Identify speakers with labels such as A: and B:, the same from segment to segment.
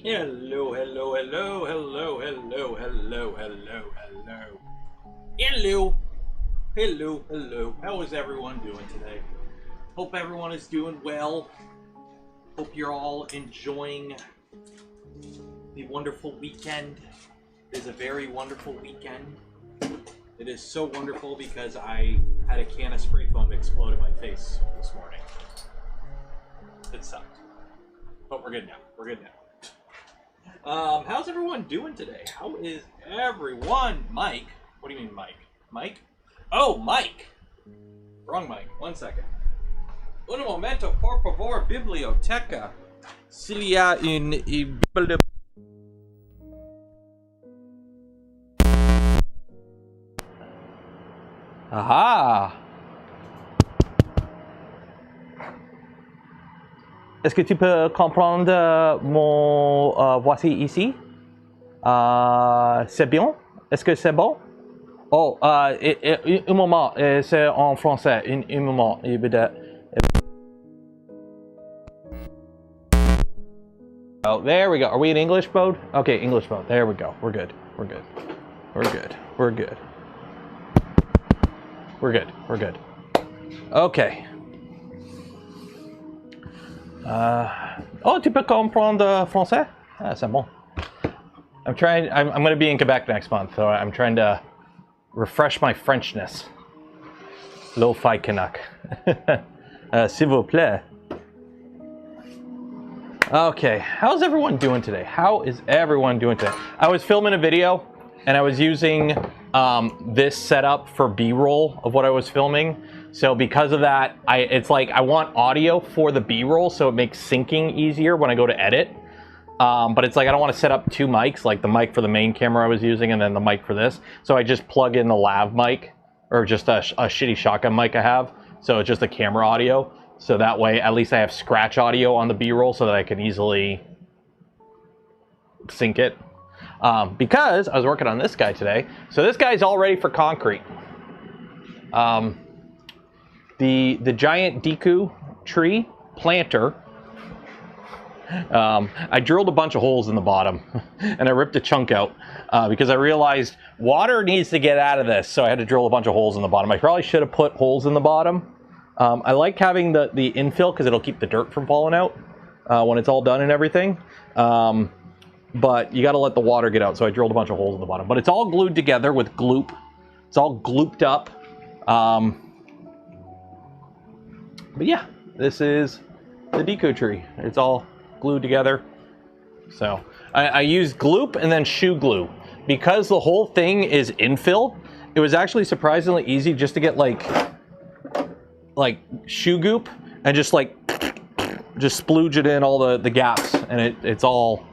A: Hello, hello, hello, hello, hello, hello, hello, hello. Hello, hello, hello. How is everyone doing today? Hope everyone is doing well. Hope you're all enjoying the wonderful weekend. It is a very wonderful weekend. It is so wonderful because I had a can of spray foam explode in my face this morning. It sucked. But we're good now. We're good now. How's everyone doing today? How is everyone? Mike? What do you mean, Mike? Mike? Oh, Mike! Wrong Mike. 1 second. Un momento, por favor, biblioteca. S'il y a une bible. Aha! Est-ce que tu peux comprendre mon voici ici? C'est bien? Est-ce que c'est bon? Oh, un moment, c'est en français. Un moment. Oh, there we go. Are we in English mode? Okay, English mode. There we go. We're good. We're good. We're good. We're good. We're good. We're good. Okay. Oh, tu peux comprendre français? Ah, c'est bon. I'm going to be in Quebec next month, so I'm trying to refresh my Frenchness. Lo-fi Canuck. S'il vous plaît. Okay, how's everyone doing today? How is everyone doing today? I was filming a video, and I was using this setup for B-roll of what I was filming. So because of that, it's like I want audio for the B-roll, so it makes syncing easier when I go to edit. But it's like I don't want to set up two mics, like the mic for the main camera I was using and then the mic for this. So I just plug in the lav mic, or just a shitty shotgun mic I have. So it's just a camera audio. So that way, at least I have scratch audio on the B-roll so that I can easily sync it. Because I was working on this guy today. So this guy's all ready for concrete. The giant Deku tree planter, I drilled a bunch of holes in the bottom and I ripped a chunk out because I realized water needs to get out of this, so I had to drill a bunch of holes in the bottom. I probably should have put holes in the bottom. I like having the infill because it'll keep the dirt from falling out when it's all done and everything. But you got to let the water get out, so I drilled a bunch of holes in the bottom. But it's all glued together with gloop. It's all glooped up. But yeah, this is the Deku tree. It's all glued together. So I used gloop and then shoe glue. Because the whole thing is infill, it was actually surprisingly easy just to get like shoe goop and just splooge it in all the gaps, and it's all,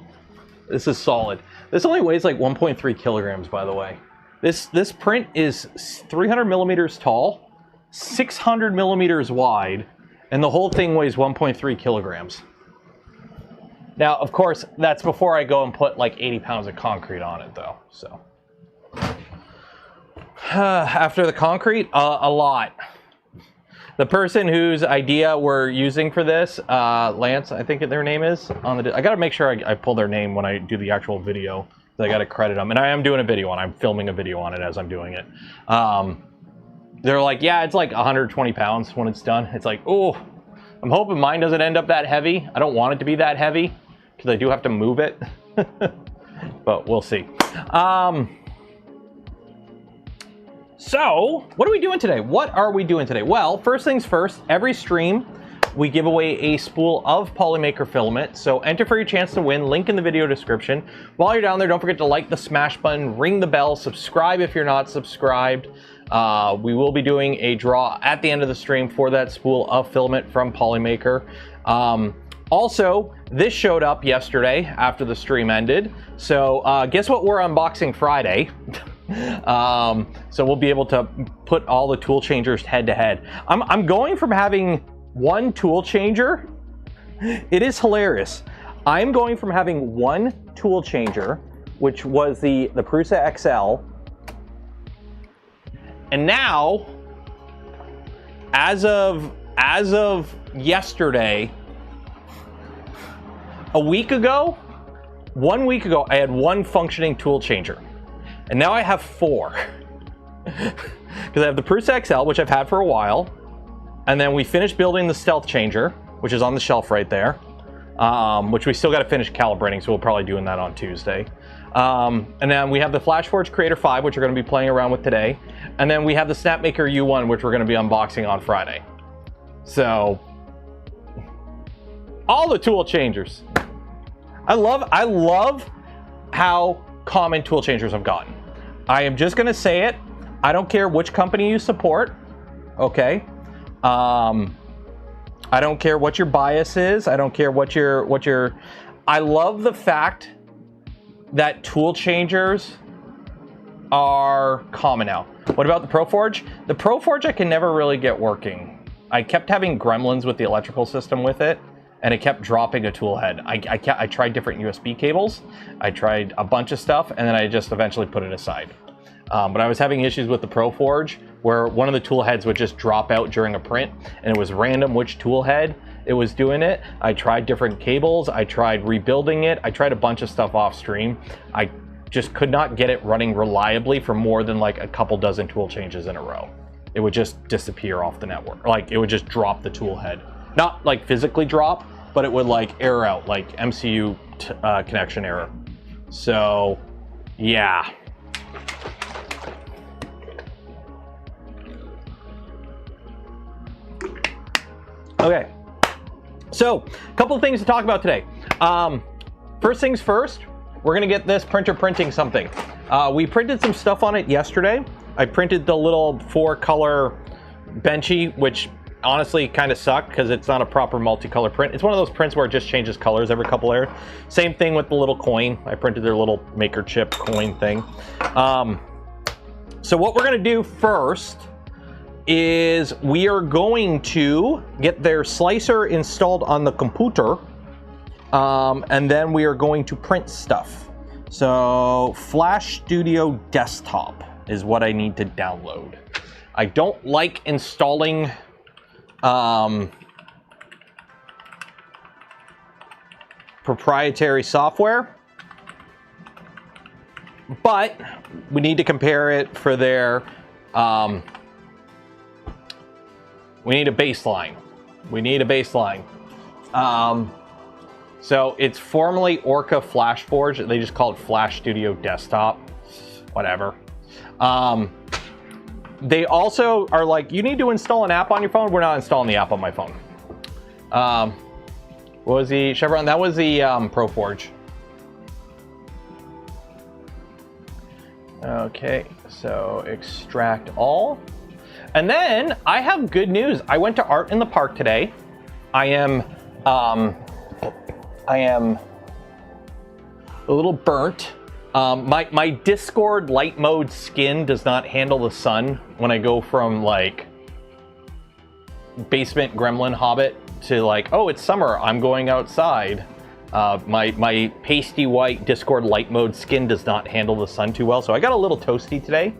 A: this is solid. This only weighs like 1.3 kilograms, by the way. This print is 300 millimeters tall, 600 millimeters wide, and the whole thing weighs 1.3 kilograms. Now, of course, that's before I go and put like 80 pounds of concrete on it, though. So after the concrete, a lot. The person whose idea we're using for this, Lance, I think their name is, on the. I gotta make sure I pull their name when I do the actual video. I gotta credit them, and I am doing a video on. I'm filming a video on it as I'm doing it. They're like, yeah, it's like 120 pounds when it's done. It's like, oh, I'm hoping mine doesn't end up that heavy. I don't want it to be that heavy because I do have to move it, but we'll see. So, what are we doing today? What are we doing today? Well, first things first, every stream, we give away a spool of polymaker filament. So enter for your chance to win, link in the video description. While you're down there, don't forget to like the smash button, ring the bell, subscribe if you're not subscribed. We will be doing a draw at the end of the stream for that spool of filament from polymaker. Also, this showed up yesterday after the stream ended. So guess what we're unboxing Friday? So we'll be able to put all the tool changers head to head. I'm going from having one tool changer. It is hilarious. I'm going from having one tool changer, which was the Prusa XL, and now, as of yesterday, a week ago,
B: 1 week ago, I had 1 functioning tool changer, and now I have 4. Because I have the Prusa XL, which I've had for a while, and then we finished building the Stealth changer, which is on the shelf right there, which we still got to finish calibrating, so we'll probably doing that on Tuesday. And then we have the FLASHFORGE Creator 5, which we're going to be playing around with today, and then we have the Snapmaker U1, which we're going to be unboxing on Friday. So, all the tool changers. I love how common tool changers have gotten. I am just going to say it. I don't care which company you support, okay? I don't care what your bias is. I don't care what your. I love the fact that tool changers are common now. What about the ProForge? The ProForge I can never really get working. I kept having gremlins with the electrical system with it, and it kept dropping a tool head. I tried different USB cables. I tried a bunch of stuff, and then I just eventually put it aside. But I was having issues with the ProForge where one of the tool heads would just drop out during a print, and it was random which tool head it was doing it. I tried different cables. I tried rebuilding it. I tried a bunch of stuff off stream. I just could not get it running reliably for more than like a couple dozen tool changes in a row. It would just disappear off the network. Like it would just drop the tool head. Not like physically drop, but it would like error out, like MCU connection error. So yeah. Okay, so a couple of things to talk about today. First things first, we're gonna get this printer printing something. We printed some stuff on it yesterday. I printed the little 4-color benchy, which honestly kind of sucked because it's not a proper multicolor print. It's one of those prints where it just changes colors every couple layers. Same thing with the little coin. I printed their little maker chip coin thing. So what we're gonna do first is we are going to get their slicer installed on the computer, and then we are going to print stuff. So Flash Studio Desktop is what I need to download. I don't like installing proprietary software, but we need to compare it for their we need a baseline. We need a baseline. So it's formerly Orca FlashForge. They just call it Flash Studio Desktop. Whatever. They also are like, you need to install an app on your phone. We're not installing the app on my phone. What was the Chevron? That was the ProForge. Okay, so extract all. And then I have good news. I went to Art in the Park today. I am a little burnt. My Discord light mode skin does not handle the sun when I go from like basement gremlin hobbit to like, oh, it's summer, I'm going outside. My pasty white Discord light mode skin does not handle the sun too well, so I got a little toasty today.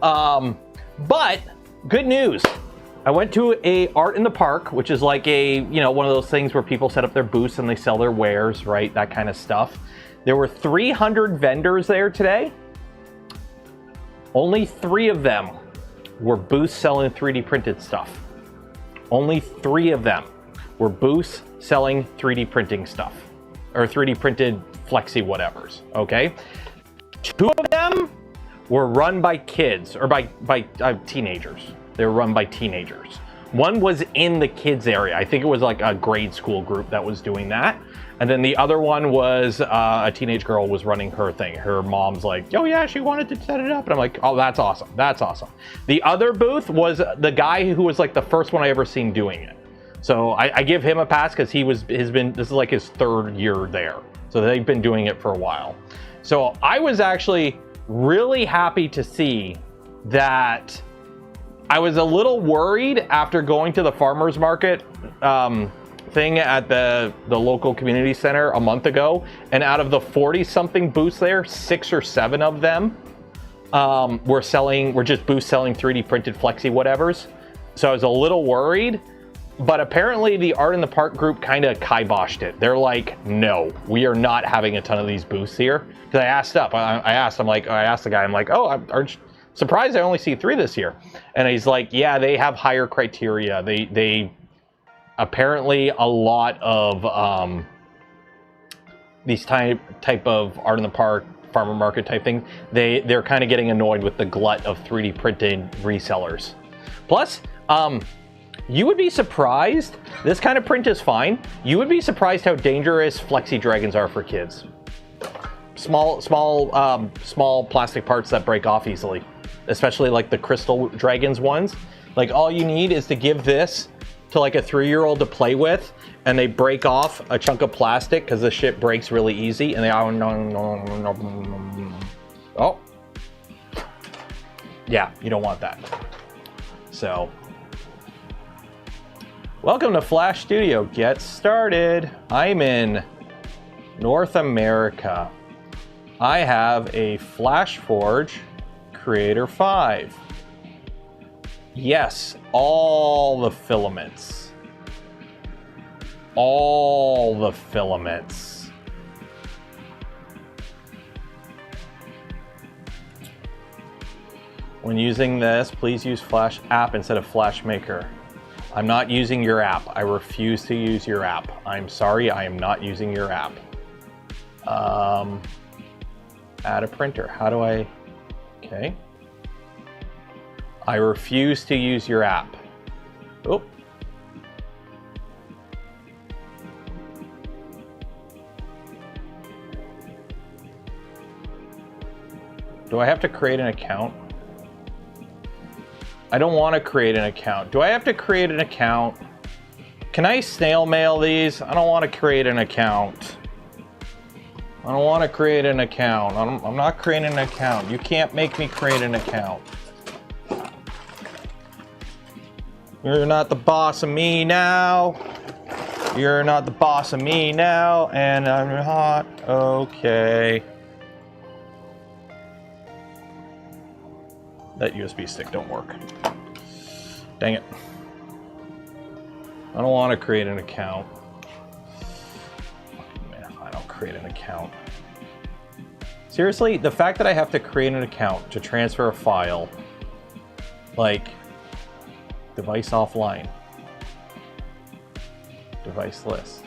B: But good news. I went to a Art in the Park, which is like a, you know, one of those things where people set up their booths and they sell their wares, right? That kind of stuff. There were 300 vendors there today. Only 3 of them were booths selling 3D printed stuff. Only 3 of them were booths selling 3D printing stuff, or 3D printed flexi whatevers, okay? 2 of them were run by kids, or by teenagers. They were run by teenagers. One was in the kids area. I think it was like a grade school group that was doing that. And then the other one was a teenage girl was running her thing. Her mom's like, oh yeah, she wanted to set it up. And I'm like, oh, that's awesome. That's awesome. The other booth was the guy who was like the first one I ever seen doing it. So I give him a pass because this is like his 3rd year there. So they've been doing it for a while. So I was actually really happy to see that. I was a little worried after going to the farmers market thing at the local community center a month ago, and out of the 40-something booths there, 6 or 7 of them were just booths selling 3D printed flexi whatevers. So I was a little worried, But apparently the Art in the Park group kind of kiboshed it. They're like, no, we are not having a ton of these booths here. Because I asked the guy, I'm like, oh, aren't you surprised I only see 3 this year? And he's like, yeah, they have higher criteria. They apparently a lot of these type of Art in the Park, farmer market type thing, they're kind of getting annoyed with the glut of 3D printed resellers. Plus, you would be surprised, this kind of print is fine, you would be surprised how dangerous flexi dragons are for kids. Small plastic parts that break off easily, especially like the crystal dragons ones. Like all you need is to give this to like a 3-year-old to play with, and they break off a chunk of plastic because the shit breaks really easy, and they oh yeah, you don't want that. So welcome to Flash Studio. Get started. I'm in North America. I have a FLASHFORGE Creator 5. Yes, all the filaments. All the filaments. When using this, please use Flash app instead of FLASHmaker. I'm not using your app. I refuse to use your app. I'm sorry, I am not using your app. Add a printer. How do I... Okay. I refuse to use your app. Oh. Do I have to create an account? I don't want to create an account. Do I have to create an account? Can I snail mail these? I don't want to create an account. I don't want to create an account. I'm not creating an account. You can't make me create an account. You're not the boss of me now. You're not the boss of me now, and I'm not okay. That USB stick don't work. Dang it. I don't want to create an account. Man, I don't create an account. Seriously, the fact that I have to create an account to transfer a file, like device offline, device list.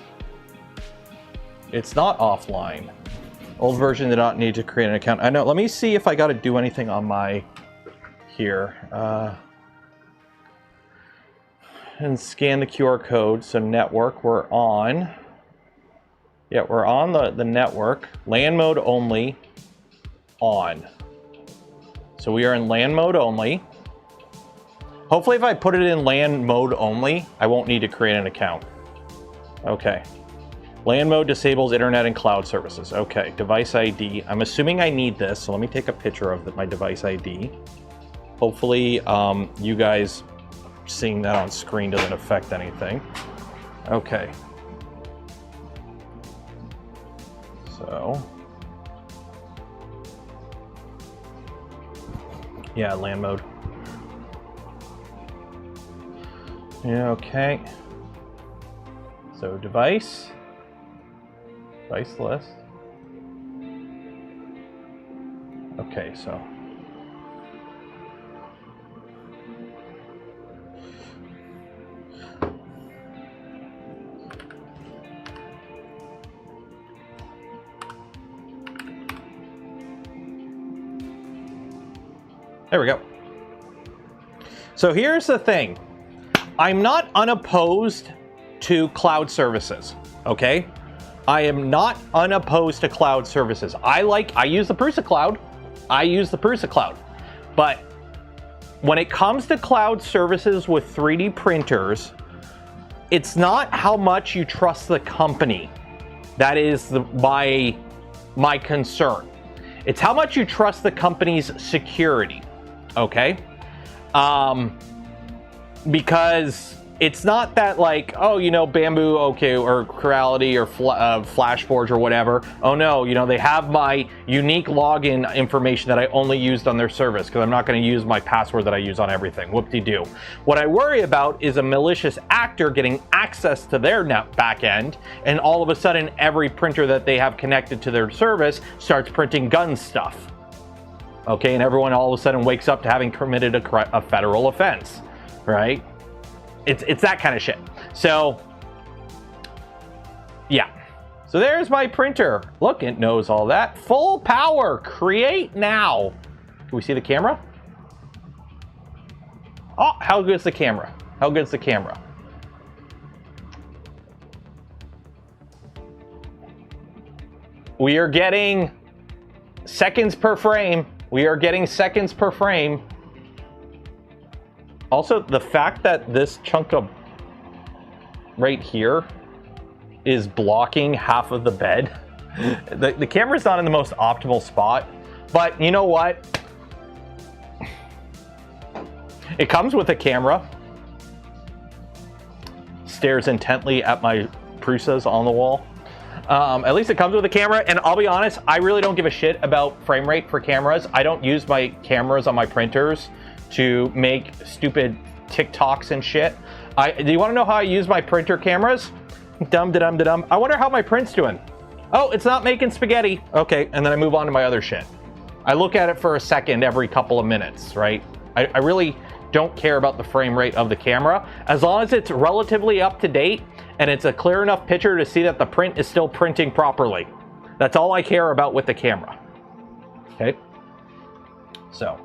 B: It's not offline. Old version did not need to create an account. I know, let me see if I got to do anything on my here. And scan the QR code. So network, we're on. Yeah, we're on the network. LAN mode only, on. So we are in LAN mode only. Hopefully if I put it in LAN mode only, I won't need to create an account. Okay. LAN mode disables internet and cloud services. Okay, device ID. I'm assuming I need this, so let me take a picture of my device ID. Hopefully you guys seeing that on screen doesn't affect anything. Okay. So, yeah, LAN mode. Yeah, okay. So device list. Okay, so there we go. So here's the thing. I'm not unopposed to cloud services, okay? I am not unopposed to cloud services. I use the Prusa Cloud. I use the Prusa Cloud. But when it comes to cloud services with 3D printers, it's not how much you trust the company that is my concern. It's how much you trust the company's security, okay? Because it's not that like, oh, you know, Bamboo, okay, or Corality or FlashForge or whatever. Oh no, you know, they have my unique login information that I only used on their service because I'm not going to use my password that I use on everything. Whoop-de-doo. What I worry about is a malicious actor getting access to their net backend, and all of a sudden every printer that they have connected to their service starts printing gun stuff. Okay, and everyone all of a sudden wakes up to having committed a federal offense, right? It's that kind of shit. So, yeah. So there's my printer. Look, it knows all that. Full power. Create now. Can we see the camera? Oh, how good is the camera? How good is the camera? We are getting seconds per frame. We are getting seconds per frame. Also, the fact that this chunk of right here is blocking half of the bed. The camera's not in the most optimal spot, but you know what? It comes with a camera. Stares intently at my Prusas on the wall. At least it comes with a camera, and I'll be honest, I really don't give a shit about frame rate for cameras. I don't use my cameras on my printers to make stupid TikToks and shit. Do you want to know how I use my printer cameras? Dum-da-dum-da-dum. I wonder how my print's doing. Oh, it's not making spaghetti. Okay, and then I move on to my other shit. I look at it for a second every couple of minutes, right? I really don't care about the frame rate of the camera. As long as it's relatively up to date and it's a clear enough picture to see that the print is still printing properly. That's all I care about with the camera. Okay, so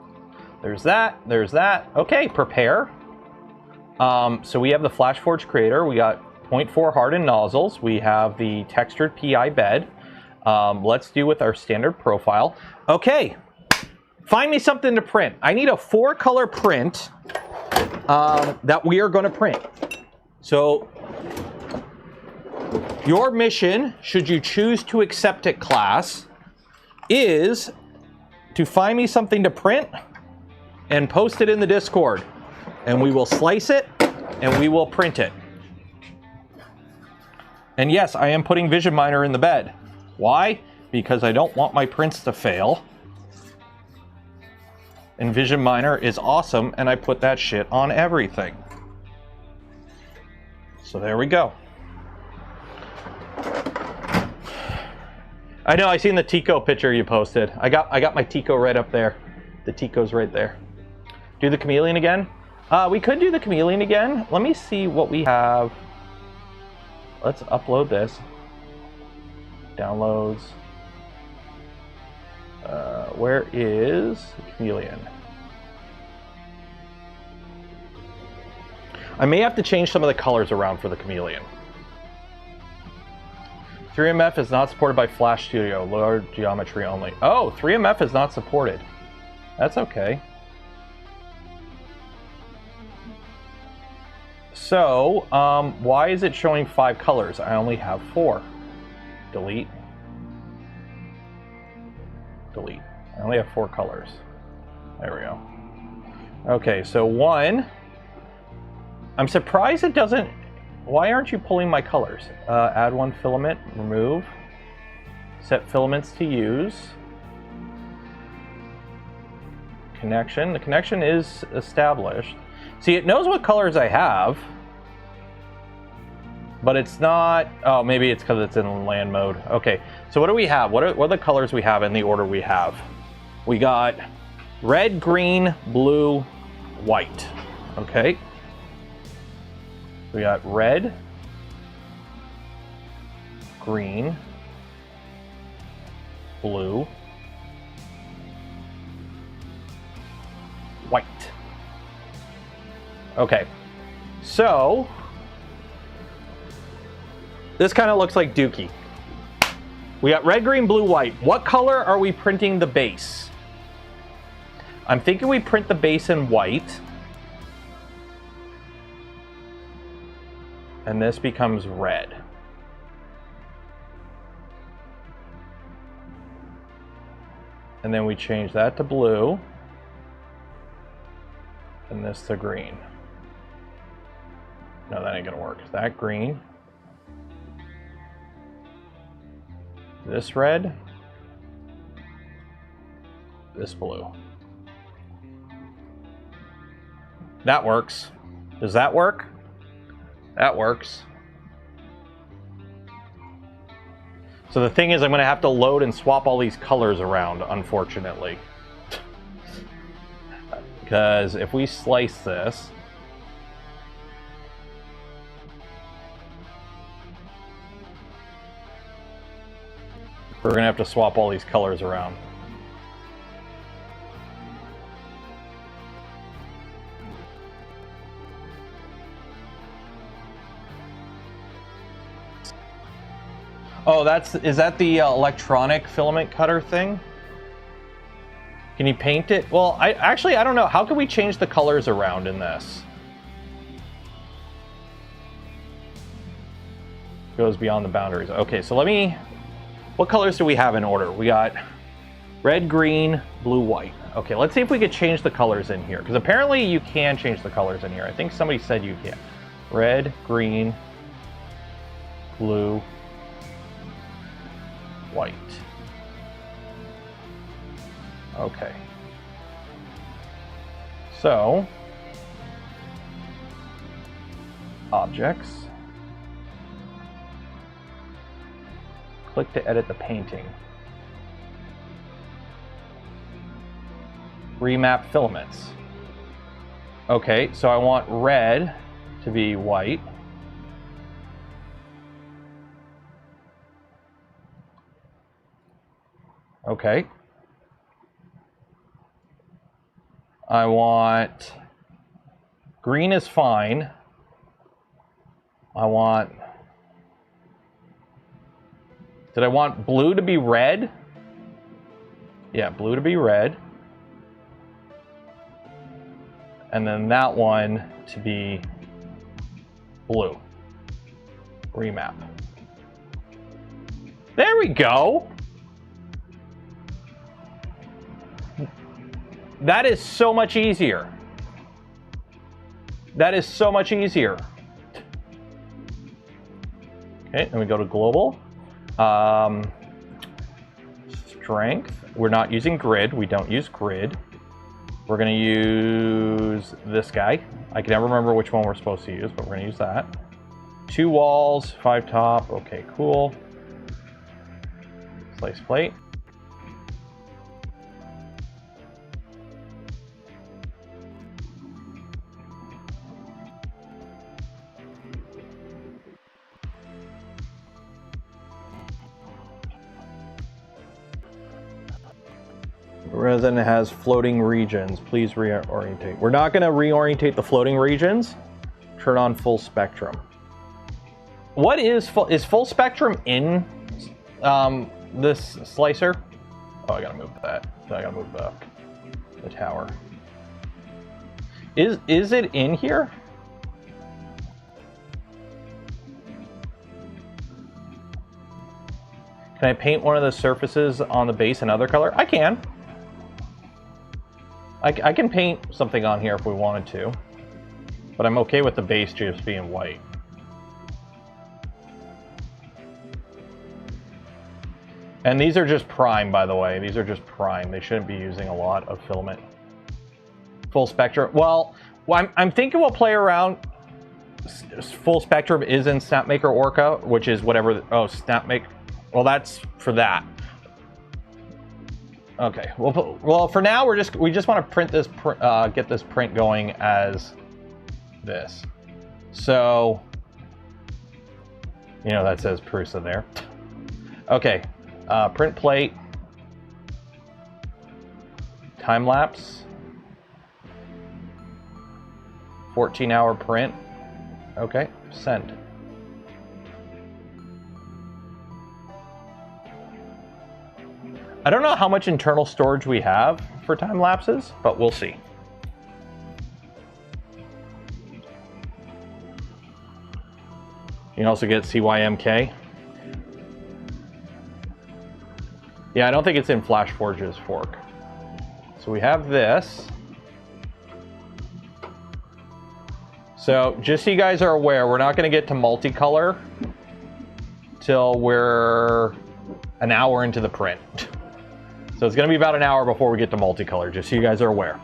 B: there's that, there's that. Okay, prepare. So we have the FlashForge creator. We got 0.4 hardened nozzles. We have the textured PI bed. Let's do with our standard profile. Okay, find me something to print. I need a 4-color print that we are going to print. So your mission, should you choose to accept it, class, is to find me something to print and post it in the Discord, and we will slice it and we will print it. And yes, I am putting Vision Miner in the bed. Why? Because I don't want my prints to fail. And Vision Miner is awesome, and I put that shit on everything. So there we go. I know, I seen the Tico picture you posted. I got my Tico right up there. The Tico's right there. Do the chameleon again? We could do the chameleon again. Let me see what we have. Let's upload this. Downloads. Where is the chameleon? I may have to change some of the colors around for the chameleon. 3MF is not supported by Flash Studio. Lower geometry only. Oh, 3MF is not supported. That's okay. So, why is it showing 5 colors? I only have 4. Delete. Delete. I only have 4 colors. There we go. Okay, so 1. I'm surprised it doesn't... Why aren't you pulling my colors? Add 1 filament, remove. Set filaments to use. Connection. The connection is established. See, it knows what colors I have, but it's not... Oh, maybe it's because it's in land mode. Okay, so what do we have? What are the colors we have in the order we have? We got red, green, blue, white. Okay. We got red, green, blue, white. Okay, so this kind of looks like Dookie. We got red, green, blue, white. What color are we printing the base? I'm thinking we print the base in white. And this becomes red. And then we change that to blue. And this to green. No, that ain't gonna work. That green. This red. This blue. That works. Does that work? That works. So the thing is, I'm going to have to load and swap all these colors around, unfortunately. Because if we slice this... we're going to have to swap all these colors around. Oh, is that the electronic filament cutter thing? Can you paint it? Well, I don't know. How can we change the colors around in this? Goes beyond the boundaries. Okay, so let me... what colors do we have in order? We got red, green, blue, white. Okay, let's see if we could change the colors in here. Because apparently you can change the colors in here. I think somebody said you can. Red, green, blue, white. Okay. So, objects. Click to edit the painting. Remap filaments. Okay, so I want red to be white. Okay. I want green is fine. I want... did I want blue to be red? Yeah, blue to be red. And then that one to be blue. Remap. There we go. That is so much easier. That is so much easier. Okay, then we go to global. Strength. We're not using grid. We don't use grid. We're going to use this guy. I can never remember which one we're supposed to use, but we're going to use that. 2 walls, 5 top. Okay, cool. Slice plate. Resin has floating regions. Please reorientate. We're not going to reorientate the floating regions. Turn on full spectrum. What is full spectrum in this slicer? Oh, I gotta move that. I gotta move the tower. Is it in here? Can I paint one of the surfaces on the base another color? I can. I can paint something on here if we wanted to, but I'm okay with the base just being white. And these are just prime, by the way. These are just prime. They shouldn't be using a lot of filament. Full spectrum. Well, I'm thinking we'll play around. Full spectrum is in Snapmaker Orca, which is whatever. Oh, Snapmaker. Well, that's for that. Okay. Well, for now, we just want to print this, get this print going as this. So, you know, that says Prusa there. Okay. Print plate. Time lapse. 14-hour print. Okay. Send. I don't know how much internal storage we have for time lapses, but we'll see. You can also get CYMK. Yeah, I don't think it's in FLASHFORGE's fork. So we have this. So just so you guys are aware, we're not going to get to multicolor till we're an hour into the print. So it's going to be about an hour before we get to multicolor, just so you guys are aware.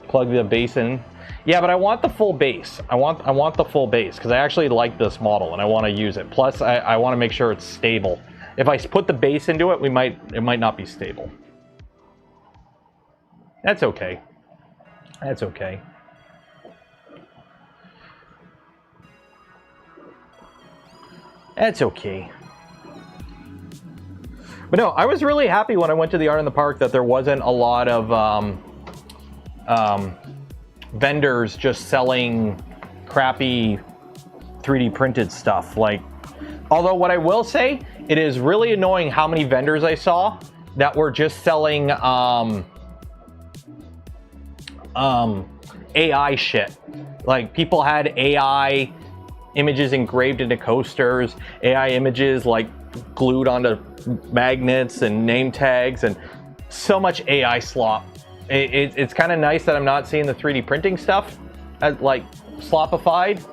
B: Plug the base in. Yeah, but I want the full base. I want the full base because I actually like this model and I want to use it. Plus, I want to make sure it's stable. If I put the base into it, it might not be stable. That's okay. That's okay. That's okay. But no, I was really happy when I went to the Art in the Park that there wasn't a lot of vendors just selling crappy 3D printed stuff. Like, although what I will say, it is really annoying how many vendors I saw that were just selling AI shit. Like, people had AI images engraved into coasters, AI images like glued onto magnets and name tags, and so much AI slop. It's kind of nice that I'm not seeing the 3D printing stuff as like slopified,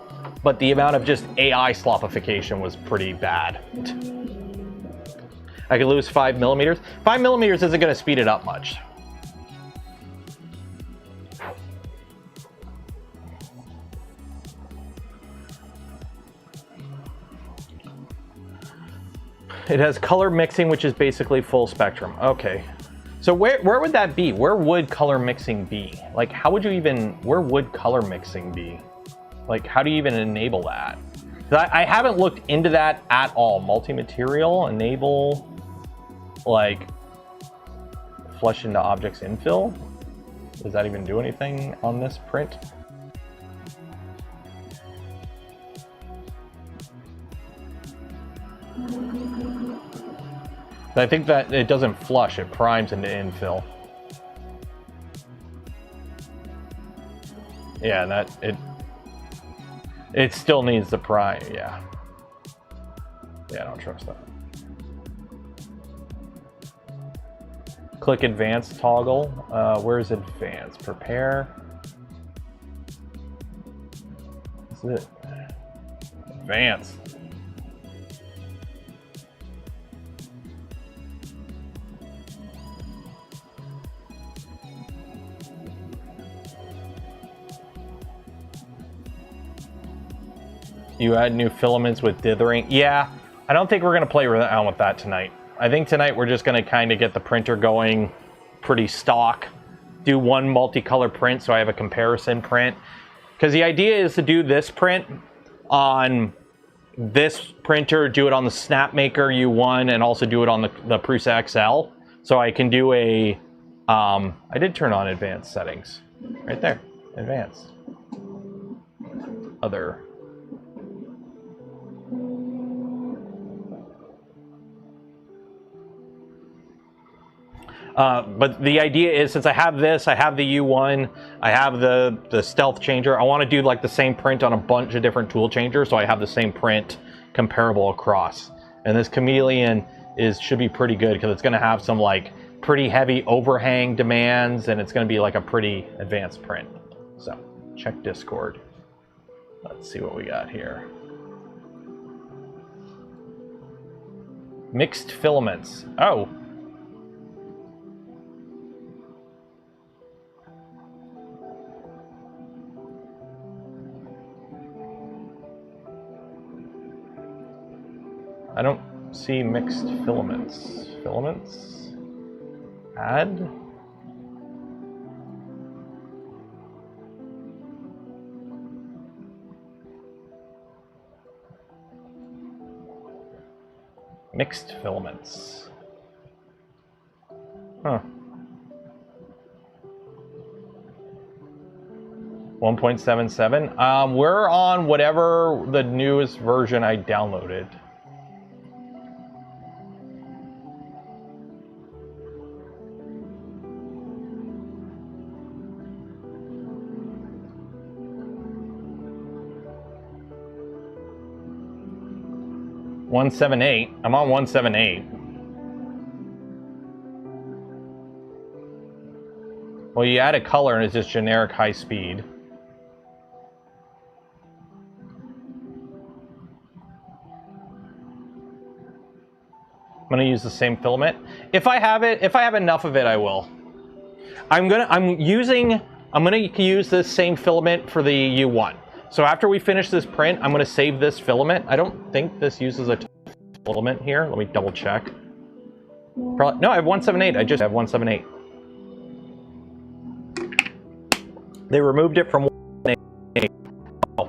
B: but the amount of just AI slopification was pretty bad. I could lose 5 millimeters. 5 millimeters isn't going to speed it up much. It has color mixing, which is basically full spectrum. Okay. So where would that be? Where would color mixing be? Like, how would you even, where would color mixing be? Like, how do you even enable that? 'Cause I haven't looked into that at all. Multi-material, enable, like, flush into objects infill? Does that even do anything on this print? I think that it doesn't flush, it primes into infill. Yeah, that it still needs the prime, yeah. Yeah, I don't trust that. Click advanced toggle. Where's advanced? Prepare. This is it. Advanced. You add new filaments with dithering. Yeah, I don't think we're going to play around with that tonight. I think tonight we're just going to kind of get the printer going pretty stock. Do one multicolor print so I have a comparison print. Because the idea is to do this print on this printer, do it on the Snapmaker U1, and also do it on the Prusa XL. So I can do a... I did turn on advanced settings. Right there. Advanced. Other... but the idea is, since I have this, I have the U1, I have the stealth changer, I want to do like the same print on a bunch of different tool changers, so I have the same print comparable across. And this chameleon should be pretty good because it's going to have some like pretty heavy overhang demands, and it's going to be like a pretty advanced print. So check Discord. Let's see what we got here. Mixed filaments. Oh. I don't see mixed filaments. Filaments? Add? Mixed filaments. Huh. 1.77. We're on whatever the newest version I downloaded. .178. I'm on 178. Well, you add a color and it's just generic high speed. I'm gonna use the same filament. If I have enough of it, I will. I'm gonna use this same filament for the U1. So after we finish this print, I'm gonna save this filament. I don't think this uses a filament here. Let me double check. Probably, no, I have 178. I just have 178. They removed it from 178. Oh.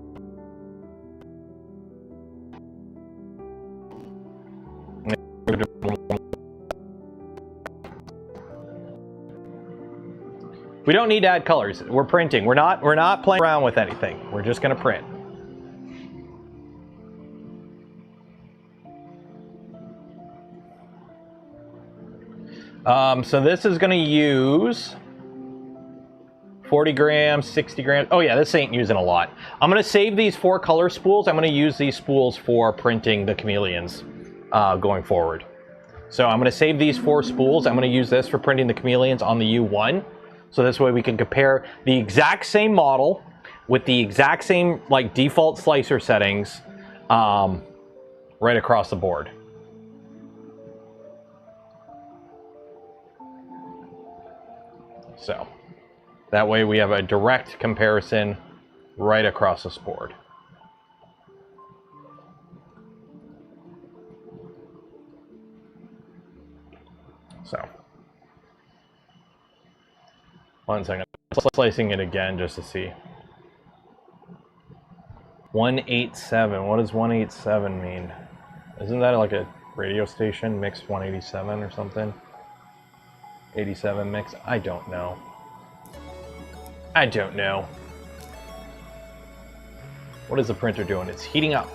B: We don't need to add colors. We're printing. We're not playing around with anything. We're just gonna print. So this is gonna use 40 grams, 60 grams. Oh yeah, this ain't using a lot. I'm gonna save these 4 color spools. I'm gonna use these spools for printing the chameleons going forward. So I'm gonna save these 4 spools. I'm gonna use this for printing the chameleons on the U1. So this way we can compare the exact same model with the exact same like default slicer settings right across the board. So that way we have a direct comparison right across this board. So, one second, slicing it again just to see. 187, what does 187 mean? Isn't that like a radio station, mix 187 or something? 87 mix, I don't know. I don't know. What is the printer doing? It's heating up.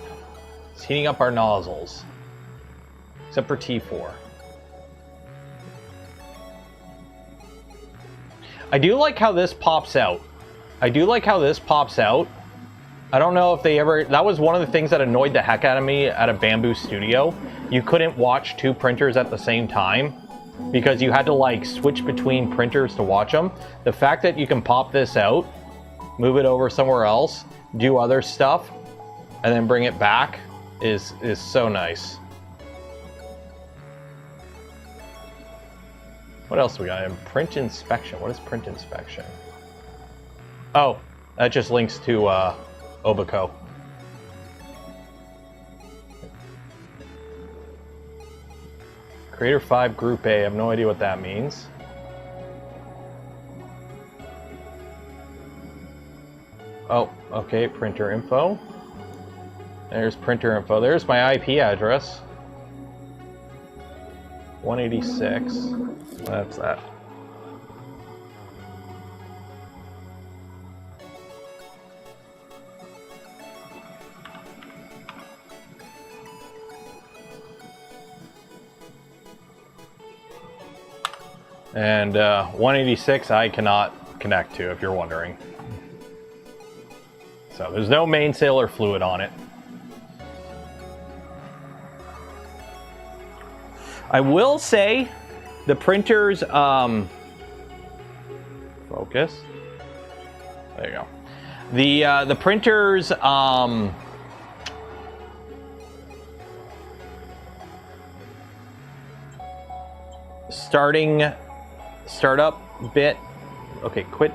B: It's heating up our nozzles. Except for T4. I do like how this pops out. I do like how this pops out. I don't know if they ever... That was one of the things that annoyed the heck out of me at a Bamboo studio. You couldn't watch 2 printers at the same time because you had to like switch between printers to watch them. The fact that you can pop this out, move it over somewhere else, do other stuff, and then bring it back is so nice. What else do we got? Print inspection. What is print inspection? Oh, that just links to Obico. Creator 5 Group A. I have no idea what that means. Oh, okay. Printer info. There's printer info. There's my IP address. 186. That's that. And 186 I cannot connect to, if you're wondering. So there's no mainsail or fluid on it. I will say the printers focus. There you go. The printers startup bit. Okay, quit.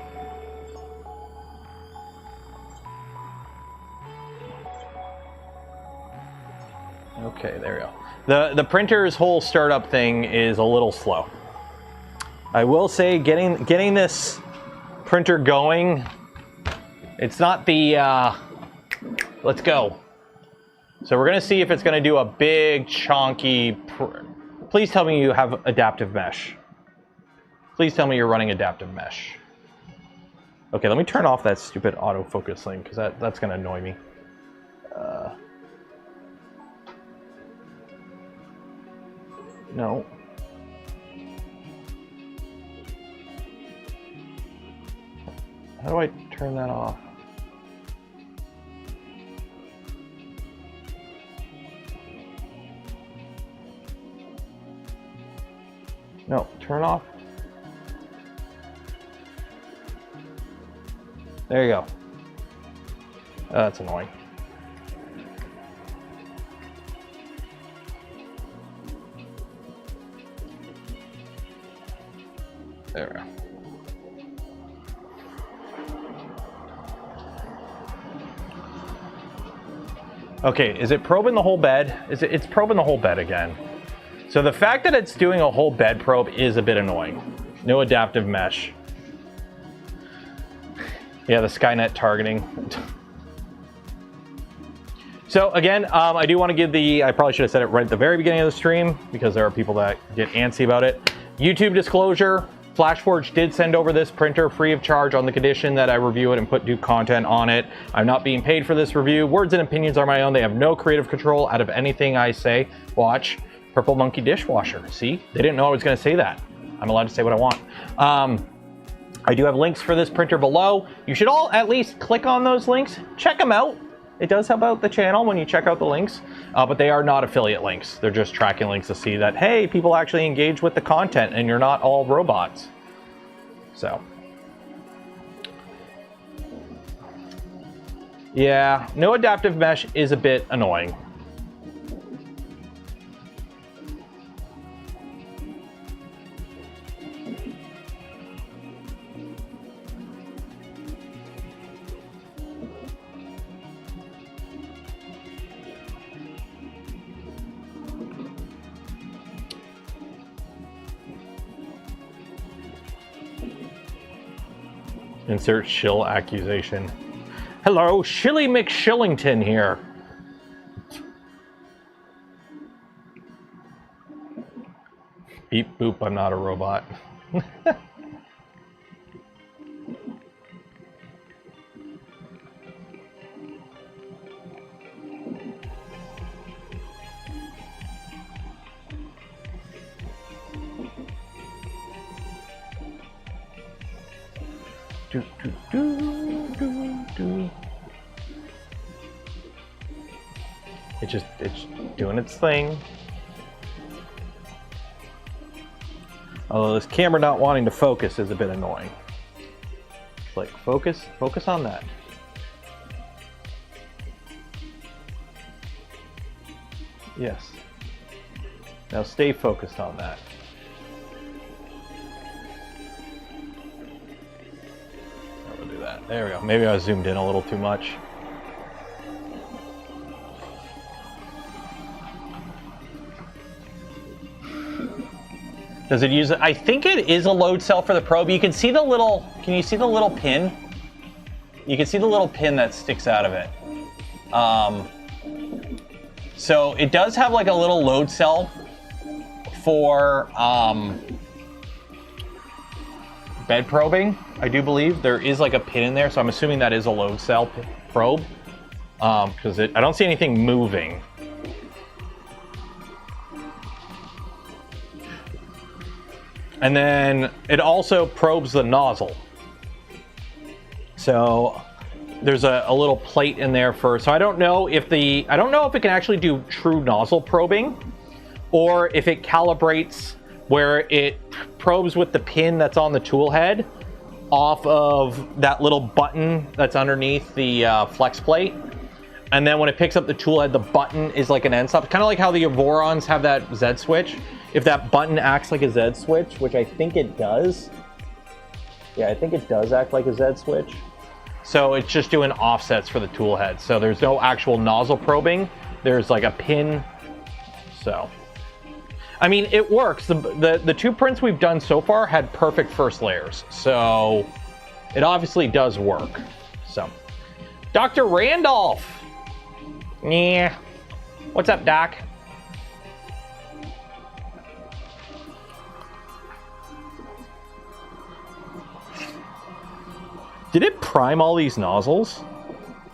B: Okay, there we go. The printer's whole startup thing is a little slow. I will say getting this printer going, it's not the let's go. So we're gonna see if it's gonna do a big chunky. Please tell me you have adaptive mesh. Please tell me you're running adaptive mesh. Okay, let me turn off that stupid autofocus thing because that's gonna annoy me. No. How do I turn that off? No, turn off. There you go. Oh, that's annoying. There we go. Okay, is it probing the whole bed? It's probing the whole bed again. So the fact that it's doing a whole bed probe is a bit annoying. No adaptive mesh. Yeah, the Skynet targeting. So again, I do want to give I probably should have said it right at the very beginning of the stream because there are people that get antsy about it. YouTube disclosure, FlashForge did send over this printer free of charge on the condition that I review it and put new content on it. I'm not being paid for this review. Words and opinions are my own. They have no creative control out of anything I say. Watch Purple Monkey Dishwasher. See, they didn't know I was going to say that. I'm allowed to say what I want. I do have links for this printer below. You should all at least click on those links. Check them out. It does help out the channel when you check out the links, but they are not affiliate links. They're just tracking links to see that, hey, people actually engage with the content and you're not all robots. So. Yeah, no adaptive mesh is a bit annoying. Insert shill accusation. Hello, Shilly McShillington here. Beep boop, I'm not a robot. It's doing its thing. Although this camera not wanting to focus is a bit annoying. It's like, focus on that. Yes. Now stay focused on that. We'll do that. There we go. Maybe I zoomed in a little too much. Does it use it? I think it is a load cell for the probe. You can see the little, can you see the little pin? You can see the little pin that sticks out of it. So it does have like a little load cell for bed probing, I do believe. There is like a pin in there, so I'm assuming that is a load cell probe. Because I don't see anything moving. And then it also probes the nozzle. So there's a little plate in there for, so I don't know if it can actually do true nozzle probing or if it calibrates where it probes with the pin that's on the tool head off of that little button that's underneath the flex plate. And then when it picks up the tool head, the button is like an end stop. Kind of like how the Avorons have that Z switch. If that button acts like a Z switch, which I think it does. Yeah, I think it does act like a Z switch. So it's just doing offsets for the tool head. So there's no actual nozzle probing. There's like a pin. So, I mean, it works. The two prints we've done so far had perfect first layers. So it obviously does work. So, Dr. Randolph. Yeah. What's up, Doc? Did it prime all these nozzles?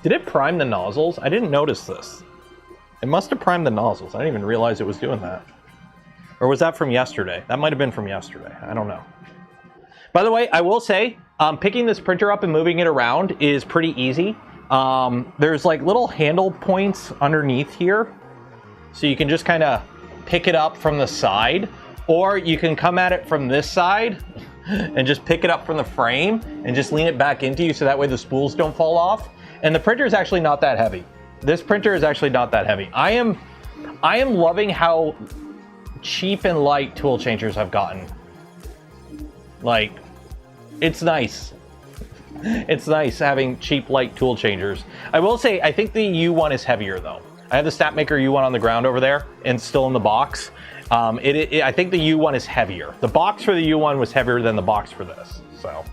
B: Did it prime the nozzles? I didn't notice this. It must have primed the nozzles. I didn't even realize it was doing that. Or was that from yesterday? That might have been from yesterday. I don't know. By the way, I will say, picking this printer up and moving it around is pretty easy. There's like little handle points underneath here. So you can just kind of pick it up from the side. Or you can come at it from this side and just pick it up from the frame and just lean it back into you so that way the spools don't fall off. And the printer is actually not that heavy. This printer is actually not that heavy. I am loving how cheap and light tool changers have gotten. Like, it's nice. It's nice having cheap, light tool changers. I will say, I think the U1 is heavier, though. I have the Snapmaker U1 on the ground over there, and still in the box. I think the U1 is heavier. The box for the U1 was heavier than the box for this, so.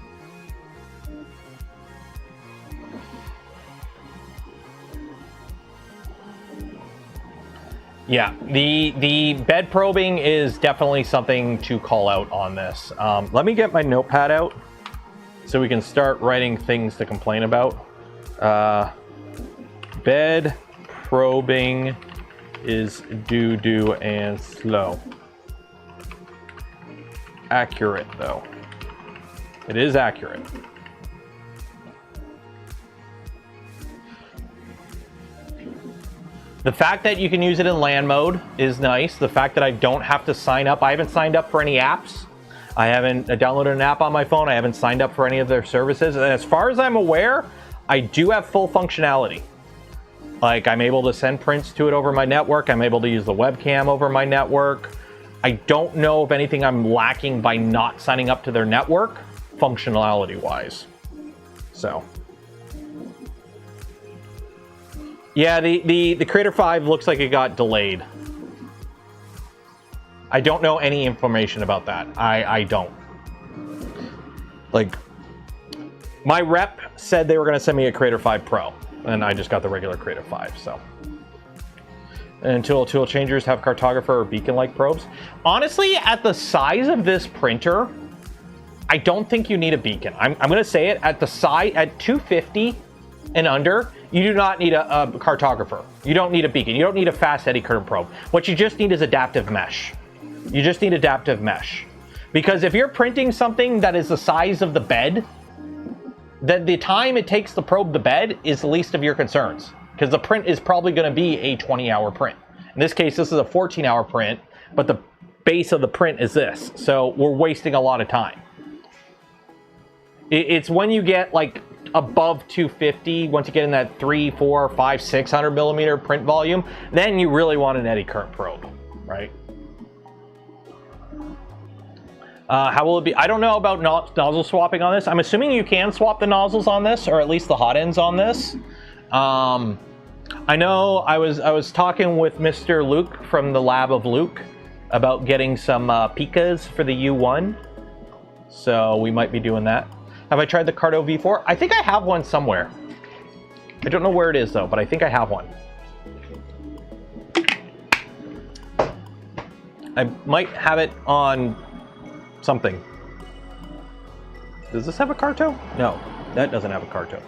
B: Yeah, the bed probing is definitely something to call out on this. Let me get my notepad out so we can start writing things to complain about. Bed probing is doo-doo and slow. Accurate, though. It is accurate. The fact that you can use it in LAN mode is nice. The fact that I don't have to sign up. I haven't signed up for any apps. I haven't downloaded an app on my phone. I haven't signed up for any of their services. And as far as I'm aware, I do have full functionality. Like, I'm able to send prints to it over my network. I'm able to use the webcam over my network. I don't know if anything I'm lacking by not signing up to their network, functionality-wise. So. Yeah, the Creator 5 looks like it got delayed. I don't know any information about that. I don't. Like, my rep said they were going to send me a Creator 5 Pro, and I just got the regular Creator 5, so. And tool changers have cartographer or beacon-like probes. Honestly, at the size of this printer, I don't think you need a beacon. I'm going to say it, at the size, at 250 and under, you do not need a cartographer. You don't need a beacon. You don't need a fast eddy current probe. What you just need is adaptive mesh. You just need adaptive mesh. Because if you're printing something that is the size of the bed, then the time it takes to probe the bed is the least of your concerns. Because the print is probably going to be a 20-hour print. In this case, this is a 14-hour print, but the base of the print is this. So we're wasting a lot of time. It's when you get like above 250, once you get in that 300, 400, 500, 600 millimeter print volume, then you really want an eddy current probe, right? How will it be? I don't know about nozzle swapping on this. I'm assuming you can swap the nozzles on this, or at least the hot ends on this. I know I was talking with Mr. Luke from the lab of Luke about getting some Pikas for the U1, so we might be doing that. Have I tried the Cardo V4? I think I have one somewhere. I don't know where it is though, but I think I have one. I might have it on something. Does this have a Carto? No, that doesn't have a Carto.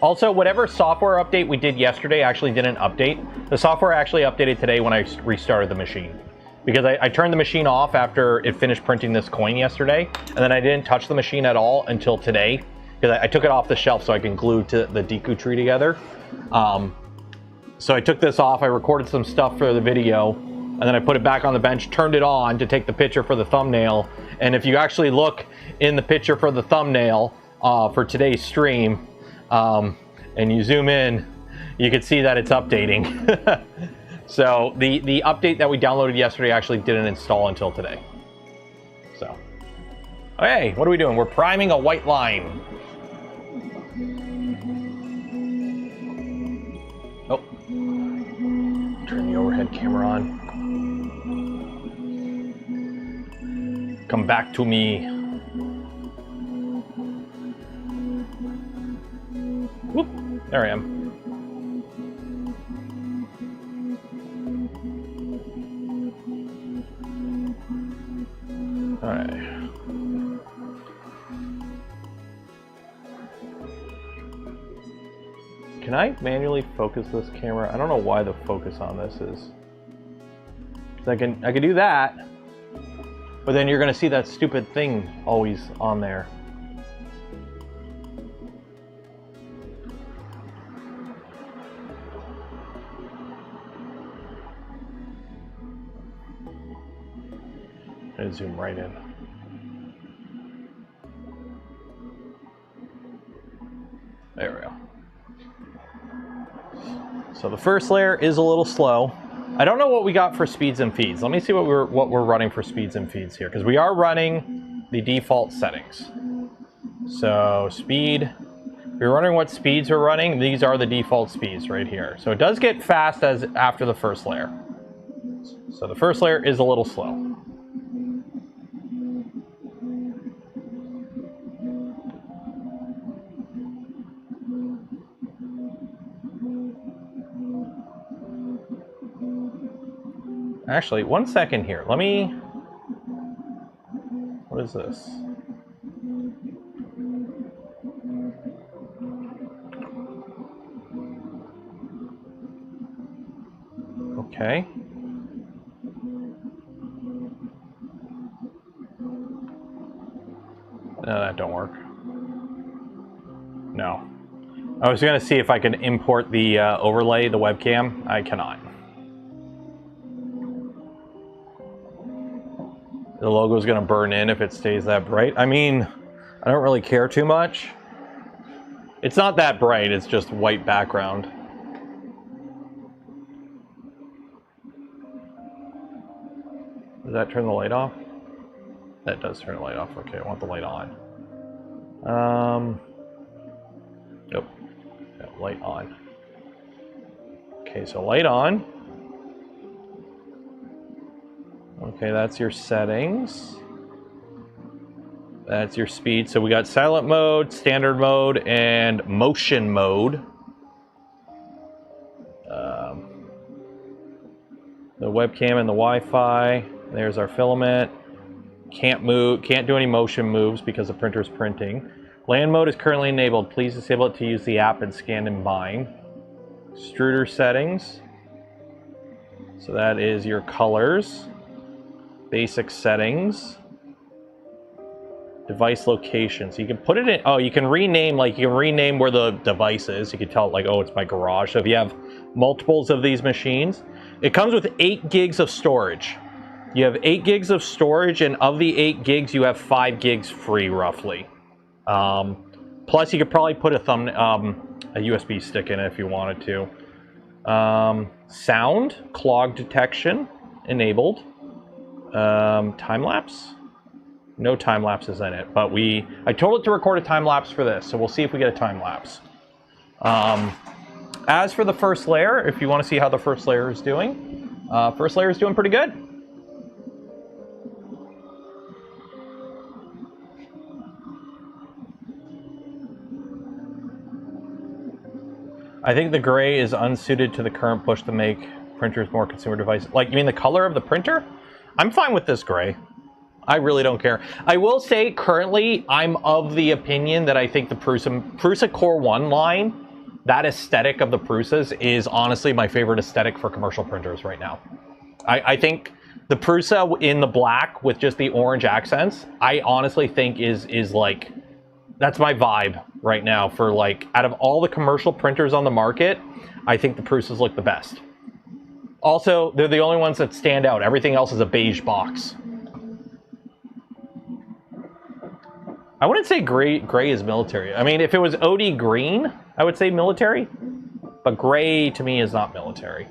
B: Also, whatever software update we did yesterday actually didn't update. The software actually updated today when I restarted the machine. Because I turned the machine off after it finished printing this coin yesterday, and then I didn't touch the machine at all until today. Because I took it off the shelf so I can glue to the Deku tree together. So I took this off, I recorded some stuff for the video, and then I put it back on the bench, turned it on to take the picture for the thumbnail. And if you actually look in the picture for the thumbnail for today's stream, and you zoom in, you can see that it's updating. So the update that we downloaded yesterday actually didn't install until today. So, hey, what are we doing? We're priming a white line. Oh, turn the overhead camera on. Come back to me. Whoop, there I am. All right. Can I manually focus this camera? I don't know why the focus on this is. I can do that, but then you're gonna see that stupid thing always on there. And zoom right in. There we go. So the first layer is a little slow. I don't know what we got for speeds and feeds. Let me see what we're running for speeds and feeds here, because we are running the default settings. So speed, if you're wondering what speeds we're running, these are the default speeds right here. So it does get fast as after the first layer. So the first layer is a little slow. Actually, 1 second here. Let me... What is this? Okay. No, that don't work. No. I was going to see if I can import the overlay, the webcam. I cannot. The logo is going to burn in if it stays that bright. I mean, I don't really care too much. It's not that bright, it's just white background. Does that turn the light off? That does turn the light off. Okay, I want the light on. Nope. No, light on. Okay, so light on. Okay, that's your settings. That's your speed. So we got silent mode, standard mode, and motion mode. The webcam and the Wi-Fi. There's our filament. Can't move, can't do any motion moves because the printer's printing. Land mode is currently enabled. Please disable it to use the app and scan and bind. Extruder settings. So that is your colors. Basic settings. Device location. So you can put it in, oh, you can rename, like you can rename where the device is. You can tell it like, oh, it's my garage. So if you have multiples of these machines, it comes with 8 gigs of storage. You have 8 gigs of storage, and of the 8 gigs, you have 5 gigs free, roughly. Plus, you could probably put a USB stick in it if you wanted to. Sound, clog detection, enabled. Time-lapse? No time-lapses in it, but I told it to record a time-lapse for this, so we'll see if we get a time-lapse. As for the first layer, if you want to see how the first layer is doing, first layer is doing pretty good. I think the gray is unsuited to the current push to make printers more consumer devices. Like, you mean the color of the printer? I'm fine with this gray. I really don't care. I will say, currently, I'm of the opinion that I think the Prusa Core 1 line, that aesthetic of the Prusas is honestly my favorite aesthetic for commercial printers right now. I think the Prusa in the black with just the orange accents, I honestly think is like, that's my vibe right now for like, out of all the commercial printers on the market, I think the Prusas look the best. Also, they're the only ones that stand out. Everything else is a beige box. I wouldn't say gray is military. I mean, if it was OD green, I would say military. But gray, to me, is not military.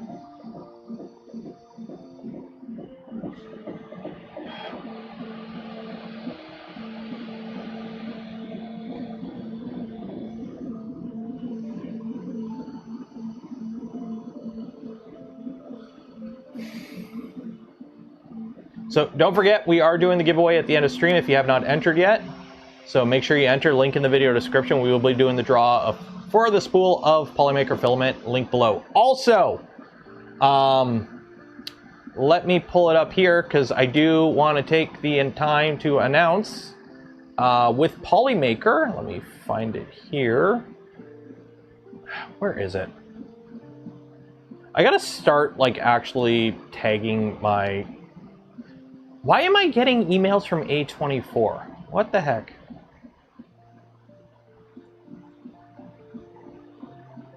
B: So don't forget, we are doing the giveaway at the end of stream if you have not entered yet. So make sure you enter, link in the video description. We will be doing the draw for the spool of Polymaker filament, link below. Also, let me pull it up here because I do want to take the time to announce with Polymaker. Let me find it here. Where is it? I gotta start like actually tagging my... Why am I getting emails from A24? What the heck?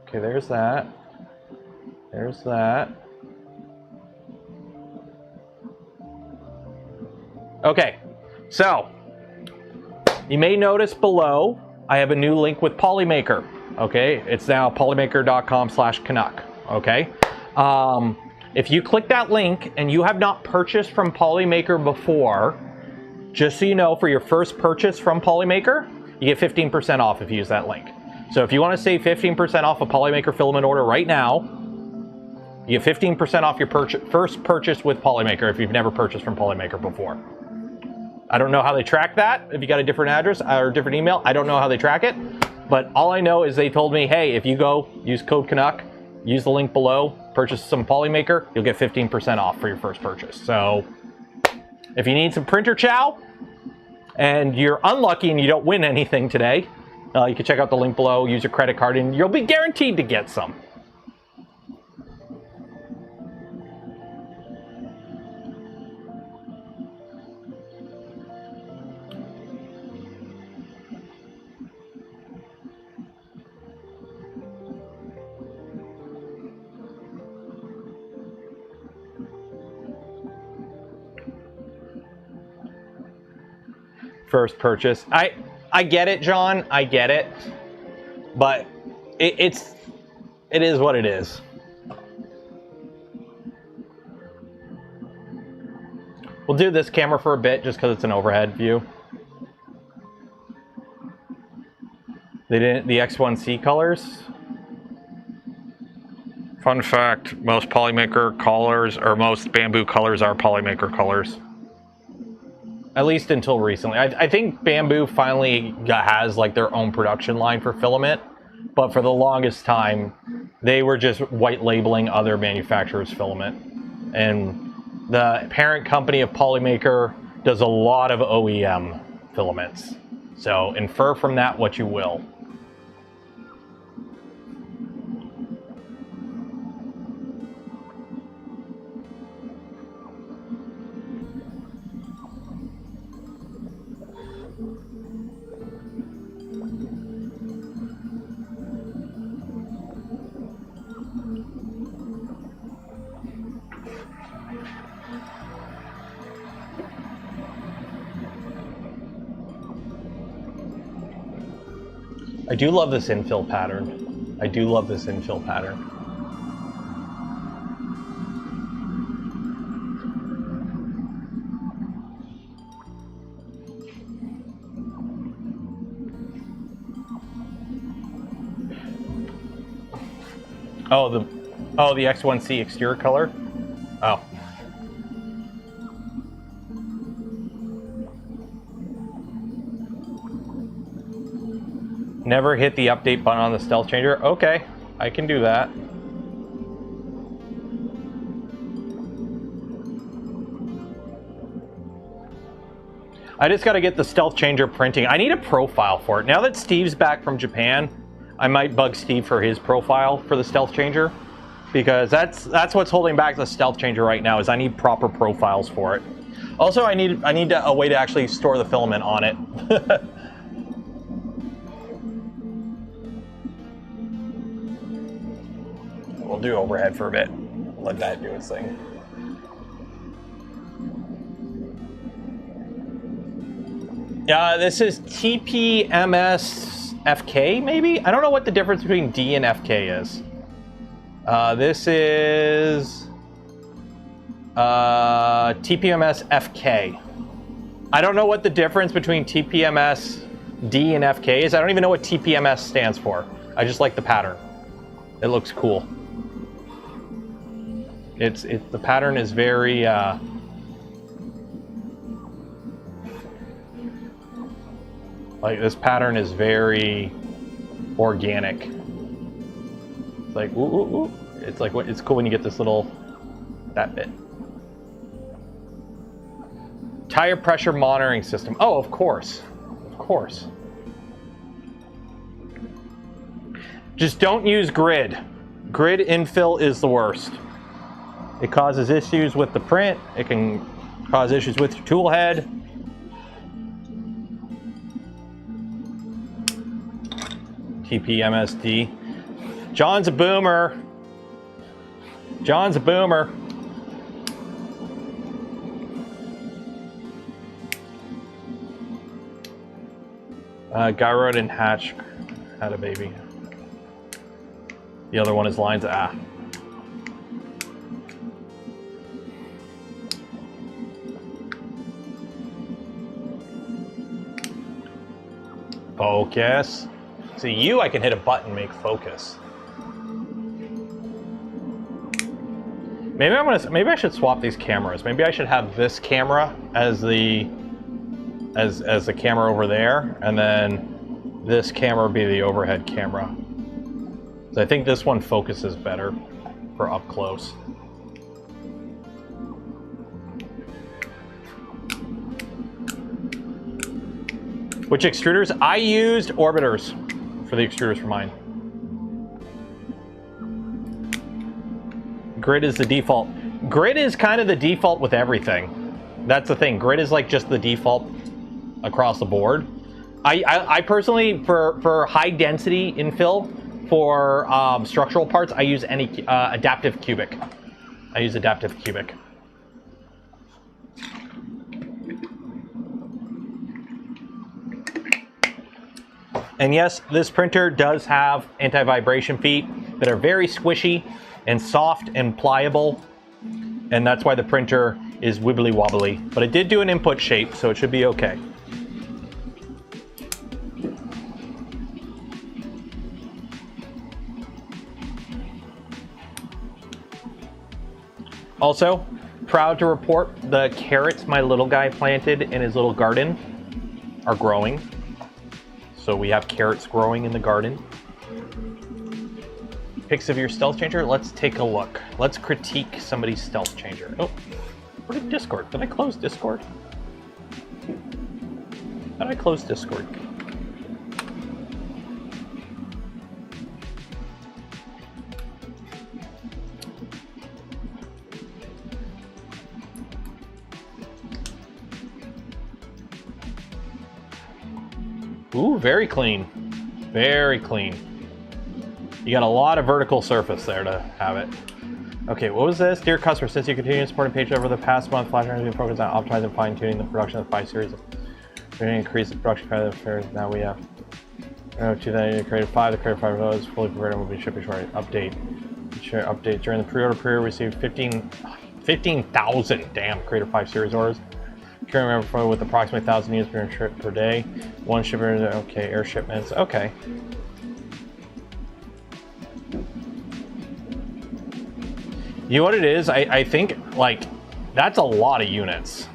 B: Okay, there's that. There's that. Okay, so you may notice below I have a new link with Polymaker. Okay, it's now polymaker.com/Canuck. okay? If you click that link and you have not purchased from Polymaker before, just so you know, for your first purchase from Polymaker, you get 15% off if you use that link. So if you want to save 15% off a Polymaker filament order right now, you get 15% off your first purchase with Polymaker if you've never purchased from Polymaker before. I don't know how they track that. If you got a different address or a different email, I don't know how they track it. But all I know is they told me, hey, if you go use code Canuck, use the link below, purchase some Polymaker, you'll get 15% off for your first purchase. So if you need some printer chow and you're unlucky and you don't win anything today, you can check out the link below, use your credit card, and you'll be guaranteed to get some. First purchase. I get it, John. I get it. But it is what it is. We'll do this camera for a bit just because it's an overhead view. They didn't, the X1C colors. Fun fact, most Polymaker colors, or most Bamboo colors are Polymaker colors. At least until recently. I think Bamboo finally has like their own production line for filament, but for the longest time, they were just white labeling other manufacturers' filament. And the parent company of Polymaker does a lot of OEM filaments. So infer from that what you will. I do love this infill pattern. I do love this infill pattern. Oh, the X1C exterior color? Oh. Never hit the update button on the stealth changer. Okay, I can do that. I just got to get the stealth changer printing. I need a profile for it. Now that Steve's back from Japan, I might bug Steve for his profile for the stealth changer, because that's what's holding back the stealth changer right now, is I need proper profiles for it. Also, I need a way to actually store the filament on it. We'll do overhead for a bit. Let that do its thing. Yeah, this is TPMS FK, maybe? I don't know what the difference between D and FK is. This is TPMS FK. I don't know what the difference between TPMS D and FK is. I don't even know what TPMS stands for. I just like the pattern. It looks cool. The pattern is very like, this pattern is very organic. It's like ooh, ooh, ooh. It's like it's cool when you get this little that bit. Tire pressure monitoring system. Oh, of course. Of course. Just don't use grid. Grid infill is the worst. It causes issues with the print. It can cause issues with your tool head. TPMSD. John's a boomer. John's a boomer. Gyrod and Hatch had a baby. The other one is lines. Ah. Focus. See, you, I can hit a button, make focus. Maybe maybe I should swap these cameras. Maybe I should have this camera as the camera over there, and then this camera be the overhead camera. So I think this one focuses better for up close. Which extruders? I used orbiters for the extruders for mine. Grid is the default. Grid is kind of the default with everything. That's the thing. Grid is like just the default across the board. I personally, for high density infill, for structural parts, I use any adaptive cubic. I use adaptive cubic. And yes, this printer does have anti-vibration feet that are very squishy and soft and pliable. And that's why the printer is wibbly wobbly. But it did do an input shape, so it should be okay. Also, proud to report the carrots my little guy planted in his little garden are growing. So we have carrots growing in the garden. Pics of your stealth changer? Let's take a look. Let's critique somebody's stealth changer. Oh, where did Discord? Did I close Discord? How did I close Discord? Ooh, very clean. Very clean. You got a lot of vertical surface there to have it. Okay, what was this? Dear customer, since you continue supporting page over the past month, FLASHFORGE has been focused on optimizing and fine-tuning the production of the 5 series. We're going to increase the production capacity of affairs. Now we have 2000 Creative 5. The Creative 5 is fully converted and will be shipping shortly. Update. Share update. During the pre-order period, we received 15,000 damn Creative 5 series orders. Current member with approximately 1,000 units per trip per day. One shipment, okay, air shipments, okay. You know what it is? I think, like, that's a lot of units.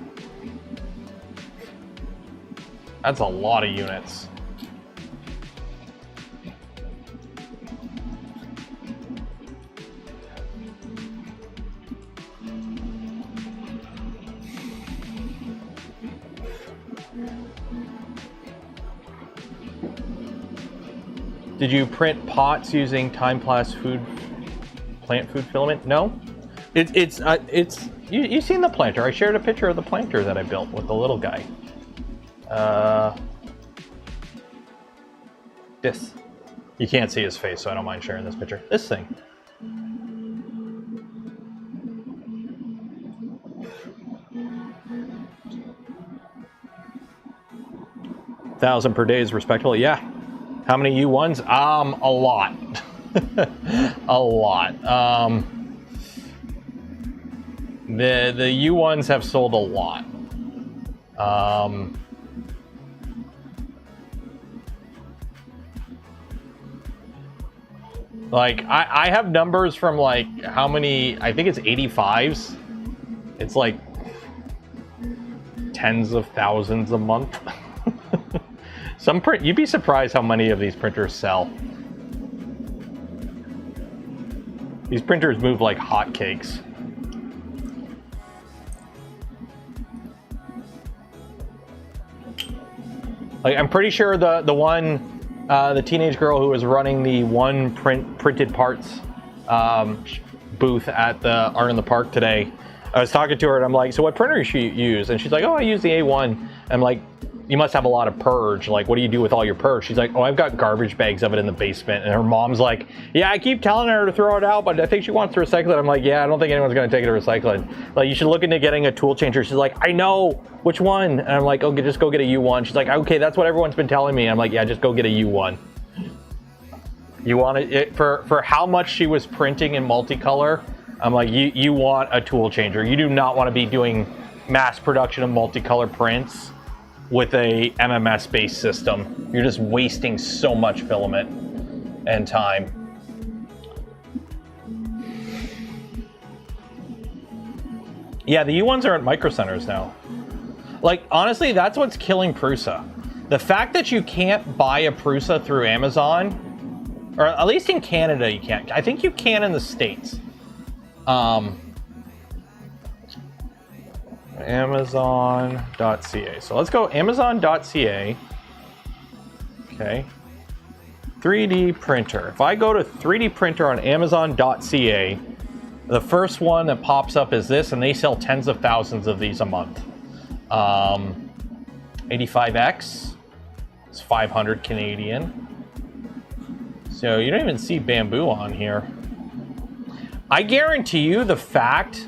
B: That's a lot of units. Did you print pots using time-plant food filament? No. You've seen the planter. I shared a picture of the planter that I built with the little guy. This. You can't see his face, so I don't mind sharing this picture. This thing. $1,000 per day is respectable. Yeah. How many U1s? A lot. A lot. The U1s have sold a lot. Like, I have numbers from, like, how many, I think it's 85s. It's like tens of thousands a month. You'd be surprised how many of these printers sell. These printers move like hotcakes. Like, I'm pretty sure the teenage girl who was running the one printed parts booth at the Art in the Park today, I was talking to her and I'm like, so what printer does she use? And she's like, oh, I use the A1. I'm like, you must have a lot of purge. Like, what do you do with all your purge? She's like, oh, I've got garbage bags of it in the basement. And her mom's like, yeah, I keep telling her to throw it out, but I think she wants to recycle it. I'm like, yeah, I don't think anyone's going to take it to recycling. Like, you should look into getting a tool changer. She's like, I know. Which one? And I'm like, oh, just go get a U1. She's like, okay, that's what everyone's been telling me. I'm like, yeah, just go get a U1. You want it for how much she was printing in multicolor. I'm like, you want a tool changer. You do not want to be doing mass production of multicolor prints with a MMS-based system. You're just wasting so much filament and time. Yeah, the U1s are at Micro Centers now. Like, honestly, that's what's killing Prusa. The fact that you can't buy a Prusa through Amazon, or at least in Canada you can't. I think you can in the States. Amazon.ca. So let's go Amazon.ca. Okay. 3D printer. If I go to 3D printer on Amazon.ca, the first one that pops up is this, and they sell tens of thousands of these a month. 85X. It's 500 Canadian. So you don't even see bamboo on here. I guarantee you the fact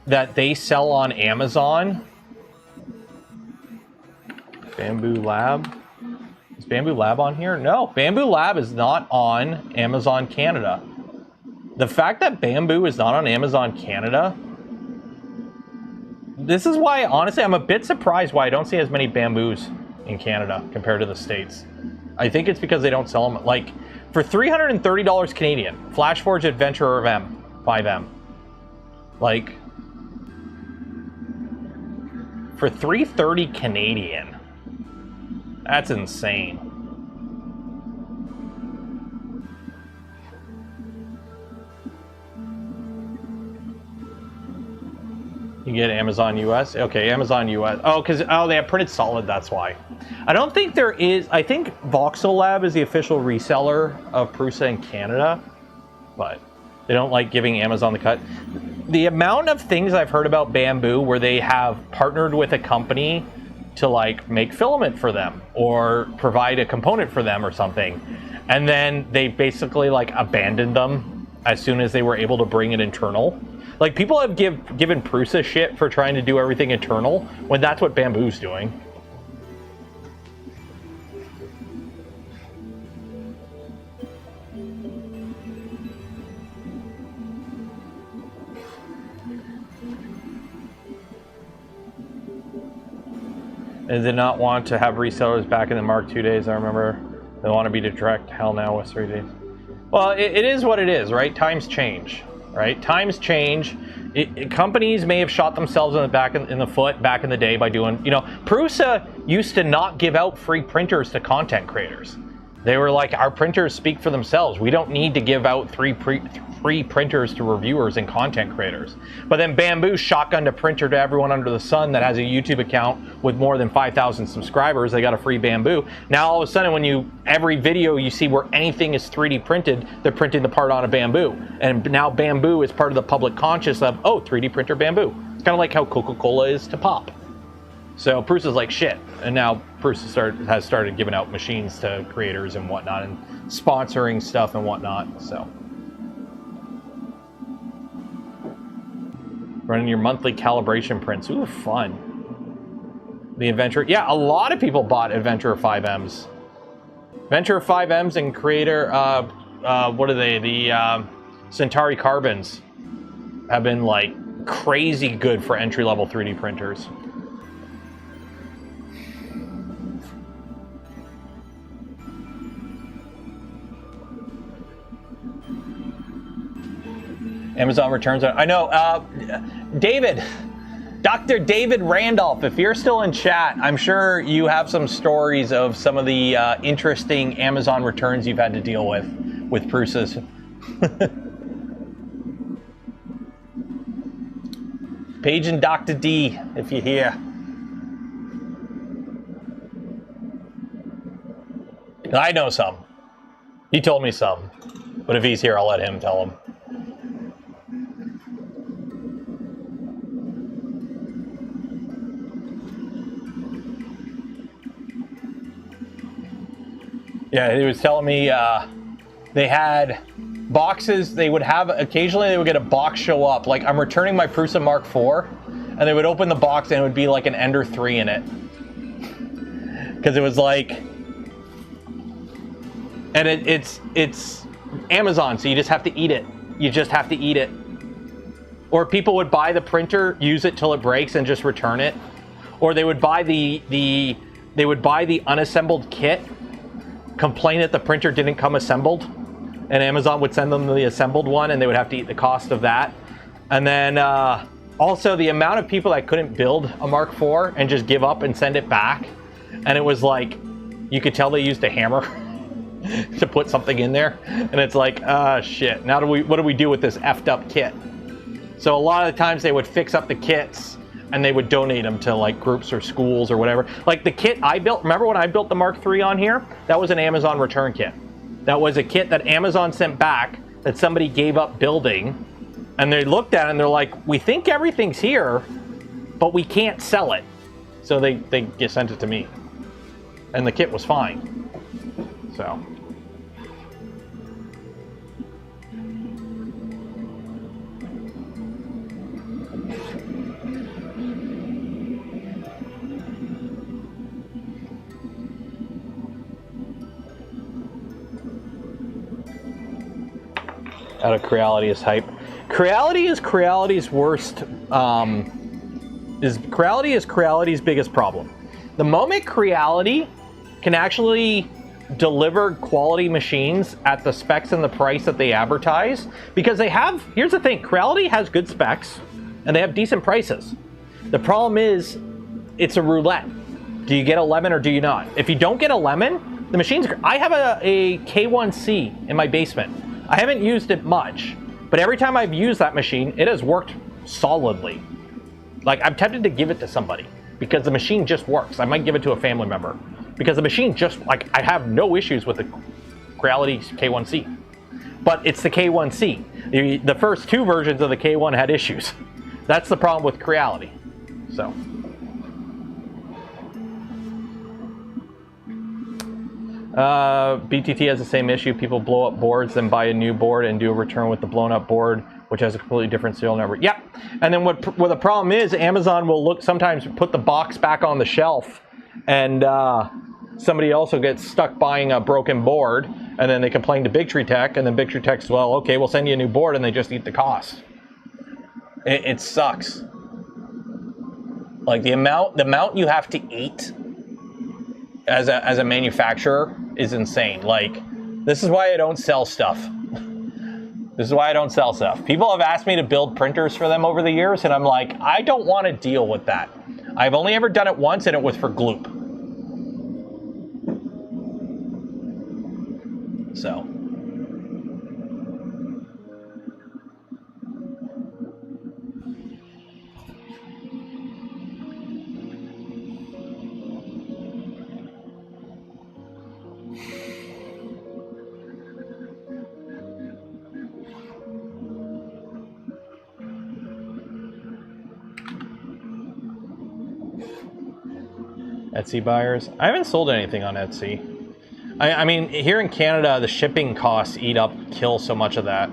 B: that they sell on Amazon. Bamboo Lab. Is Bamboo Lab on here? No, Bamboo Lab is not on Amazon Canada. The fact that bamboo is not on Amazon Canada, this is why, honestly, I'm a bit surprised why I don't see as many bamboos in Canada compared to the States. I think it's because they don't sell them. Like, for $330 Canadian, FLASHFORGE Adventurer M, 5M. Like, for $330 Canadian, that's insane. You get Amazon US? Okay, Amazon US. Oh, because they have printed solid, that's why. I don't think there is, I think Voxel Lab is the official reseller of Prusa in Canada, but they don't like giving Amazon the cut. The amount of things I've heard about bamboo where they have partnered with a company to like make filament for them or provide a component for them or something, and then they basically like abandoned them as soon as they were able to bring it internal. Like, people have given Prusa shit for trying to do everything internal when that's what bamboo's doing. And did not want to have resellers back in the Mark II days, I remember. They want to be direct. Hell now with 3 days. Well, it is what it is, right? Times change. Right? Times change. Companies may have shot themselves in the foot back in the day by doing, you know, Prusa used to not give out free printers to content creators. They were like, our printers speak for themselves. We don't need to give out free printers to reviewers and content creators. But then Bamboo shotgunned a printer to everyone under the sun that has a YouTube account with more than 5,000 subscribers. They got a free Bamboo. Now all of a sudden, when every video you see where anything is 3D printed, they're printing the part on a Bamboo. And now Bamboo is part of the public conscious of, oh, 3D printer Bamboo. It's kind of like how Coca-Cola is to pop. So Prusa's like shit, and now Prusa has started giving out machines to creators and whatnot, and sponsoring stuff and whatnot. So running your monthly calibration prints, ooh, fun. The Adventurer, yeah, a lot of people bought Adventurer 5Ms. Adventurer 5Ms and Creator, what are they? The Centauri Carbons have been like crazy good for entry-level 3D printers. Amazon returns. I know, David, Dr. David Randolph, if you're still in chat, I'm sure you have some stories of some of the interesting Amazon returns you've had to deal with Prusas. Paige and Dr. D, if you're here. I know some. He told me some. But if he's here, I'll let him tell him. Yeah, he was telling me they had boxes. They would have, occasionally they would get a box show up. Like, I'm returning my Prusa Mark IV, and they would open the box and it would be like an Ender 3 in it. Because it was like, and it's Amazon, so you just have to eat it. You just have to eat it. Or people would buy the printer, use it till it breaks, and just return it. Or they would buy the unassembled kit, complain that the printer didn't come assembled, and Amazon would send them the assembled one, and they would have to eat the cost of that. And then also the amount of people that couldn't build a Mark IV and just give up and send it back, and it was like, you could tell they used a hammer to put something in there, and it's like, shit, now what do we do with this effed up kit? So a lot of the times they would fix up the kits and they would donate them to like groups or schools or whatever. Like the kit I built, remember when I built the Mark III on here? That was an Amazon return kit. That was a kit that Amazon sent back that somebody gave up building, and they looked at it and they're like, we think everything's here, but we can't sell it. So they just sent it to me, and the kit was fine. So. Out of Creality is hype. Creality is Creality's worst. Creality is Creality's biggest problem. The moment Creality can actually deliver quality machines at the specs and the price that they advertise, because they have. Here's the thing: Creality has good specs, and they have decent prices. The problem is, it's a roulette. Do you get a lemon or do you not? If you don't get a lemon, the machine's. I have a K1C in my basement. I haven't used it much, but every time I've used that machine, it has worked solidly. Like, I'm tempted to give it to somebody because the machine just works. I might give it to a family member because the machine just, like, I have no issues with the Creality K1C. But it's the K1C. The first two versions of the K1 had issues. That's the problem with Creality. So. BTT has the same issue. People blow up boards, then buy a new board and do a return with the blown up board, which has a completely different serial number. Yep. And then what the problem is, Amazon will sometimes put the box back on the shelf, and somebody also gets stuck buying a broken board, and then they complain to Big Tree Tech, and then Big Tree Tech's, well, okay, we'll send you a new board, and they just eat the cost. It sucks. Like the amount you have to eat as a manufacturer is insane. Like, this is why I don't sell stuff. This is why I don't sell stuff. People have asked me to build printers for them over the years, and I'm like, I don't want to deal with that. I've only ever done it once, and it was for Gloop. So. Etsy buyers. I haven't sold anything on Etsy. I mean, here in Canada, the shipping costs kill so much of that.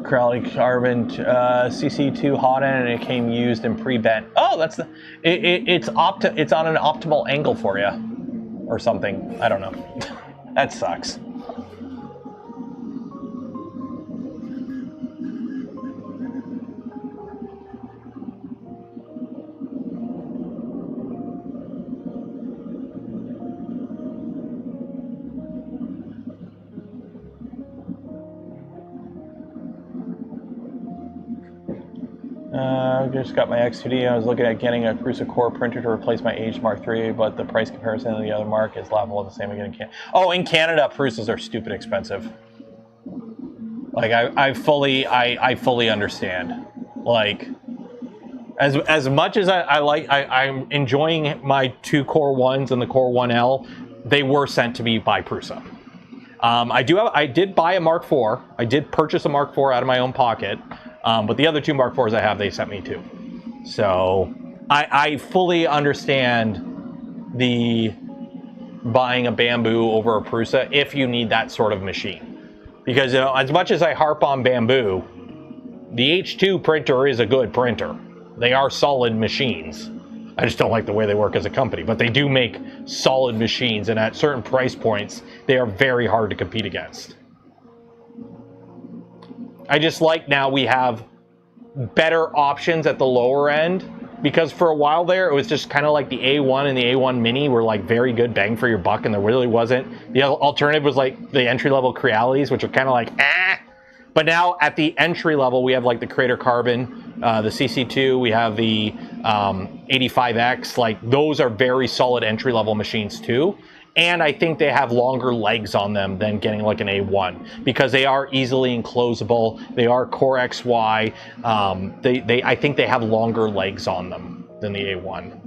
B: Creality carbon CC2 hot end, and it came used and pre-bent. Oh, that's the. It's on an optimal angle for you, or something. I don't know. That sucks. I just got my X2D. I was looking at getting a Prusa Core printer to replace my aged Mark III, but the price comparison to the other Mark is laughable. The same again in Canada. Oh, in Canada, Prusas are stupid expensive. Like, I fully understand. Like, as much as I'm enjoying my two Core 1s and the Core 1L, they were sent to me by Prusa. I did buy a Mark IV. I did purchase a Mark IV out of my own pocket. But the other two Mark IVs I have, they sent me too. So I fully understand the buying a Bamboo over a Prusa if you need that sort of machine. Because, you know, as much as I harp on Bamboo, the H2 printer is a good printer. They are solid machines. I just don't like the way they work as a company, but they do make solid machines, and at certain price points, they are very hard to compete against. I just like now we have better options at the lower end, because for a while there, it was just kind of like the A1 and the A1 Mini were like very good bang for your buck, and there really wasn't. The alternative was like the entry-level Crealities, which are kind of like, eh. But now at the entry level, we have like the Crater Carbon, the CC2, we have the 85X. Like those are very solid entry level machines too. And I think they have longer legs on them than getting like an A1 because they are easily enclosable. They are Core XY. I think they have longer legs on them than the A1.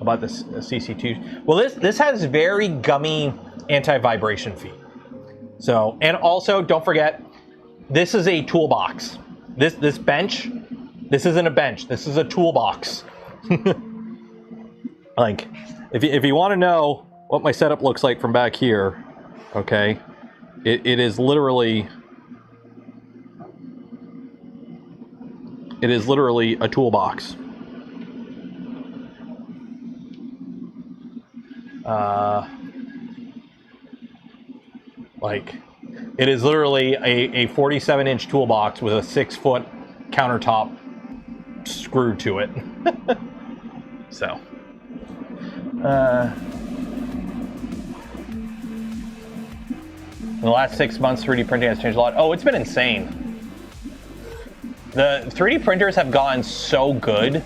B: About this CC2. Well, this has very gummy anti-vibration feet. So, and also don't forget, this is a toolbox. This bench, this isn't a bench. This is a toolbox. Like, if you want to know what my setup looks like from back here, okay, it is literally a toolbox. Like, it is literally a 47-inch toolbox with a 6-foot countertop screwed to it. So, in the last 6 months, 3D printing has changed a lot. Oh, it's been insane. The 3D printers have gotten so good.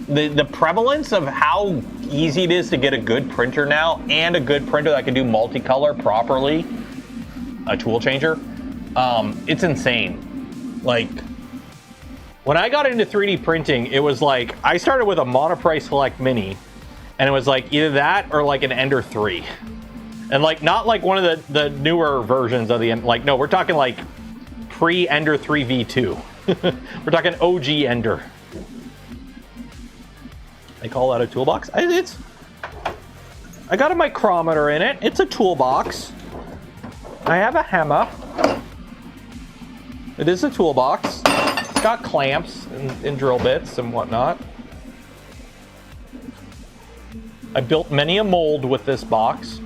B: The prevalence of how easy it is to get a good printer now, and a good printer that can do multicolor properly, a tool changer, it's insane. Like, when I got into 3D printing, it was like, I started with a Monoprice Select Mini, and it was like either that or like an Ender 3. And like, not like one of the newer versions of the, like, no, we're talking like pre-Ender 3 V2. We're talking OG Ender. They call that a toolbox? I got a micrometer in it. It's a toolbox. I have a hammer. It is a toolbox. It's got clamps and drill bits and whatnot. I built many a mold with this box.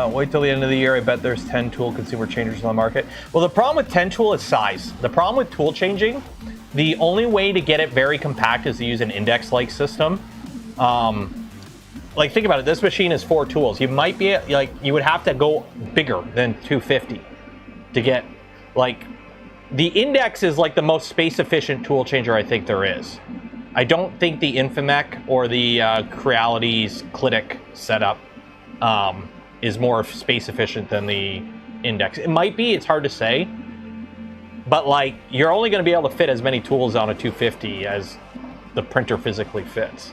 B: Wait till the end of the year. I bet there's 10 tool consumer changers on the market. Well, the problem with 10 tool is size. The problem with tool changing, the only way to get it very compact is to use an index-like system. Like, think about it. This machine is 4 tools. You might be, like, you would have to go bigger than 250 to get, like, the index is like the most space-efficient tool changer I think there is. I don't think the Infimec or the Crealities Clitic setup is more space efficient than the index. It might be, it's hard to say, but like, you're only going to be able to fit as many tools on a 250 as the printer physically fits.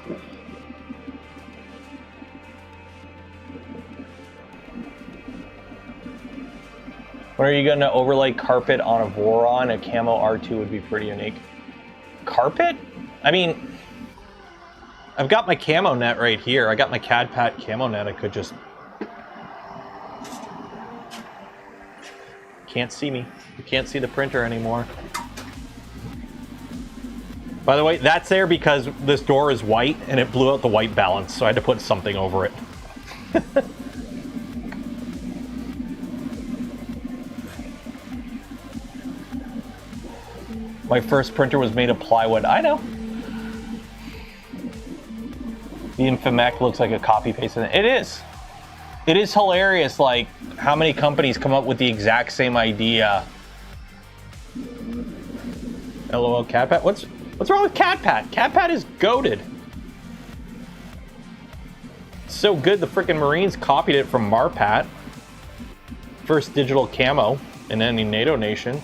B: When are you going to overlay carpet on a Voron? A camo R2 would be pretty unique. Carpet? I mean, I've got my camo net right here. I got my CAD-PAT camo net. I could just... Can't see me. You can't see the printer anymore. By the way, that's there because this door is white and it blew out the white balance, so I had to put something over it. My first printer was made of plywood. I know. The Infimec looks like a copy paste. It is. It is hilarious, like, how many companies come up with the exact same idea. LOL, CAD-PAT? What's wrong with CAD-PAT? CAD-PAT is goated. It's so good the freaking Marines copied it from Marpat. First digital camo in any NATO nation.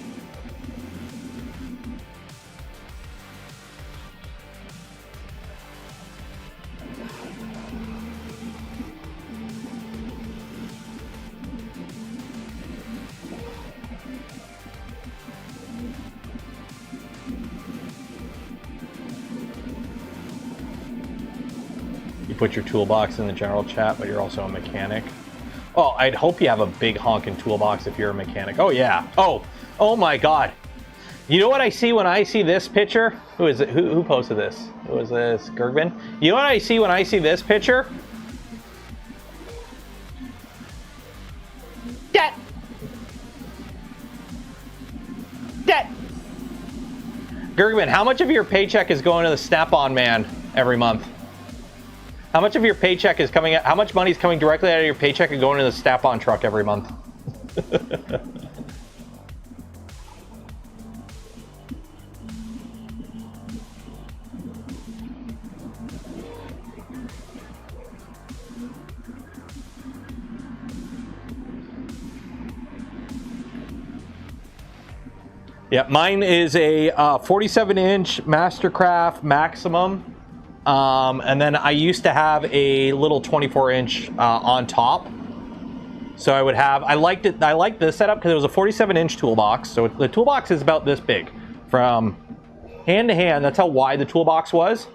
B: put your toolbox in the general chat, but you're also a mechanic. Oh, I'd hope you have a big honking toolbox if you're a mechanic. Oh yeah. Oh my God. You know what I see when I see this picture? Who is it? Who posted this? Who is this? Gergman? You know what I see when I see this picture? Debt. Gergman, how much of your paycheck is going to the Snap-on man every month? How much of your paycheck is coming out? How much money is coming directly out of your paycheck and going to the Snap-on truck every month? Yeah, mine is a 47-inch Mastercraft Maximum. And then I used to have a little 24-inch on top. So I would have, I liked this setup because it was a 47-inch toolbox. So the toolbox is about this big from hand to hand. That's how wide the toolbox was.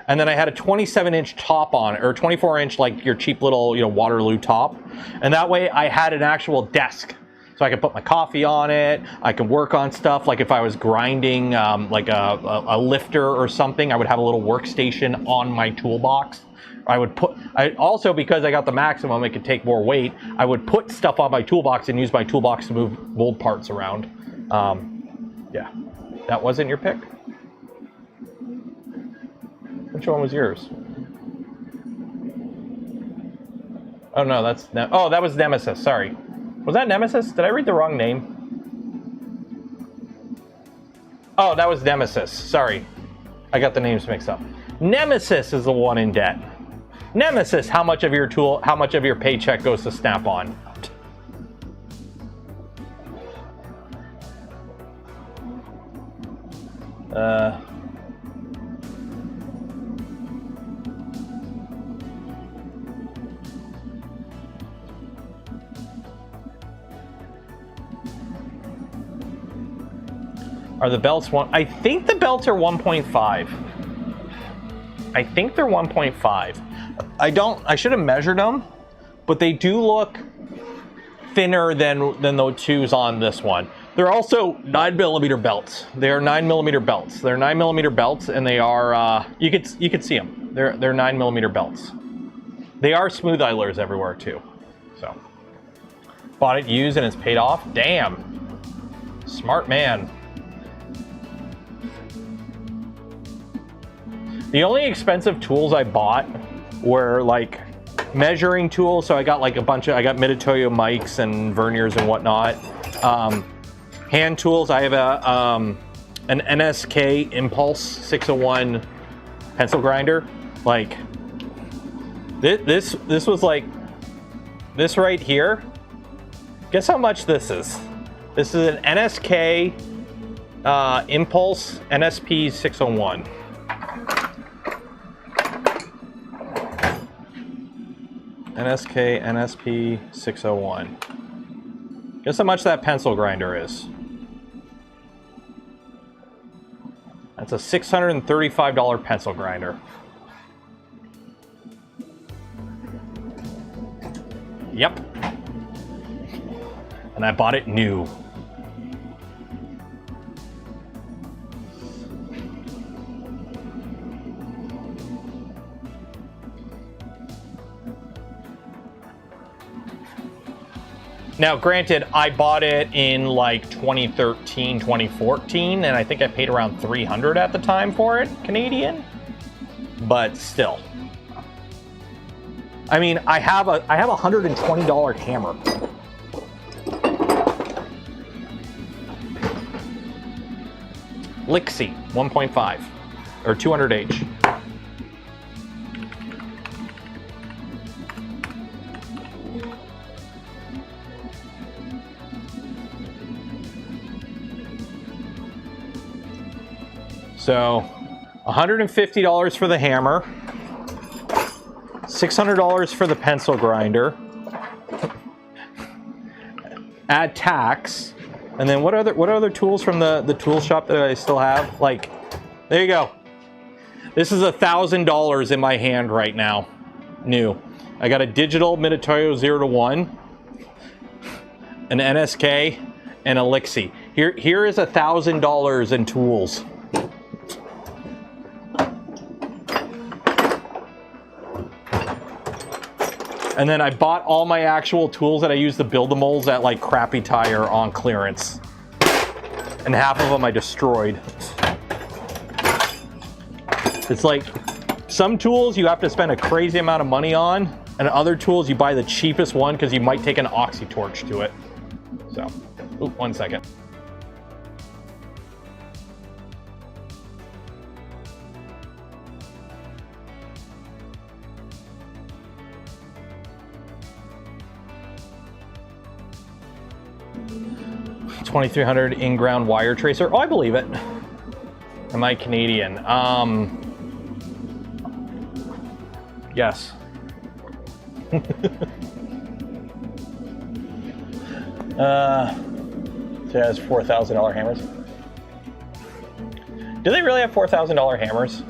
B: And then I had a 27-inch top on it, or 24-inch, like your cheap little, Waterloo top. And that way I had an actual desk. So I could put my coffee on it. I could work on stuff. Like if I was grinding like a lifter or something, I would have a little workstation on my toolbox. Also, because I got the Maximum, it could take more weight. I would put stuff on my toolbox and use my toolbox to move mold parts around. Yeah, that wasn't your pick? Which one was yours? Oh no, that was Nemesis, sorry. Was that Nemesis? Did I read the wrong name? Oh, that was Nemesis. Sorry. I got the names mixed up. Nemesis is the one in debt. Nemesis, how much of your paycheck goes to Snap-on? Are the belts one? I think the belts are 1.5. I think they're 1.5. I should have measured them, but they do look thinner than the twos on this one. They're also 9mm belts. They are 9mm belts. They're 9mm belts, and they are you could see them. They're 9mm belts. They are smooth idlers everywhere too. So bought it used and it's paid off. Damn, smart man. The only expensive tools I bought were like measuring tools. So I got like I got Mitutoyo mics and verniers and whatnot. Hand tools, I have an NSK Impulse 601 pencil grinder. Like this was like this right here. Guess how much this is? This is an NSK Impulse NSP 601. NSK NSP 601. Guess how much that pencil grinder is? That's a $635 pencil grinder. Yep. And I bought it new. Now, granted, I bought it in like 2013, 2014, and I think I paid around $300 at the time for it, Canadian. But still, I mean, I have a $120 hammer. Lixie 1.5 or 200H. So, $150 for the hammer, $600 for the pencil grinder. Add tax, and then what other tools from the tool shop that I still have? Like, there you go. This is $1,000 in my hand right now. New. I got a digital Minotauro 0 to 1, an NSK, and a Lixie. Here is $1,000 in tools. And then I bought all my actual tools that I use to build the molds at like Crappy Tire on clearance. And half of them I destroyed. It's like some tools you have to spend a crazy amount of money on, and other tools you buy the cheapest one because you might take an oxy torch to it. So, oop, 1 second. $2,300 in-ground wire tracer. Oh, I believe it. Am I Canadian? Yes. So it has $4,000 hammers. Do they really have $4,000 hammers?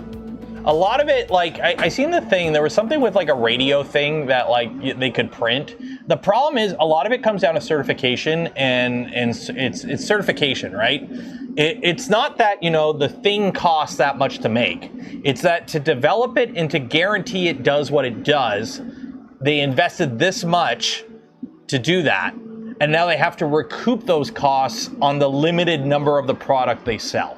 B: A lot of it, like, I seen the thing, there was something with like a radio thing that like they could print. The problem is a lot of it comes down to certification, and it's certification, right? It's not that, you know, the thing costs that much to make. It's that to develop it and to guarantee it does what it does, they invested this much to do that, and now they have to recoup those costs on the limited number of the product they sell.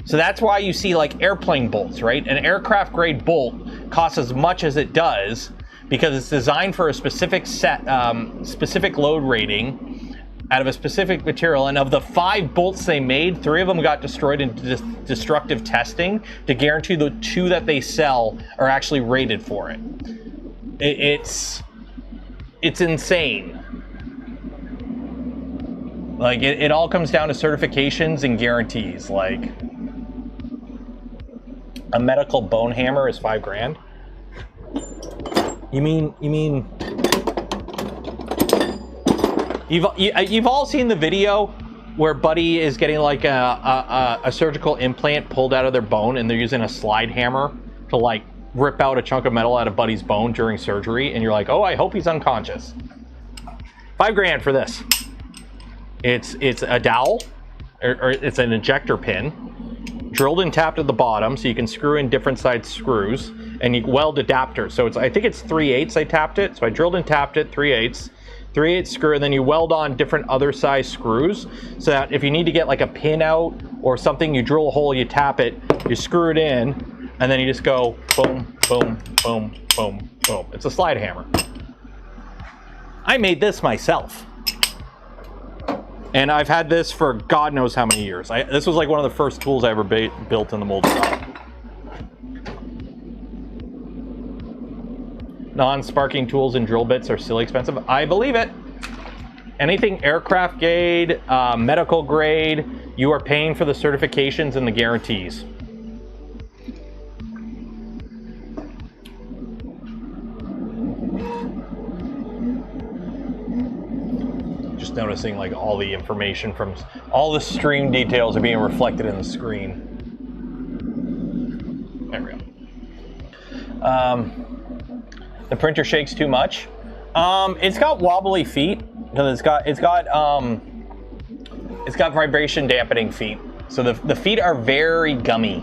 B: So that's why you see like airplane bolts, right? An aircraft grade bolt costs as much as it does because it's designed for a specific specific load rating out of a specific material. And of the 5 bolts they made, 3 of them got destroyed in destructive testing to guarantee the 2 that they sell are actually rated for it. It's insane. Like it all comes down to certifications and guarantees. Like a medical bone hammer is $5,000. You mean you've all seen the video where Buddy is getting like a surgical implant pulled out of their bone, and they're using a slide hammer to like rip out a chunk of metal out of Buddy's bone during surgery, and you're like, oh, I hope he's unconscious. $5,000 for this. It's a dowel, or it's an ejector pin, drilled and tapped at the bottom, so you can screw in different size screws, and you weld adapters. So I think it's 3/8 I tapped it, so I drilled and tapped it 3/8 screw, and then you weld on different other size screws, so that if you need to get like a pin out or something, you drill a hole, you tap it, you screw it in, and then you just go boom, boom, boom, boom, boom. It's a slide hammer. I made this myself. And I've had this for God knows how many years. This was like one of the first tools I ever built in the mold shop. Non-sparking tools and drill bits are silly expensive. I believe it. Anything aircraft grade, medical grade, you are paying for the certifications and the guarantees. Noticing like all the information from all the stream details are being reflected in the screen. There we go. The printer shakes too much. It's got wobbly feet because it's got vibration dampening feet. So the feet are very gummy.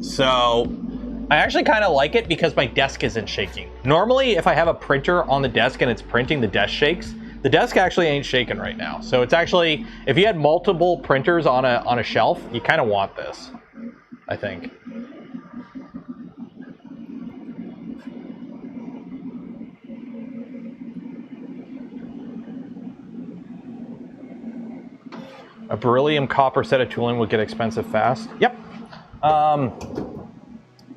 B: So I actually kind of like it because my desk isn't shaking. Normally, if I have a printer on the desk and it's printing, the desk shakes. The desk actually ain't shaking right now. So it's actually, if you had multiple printers on a shelf, you kind of want this, I think. A beryllium copper set of tooling will get expensive fast. Yep.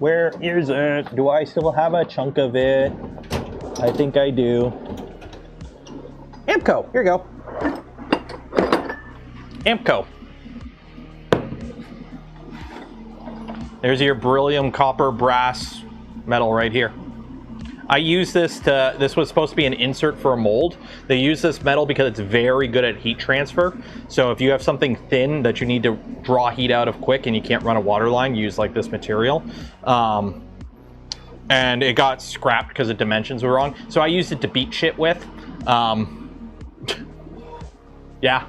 B: Where is it? Do I still have a chunk of it? I think I do. Amco, here you go. Amco. There's your beryllium copper brass metal right here. I use this to, this was supposed to be an insert for a mold. They use this metal because it's very good at heat transfer. So if you have something thin that you need to draw heat out of quick and you can't run a water line, use like this material. And it got scrapped because the dimensions were wrong. So I used it to beat shit with. Yeah.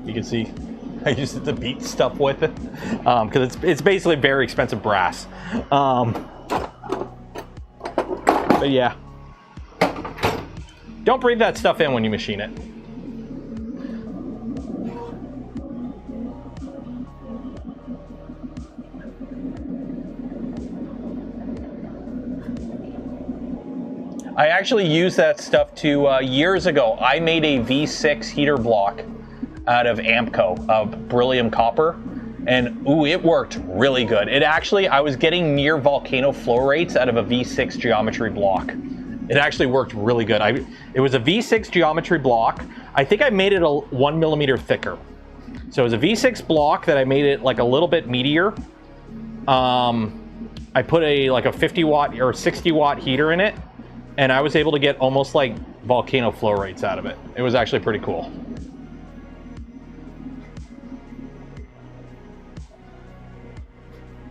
B: You can see I used it to beat stuff with it. Because it's basically very expensive brass. But yeah. Don't breathe that stuff in when you machine it. I actually used that stuff to, years ago, I made a V6 heater block out of Amco, of beryllium copper. And ooh, it worked really good. It actually, I was getting near volcano flow rates out of a V6 geometry block. It actually worked really good. It was a V6 geometry block. I think I made it a 1 millimeter thicker. So it was a V6 block that I made it like a little bit meatier. I put like a 50 watt or 60 watt heater in it, and I was able to get almost like volcano flow rates out of it. It was actually pretty cool.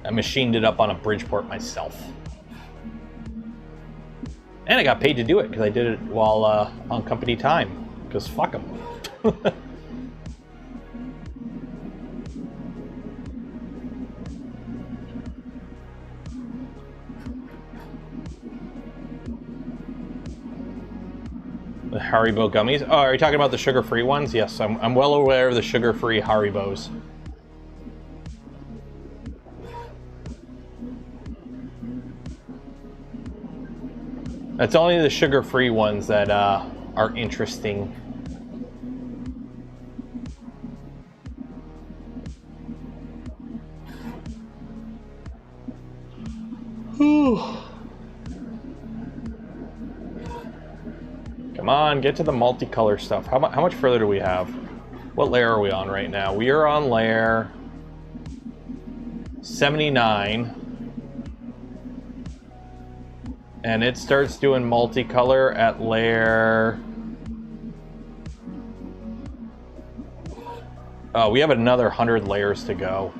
B: I machined it up on a Bridgeport myself. And I got paid to do it because I did it while on company time. Because fuck them. The Haribo gummies. Oh, are you talking about the sugar-free ones? Yes, I'm well aware of the sugar-free Haribos. It's only the sugar-free ones that are interesting. Come on, get to the multicolor stuff. How much further do we have? What layer are we on right now? We are on layer 79. And it starts doing multicolor at layer... Oh, we have another 100 layers to go.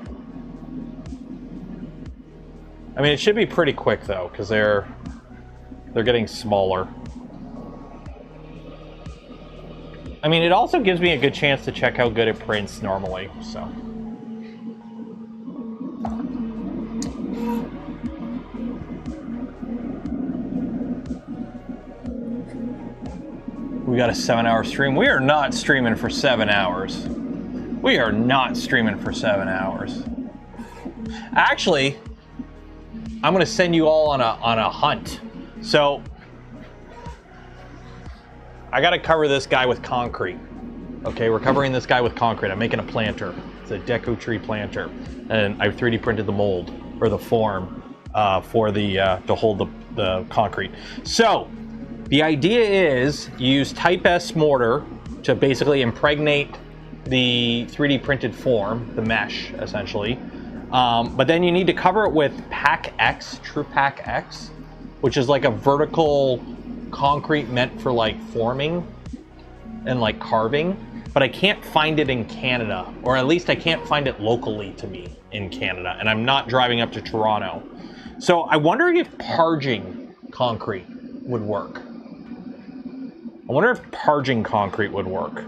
B: I mean, it should be pretty quick though, because they're getting smaller. I mean, it also gives me a good chance to check how good it prints normally, so... We got a 7-hour stream. We are not streaming for 7 hours. We are not streaming for 7 hours. Actually, I'm gonna send you all on a hunt. So I gotta cover this guy with concrete. Okay, we're covering this guy with concrete. I'm making a planter. It's a deco tree planter. And I've 3D printed the mold, or the form, for the to hold the concrete. So the idea is you use Type S mortar to basically impregnate the 3D printed form, the mesh, essentially. But then you need to cover it with Pack X, True Pack X, which is like a vertical concrete meant for like forming and like carving. But I can't find it in Canada, or at least I can't find it locally to me in Canada, and I'm not driving up to Toronto. So I wonder if parging concrete would work. I wonder if parging concrete would work.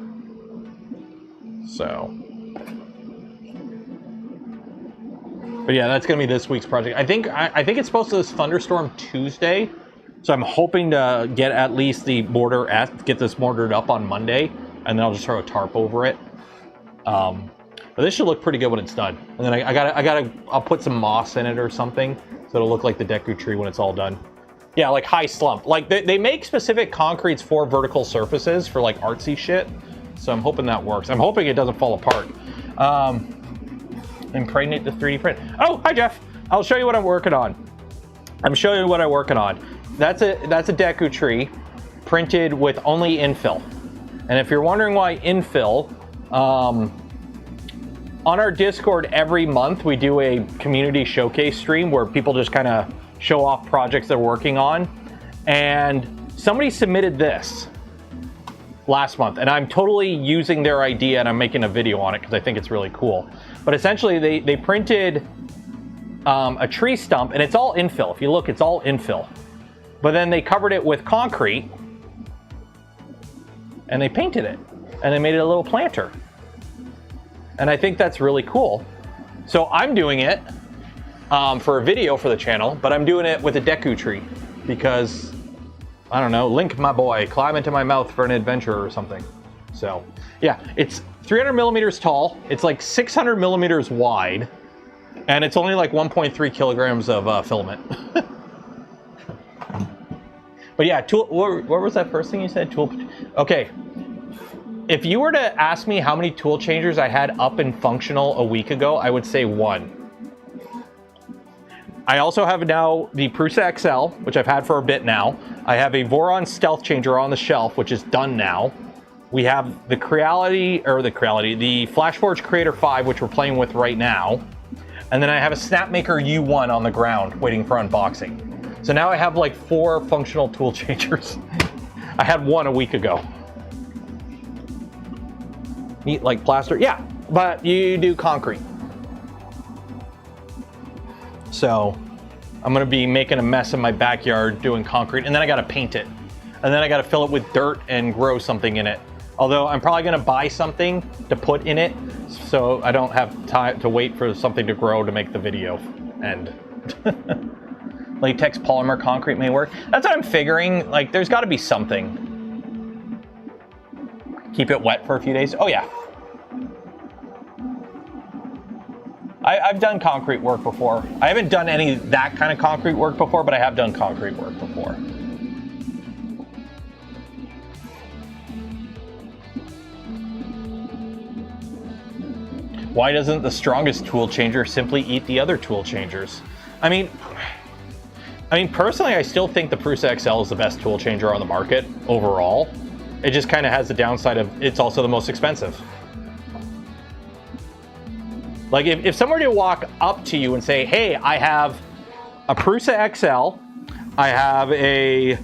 B: So. But yeah, that's gonna be this week's project. I think it's supposed to this thunderstorm Tuesday. So I'm hoping to get at least the mortar, get this mortared up on Monday, and then I'll just throw a tarp over it. But this should look pretty good when it's done. And then I'll put some moss in it or something, so it'll look like the deku tree when it's all done. Yeah, like high slump. Like they make specific concretes for vertical surfaces for like artsy shit. So I'm hoping that works. I'm hoping it doesn't fall apart. Impregnate the 3D print. Oh, hi Jeff. I'll show you what I'm working on. I'm showing you what I'm working on. That's a deku tree printed with only infill. And if you're wondering why infill, on our Discord every month we do a community showcase stream where people just kind of show off projects they're working on, and somebody submitted this last month, and I'm totally using their idea and I'm making a video on it because I think it's really cool. But essentially they printed a tree stump, and it's all infill. If you look, it's all infill, but then they covered it with concrete and they painted it and they made it a little planter. And I think that's really cool. So I'm doing it for a video for the channel, but I'm doing it with a Deku tree because, I don't know, Link, my boy, climb into my mouth for an adventure or something. So yeah, it's 300 millimeters tall. It's like 600 millimeters wide, and it's only like 1.3 kilograms of filament. But yeah, tool, what was that first thing you said? Tool. Okay. If you were to ask me how many tool changers I had up and functional a week ago, I would say 1. I also have now the Prusa XL, which I've had for a bit now. I have a Voron Stealth Changer on the shelf, which is done now. We have the FLASHFORGE Creator 5, which we're playing with right now. And then I have a Snapmaker U1 on the ground waiting for unboxing. So now I have like 4 functional tool changers. I had 1 a week ago. Neat like plaster. Yeah, but you do concrete. So I'm gonna be making a mess in my backyard doing concrete, and then I gotta paint it. And then I gotta fill it with dirt and grow something in it. Although I'm probably gonna buy something to put in it so I don't have time to wait for something to grow to make the video end. Latex polymer concrete may work. That's what I'm figuring. Like, there's gotta be something. Keep it wet for a few days. Oh yeah. I've done concrete work before. I haven't done any that kind of concrete work before, but I have done concrete work before. Why doesn't the strongest tool changer simply eat the other tool changers? I mean, personally, I still think the Prusa XL is the best tool changer on the market overall. It just kind of has the downside of it's also the most expensive. Like if someone were to walk up to you and say, hey, I have a Prusa XL, I have a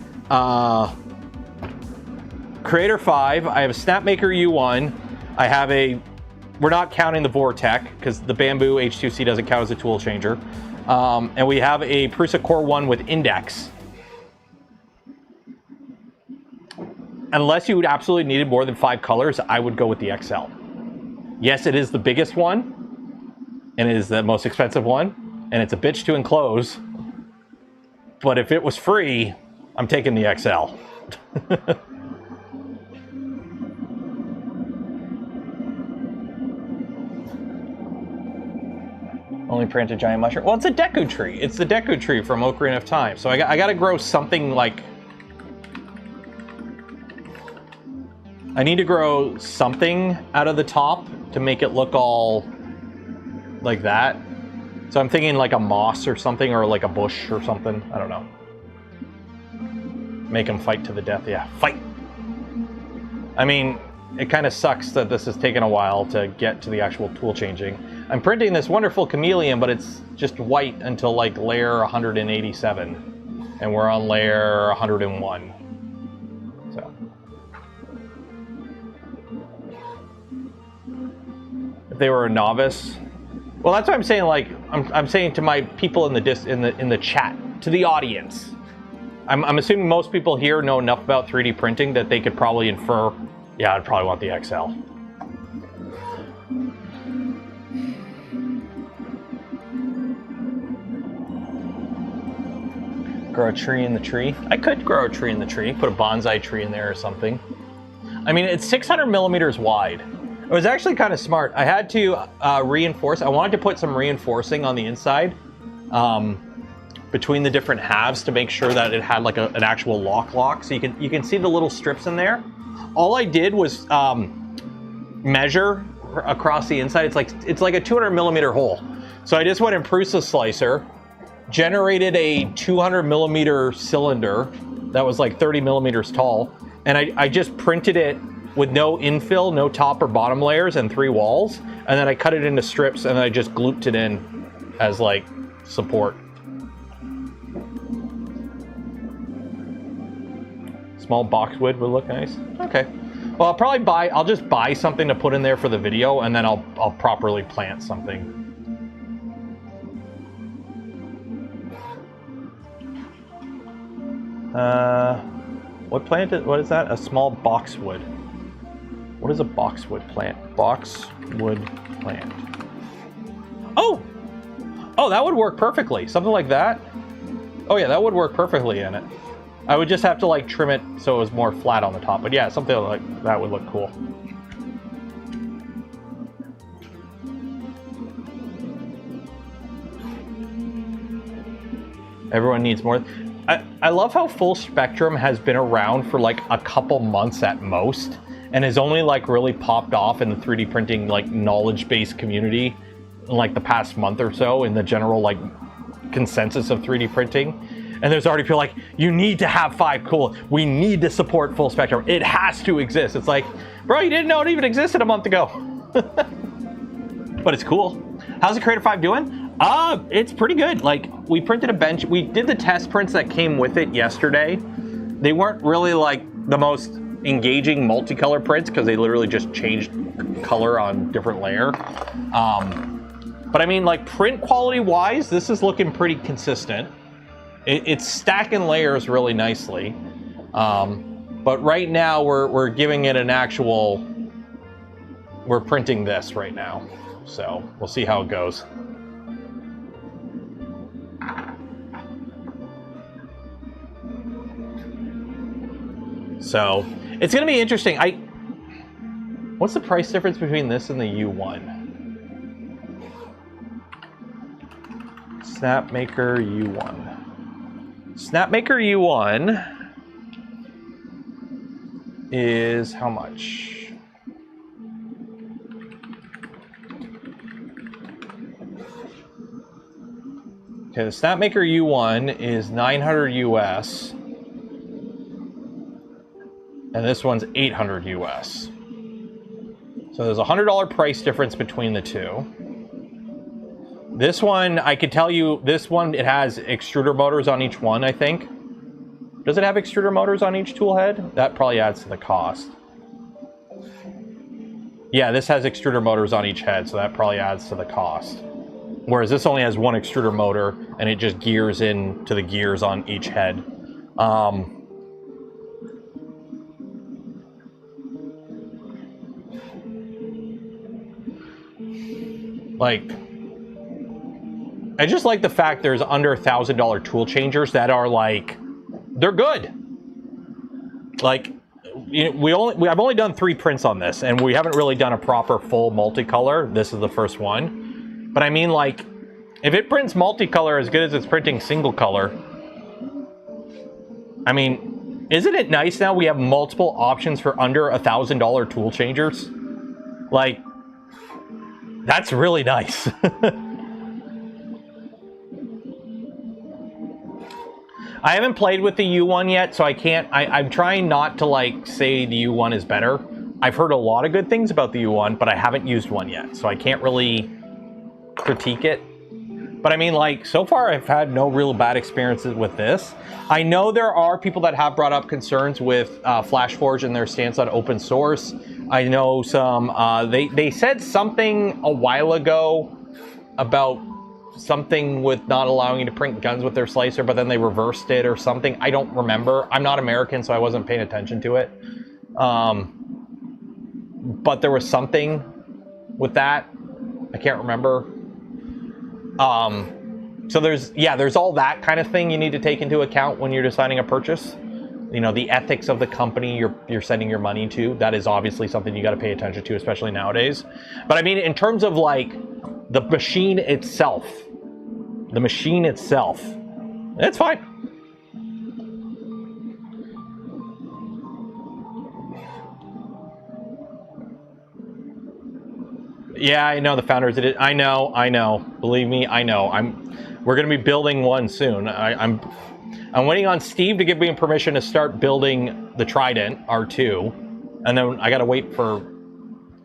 B: Creator 5, I have a Snapmaker U1, I have a, we're not counting the Vortec because the Bamboo H2C doesn't count as a tool changer, and we have a Prusa Core 1 with Index. Unless you absolutely needed more than 5 colors, I would go with the XL. Yes, it is the biggest one, and it is the most expensive one, and it's a bitch to enclose. But if it was free, I'm taking the XL. Only plant a giant mushroom. Well, it's a Deku tree. It's the Deku tree from Ocarina of Time. So I got to grow something like... I need to grow something out of the top to make it look all like that. So I'm thinking like a moss or something, or like a bush or something. I don't know. Make them fight to the death. Yeah, fight. I mean, it kind of sucks that this has taken a while to get to the actual tool changing. I'm printing this wonderful chameleon, but it's just white until like layer 187. And we're on layer 101. So. If they were a novice, well, that's what I'm saying. Like, I'm saying to my people in the chat, to the audience. I'm assuming most people here know enough about 3D printing that they could probably infer, yeah, I'd probably want the XL. Grow a tree in the tree. I could grow a tree in the tree, put a bonsai tree in there or something. I mean, it's 600 millimeters wide. It was actually kind of smart. I had to reinforce. I wanted to put some reinforcing on the inside between the different halves to make sure that it had like an actual lock. So you can see the little strips in there. All I did was measure across the inside. It's like a 200 millimeter hole. So I just went in Prusa Slicer, generated a 200 millimeter cylinder that was like 30 millimeters tall, and I just printed it with no infill, no top or bottom layers, and 3 walls. And then I cut it into strips, and then I just glooped it in as like support. Small boxwood would look nice. Okay. Well, I'll just buy something to put in there for the video, and then I'll properly plant something. What is that? A small boxwood. What is a boxwood plant? Boxwood plant. Oh! Oh, that would work perfectly. Something like that. Oh yeah, that would work perfectly in it. I would just have to like trim it so it was more flat on the top. But yeah, something like that would look cool. Everyone needs more. I love how Full Spectrum has been around for like a couple months at most, and has only like really popped off in the 3D printing like knowledge base community in like the past month or so, in the general like consensus of 3D printing. And there's already people like, you need to have 5 cool. We need to support Full Spectrum. It has to exist. It's like, bro, you didn't know it even existed a month ago. But it's cool. How's the Creator 5 doing? It's pretty good. Like, we printed a bench. We did the test prints that came with it yesterday. They weren't really like the most engaging multicolor prints because they literally just changed color on different layer. But I mean, like, print quality wise, this is looking pretty consistent. It's stacking layers really nicely. But right now we're giving it an actual, we're printing this right now. So we'll see how it goes. So it's going to be interesting. What's the price difference between this and the U1? Snapmaker U1. Snapmaker U1 is how much? Okay, the Snapmaker U1 is 900 US. And this one's 800 US. So there's a $100 price difference between the two. This one, I could tell you, this one, it has extruder motors on each one, I think. Does it have extruder motors on each tool head? That probably adds to the cost. Yeah, this has extruder motors on each head, so that probably adds to the cost. Whereas this only has one extruder motor, and it just gears into the gears on each head. Like, I just like the fact there's under $1,000 tool changers that are like, they're good. Like, you know, I've only done 3 prints on this, and we haven't really done a proper full multicolor. This is the first one. But I mean, like, if it prints multicolor as good as it's printing single color, I mean, isn't it nice now we have multiple options for under $1,000 tool changers? Like, that's really nice. I haven't played with the U1 yet, so I can't, I'm trying not to like say the U1 is better. I've heard a lot of good things about the U1, but I haven't used one yet, so I can't really critique it. But I mean, like, so far I've had no real bad experiences with this. I know there are people that have brought up concerns with FlashForge and their stance on open source. I know some, they said something a while ago about something with not allowing you to print guns with their slicer, but then they reversed it or something. I don't remember. I'm not American, so I wasn't paying attention to it. But there was something with that. I can't remember. So there's all that kind of thing you need to take into account when you're deciding a purchase. You know, the ethics of the company you're sending your money to. That is obviously something you got to pay attention to, especially nowadays. But I mean, in terms of like the machine itself, it's fine. Yeah, I know the founders did it. I know. Believe me, I know. We're going to be building one soon. I'm waiting on Steve to give me permission to start building the Trident R2. And then I gotta wait for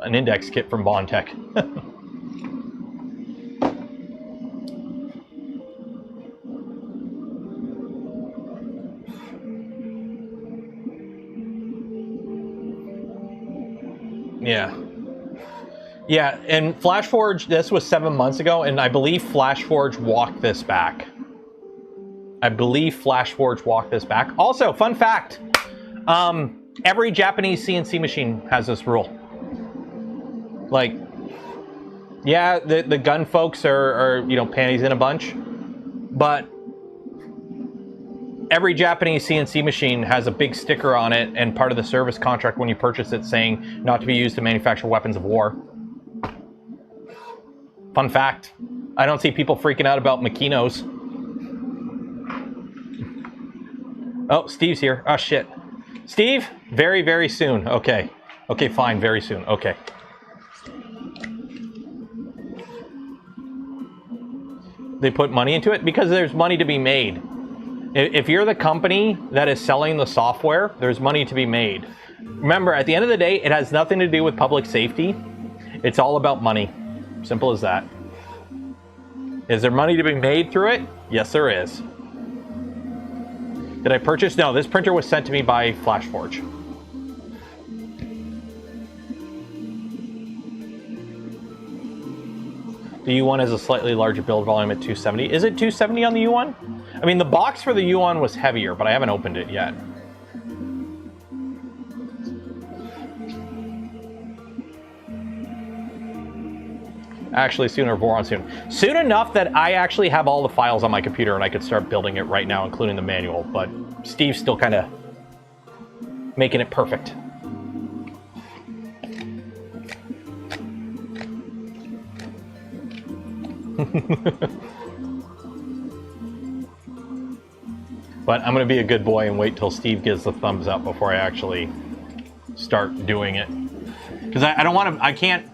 B: an index kit from Bondtech. Yeah. Yeah, and FlashForge, this was 7 months ago, and I believe FlashForge walked this back. Also, fun fact, every Japanese CNC machine has this rule. Like, yeah, the gun folks are you know, panties in a bunch, but every Japanese CNC machine has a big sticker on it, and part of the service contract when you purchase it saying not to be used to manufacture weapons of war. Fun fact. I don't see people freaking out about Makinos. Oh, Steve's here. Oh, shit. Steve? Very, very soon. Okay. Okay, fine. Very soon. Okay. They put money into it? Because there's money to be made. If you're the company that is selling the software, there's money to be made. Remember, at the end of the day, it has nothing to do with public safety. It's all about money. Simple as that. Is there money to be made through it? Yes, there is. Did I purchase? No, this printer was sent to me by FlashForge. The U1 has a slightly larger build volume at 270. Is it 270 on the U1? I mean, the box for the U1 was heavier, but I haven't opened it yet. Actually, soon or Voron soon. Soon enough that I actually have all the files on my computer and I could start building it right now, including the manual, but Steve's still kind of making it perfect. But I'm going to be a good boy and wait till Steve gives the thumbs up before I actually start doing it. Because I don't want to, I can't,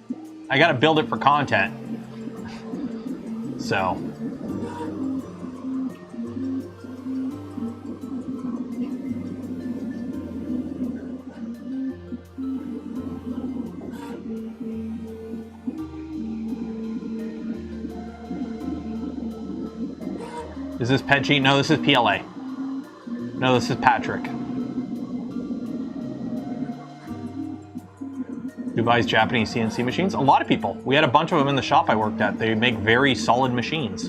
B: I gotta build it for content. So. Is this Pedgy? No, this is PLA. No, this is Patrick. Who buys Japanese CNC machines? A lot of people. We had a bunch of them in the shop I worked at. They make very solid machines.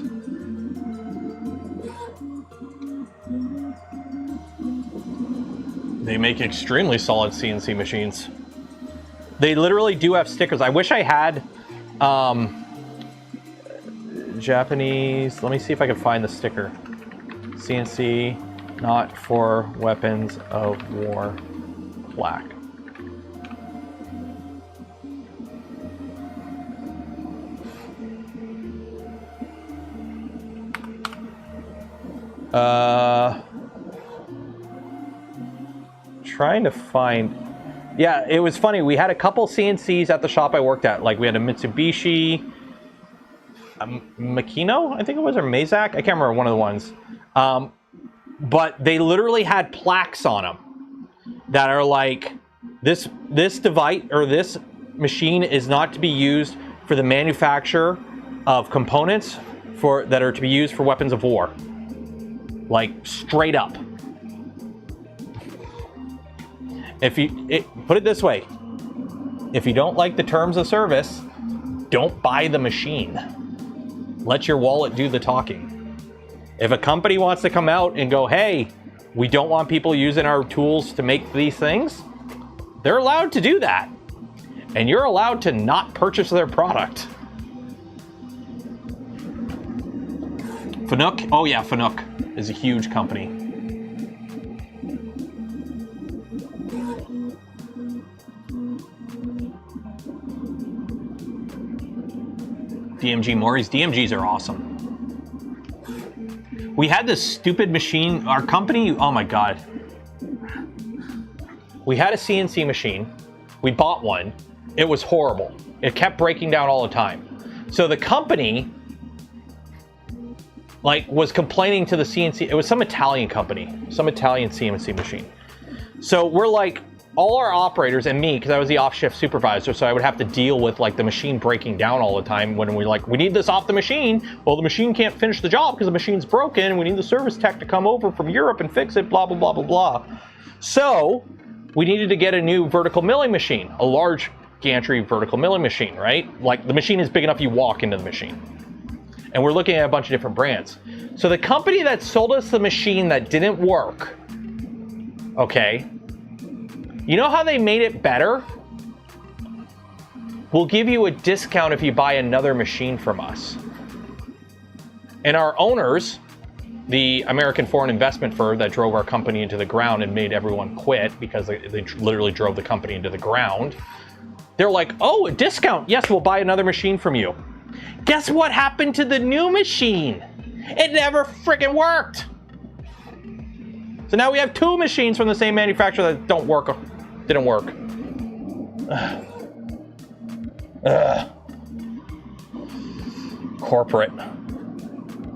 B: They make extremely solid CNC machines. They literally do have stickers. I wish I had Japanese. Let me see if I can find the sticker. CNC, not for weapons of war, black. Trying to find. Yeah, it was funny. We had a couple CNCs at the shop I worked at. Like we had a Mitsubishi, a Makino, I think it was, or Mazak. I can't remember, one of the ones. But they literally had plaques on them that are like, this device or this machine is not to be used for the manufacture of components that are to be used for weapons of war. Like straight up. Put it this way, if you don't like the terms of service, don't buy the machine. Let your wallet do the talking. If a company wants to come out and go, hey, we don't want people using our tools to make these things, they're allowed to do that. And you're allowed to not purchase their product. Canuck? Oh yeah, Canuck is a huge company. DMG Maury's. DMGs are awesome. We had this stupid machine, our company, oh my God. We had a CNC machine. We bought one. It was horrible. It kept breaking down all the time. So the company was complaining to the CNC, it was some Italian company, some Italian CNC machine. So we're like, all our operators and me, because I was the off-shift supervisor, so I would have to deal with like the machine breaking down all the time when we like, we need this off the machine. Well, the machine can't finish the job because the machine's broken. We need the service tech to come over from Europe and fix it, blah, blah, blah, blah, blah. So we needed to get a new vertical milling machine, a large gantry vertical milling machine, right? Like the machine is big enough you walk into the machine. And we're looking at a bunch of different brands. So the company that sold us the machine that didn't work, okay, you know how they made it better? We'll give you a discount if you buy another machine from us. And our owners, the American foreign investment firm that drove our company into the ground and made everyone quit because they literally drove the company into the ground, they're like, oh, a discount. Yes, we'll buy another machine from you. Guess what happened to the new machine? It never freaking worked. So now we have 2 machines from the same manufacturer that didn't work. Corporate.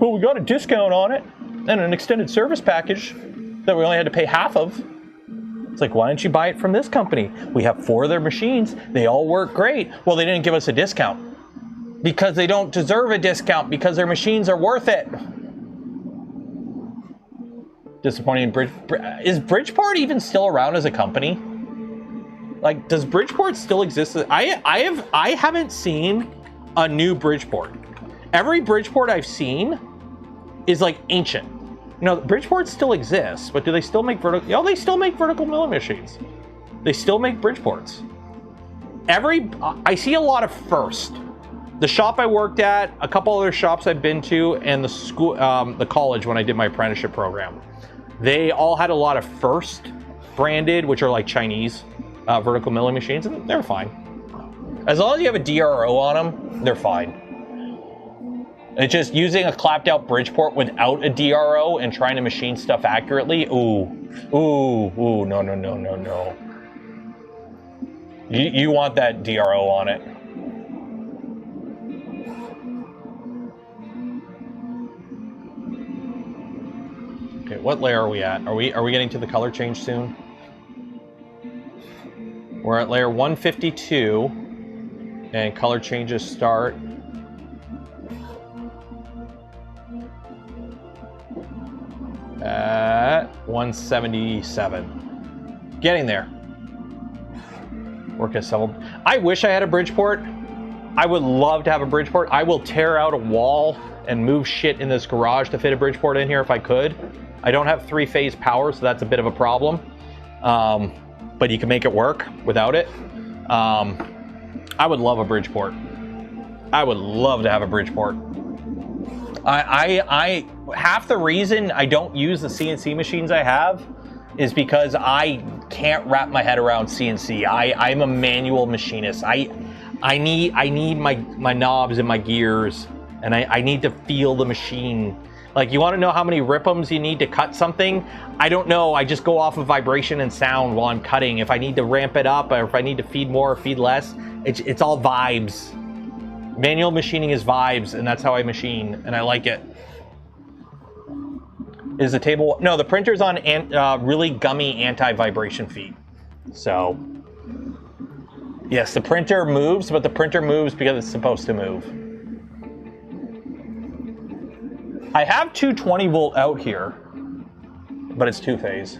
B: Well, we got a discount on it and an extended service package that we only had to pay half of. It's like, why didn't you buy it from this company? We have 4 of their machines. They all work great. Well, they didn't give us a discount because they don't deserve a discount because their machines are worth it. Disappointing. Is Bridgeport even still around as a company? Like, does Bridgeport still exist? I haven't seen a new Bridgeport. Every Bridgeport I've seen is like ancient. No, Bridgeport still exists, but do they still make vertical? Oh, they still make vertical milling machines. They still make Bridgeports. I see a lot of first. The shop I worked at, a couple other shops I've been to, and the school, the college when I did my apprenticeship program, they all had a lot of first branded, which are like Chinese vertical milling machines, and they're fine. As long as you have a DRO on them, they're fine. It's just using a clapped out Bridgeport without a DRO and trying to machine stuff accurately. No. You want that DRO on it. Okay, what layer are we at? Are we getting to the color change soon? We're at layer 152, and color changes start at 177. Getting there. Work assembled. I wish I had a Bridgeport. I would love to have a Bridgeport. I will tear out a wall and move shit in this garage to fit a Bridgeport in here if I could. I don't have 3-phase power, so that's a bit of a problem. But you can make it work without it. I would love a Bridgeport. I would love to have a Bridgeport. I half the reason I don't use the CNC machines I have is because I can't wrap my head around CNC. I'm a manual machinist. I need my knobs and my gears, and I need to feel the machine. Like, you want to know how many rip'ems you need to cut something? I don't know. I just go off of vibration and sound while I'm cutting. If I need to ramp it up, or if I need to feed more or feed less, it's all vibes. Manual machining is vibes, and that's how I machine, and I like it. Is the table... No, the printer's on really gummy anti-vibration feet. So, yes, the printer moves, but the printer moves because it's supposed to move. I have 220 volt out here, but it's 2-phase.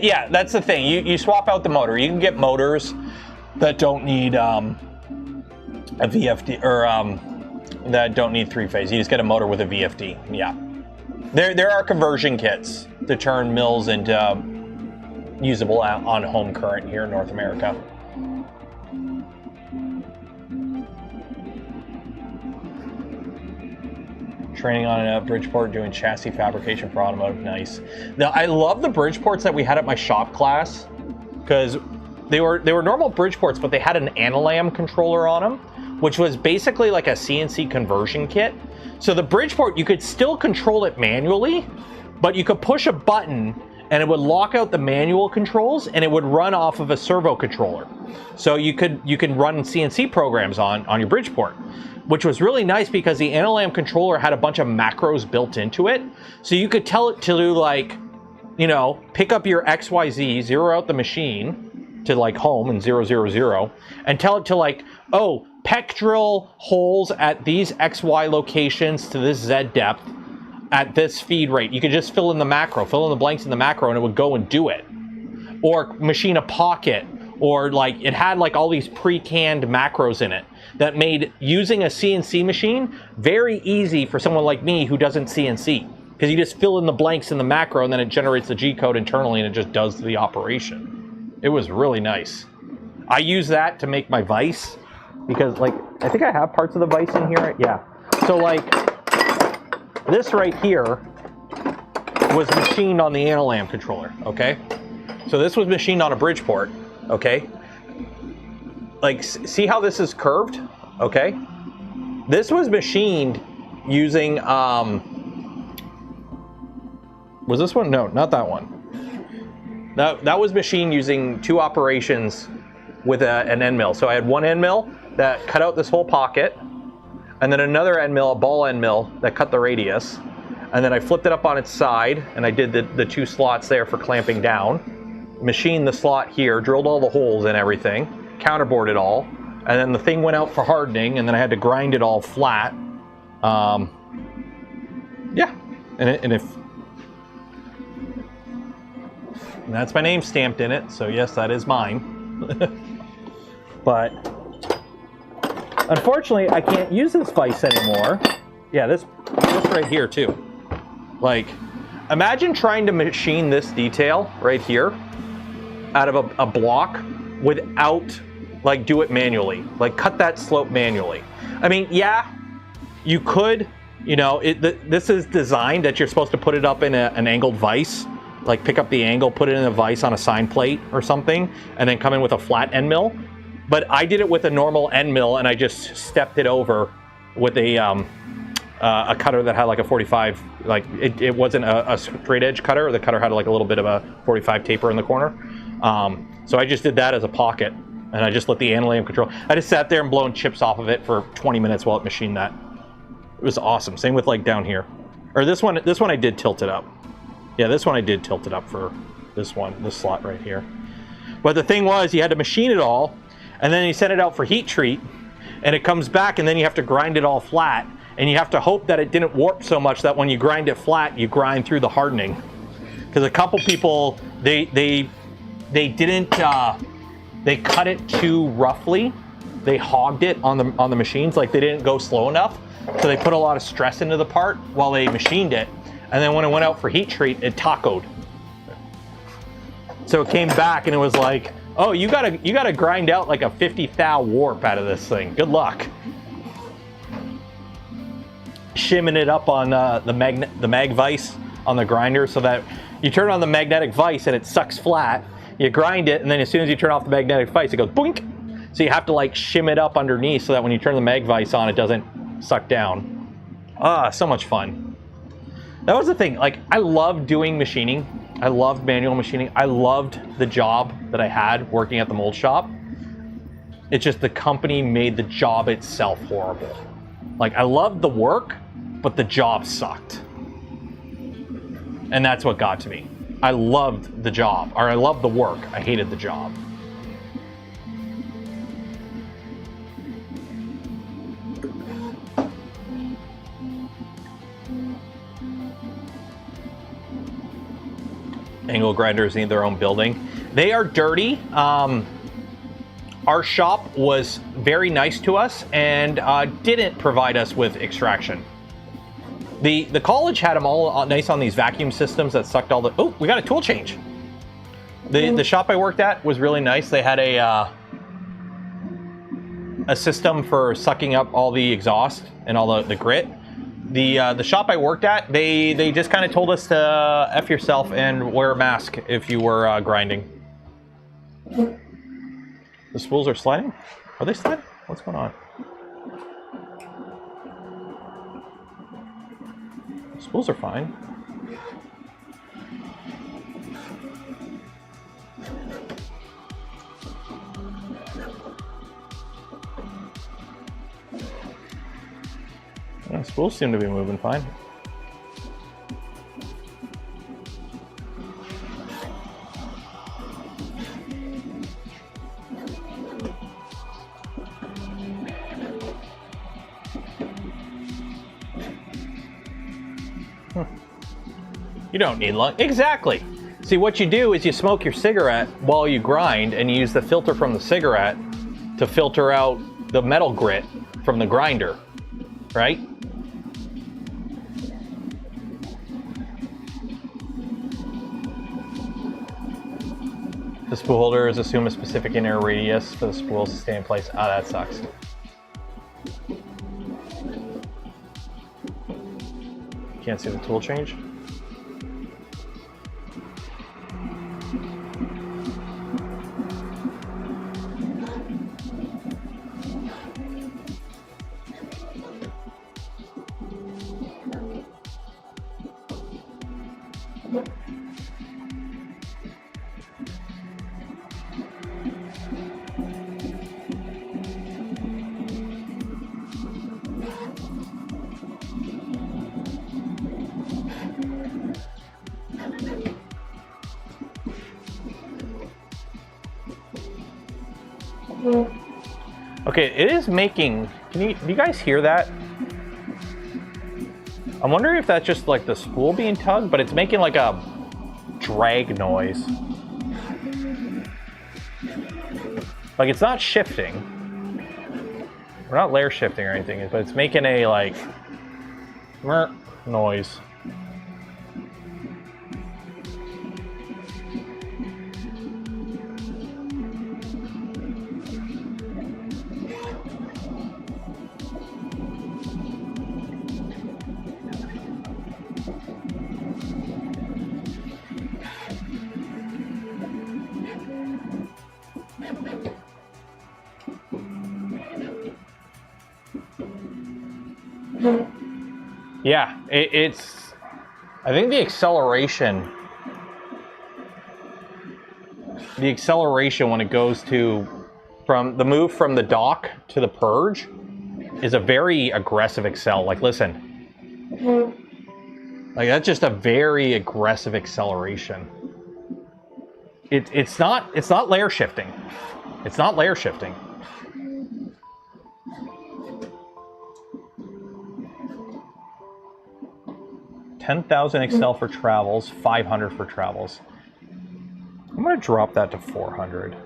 B: Yeah, that's the thing. You swap out the motor. You can get motors that don't need a VFD, or that don't need 3-phase. You just get a motor with a VFD. Yeah, there are conversion kits to turn mills into usable on home current here in North America. Training on a Bridgeport, doing chassis fabrication for automotive. Nice. Now, I love the Bridgeports that we had at my shop class, because they were normal Bridgeports, but they had an Analam controller on them, which was basically like a CNC conversion kit. So the Bridgeport, you could still control it manually, but you could push a button and it would lock out the manual controls, and it would run off of a servo controller. So you could run CNC programs on your Bridgeport. which was really nice because the Analam controller had a bunch of macros built into it. So you could tell it to do like, you know, pick up your XYZ, zero out the machine to like home and 000, and tell it to like, oh, peck drill holes at these XY locations to this Z depth at this feed rate. You could just fill in the macro, fill in the blanks in the macro, and it would go and do it. Or machine a pocket, or like it had like all these pre-canned macros in it that made using a CNC machine very easy for someone like me who doesn't CNC. Because you just fill in the blanks in the macro and then it generates the G code internally and it just does the operation. It was really nice. I use that to make my vise because like, I think I have parts of the vise in here. Yeah. So like this right here was machined on the Analam controller, okay? So this was machined on a Bridgeport, okay? Like, see how this is curved, okay? This was machined using, was this one? No, not that one. That was machined using 2 operations with an end mill. So I had one end mill that cut out this whole pocket, and then another end mill, a ball end mill, that cut the radius. And then I flipped it up on its side, and I did the 2 slots there for clamping down. Machined the slot here, drilled all the holes and everything, counterbored it all, and then the thing went out for hardening, and then I had to grind it all flat. Yeah, and that's my name stamped in it, so yes, that is mine. But unfortunately, I can't use this vise anymore. Yeah, this right here too. Like, imagine trying to machine this detail right here out of a block without, like, do it manually. Like, cut that slope manually. I mean, yeah, you could, you know, this is designed that you're supposed to put it up in an angled vise. Like, pick up the angle, put it in a vise on a sign plate or something, and then come in with a flat end mill. But I did it with a normal end mill, and I just stepped it over with a cutter that had like a 45, like it wasn't a straight edge cutter. The cutter had like a little bit of a 45 taper in the corner. So I just did that as a pocket, and I just let the Analam control. I just sat there and blown chips off of it for 20 minutes while it machined that. It was awesome. Same with like down here. Or this one I did tilt it up. Yeah, this one I did tilt it up for this slot right here. But the thing was, you had to machine it all, and then you send it out for heat treat, and it comes back, and then you have to grind it all flat, and you have to hope that it didn't warp so much that when you grind it flat, you grind through the hardening. Because a couple people, they didn't, they cut it too roughly. They hogged it on the machines, like they didn't go slow enough, so they put a lot of stress into the part while they machined it. And then when it went out for heat treat, it tacoed. So it came back and it was like, oh, you gotta grind out like a 50 thou warp out of this thing. Good luck. Shimming it up on the mag vise on the grinder so that you turn on the magnetic vise and it sucks flat. You grind it, and then as soon as you turn off the magnetic vise, it goes boink. So you have to like shim it up underneath so that when you turn the mag vise on, it doesn't suck down. Ah, so much fun. That was the thing. Like, I loved doing machining. I loved manual machining. I loved the job that I had working at the mold shop. It's just the company made the job itself horrible. Like, I loved the work, but the job sucked. And that's what got to me. I loved the job, or I loved the work. I hated the job. Angle grinders need their own building. They are dirty. Our shop was very nice to us and didn't provide us with extraction. The college had them all nice on these vacuum systems that sucked all the... Oh, we got a tool change. The shop I worked at was really nice. They had a system for sucking up all the exhaust and all the grit. The shop I worked at, they just kind of told us to F yourself and wear a mask if you were grinding. The spools are sliding? Are they sliding? What's going on? The spools are fine. Yeah, spools seem to be moving fine. You don't need long. Exactly. See, what you do is you smoke your cigarette while you grind, and you use the filter from the cigarette to filter out the metal grit from the grinder, right? The spool holders assume a specific inner radius for the spools to stay in place. Ah, that sucks. Can't see the tool change. Okay, it is making. Do you guys hear that? I'm wondering if that's just like the spool being tugged, but it's making like a drag noise. Like it's not shifting. We're not layer shifting or anything, but it's making a like noise. Yeah, it's. I think the acceleration when it goes to from the move from the dock to the purge is a very aggressive accel. Like, listen, like that's just a very aggressive acceleration. It's not layer shifting. It's not layer shifting. 10,000 Excel for travels, 500 for travels. I'm going to drop that to 400.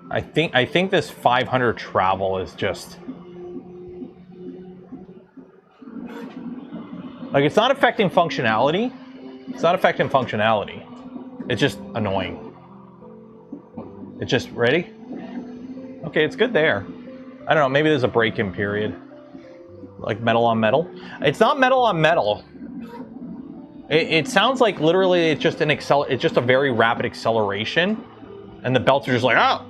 B: I think this 500 travel is just like it's not affecting functionality. It's not affecting functionality. It's just annoying. It's just ready. Okay, it's good there. I don't know. Maybe there's a break-in period, like metal on metal. It's not metal on metal. It sounds like literally it's just it's just a very rapid acceleration, and the belts are just like oh.